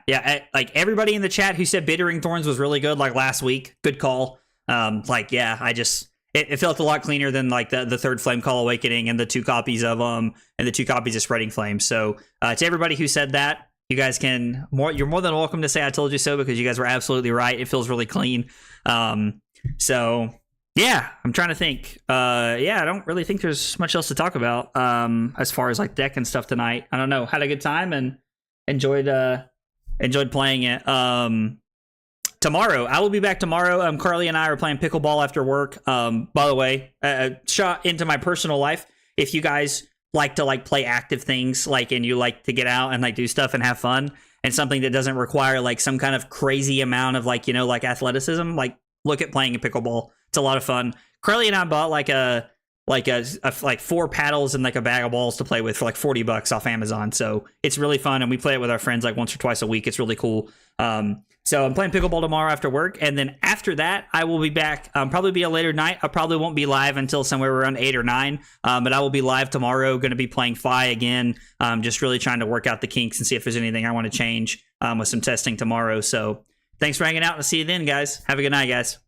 like everybody in the chat who said Bittering Thorns was really good, like last week, good call. It felt a lot cleaner than like the third Flame Call Awakening and the 2 copies of Spreading Flame. So, to everybody who said that, you guys you're more than welcome to say I told you so, because you guys were absolutely right. It feels really clean. So yeah, I'm trying to think. I don't really think there's much else to talk about as far as like deck and stuff tonight. I don't know. Had a good time and enjoyed playing it. tomorrow. I will be back tomorrow. Carly and I are playing pickleball after work. By the way, shot into my personal life. If you guys like to like play active things, like, and you like to get out and like do stuff and have fun, and something that doesn't require like some kind of crazy amount of like, you know, like athleticism, like look at playing a pickleball. It's a lot of fun. Carly and I bought like like 4 paddles and like a bag of balls to play with for like $40 off Amazon. So it's really fun, and we play it with our friends like once or twice a week. It's really cool. So I'm playing pickleball tomorrow after work, and then after that I will be back. Probably be a later night. I probably won't be live until somewhere around 8 or 9. But I will be live tomorrow. Going to be playing Fi again. Just really trying to work out the kinks and see if there's anything I want to change with some testing tomorrow. So thanks for hanging out, and see you then, guys. Have a good night, guys.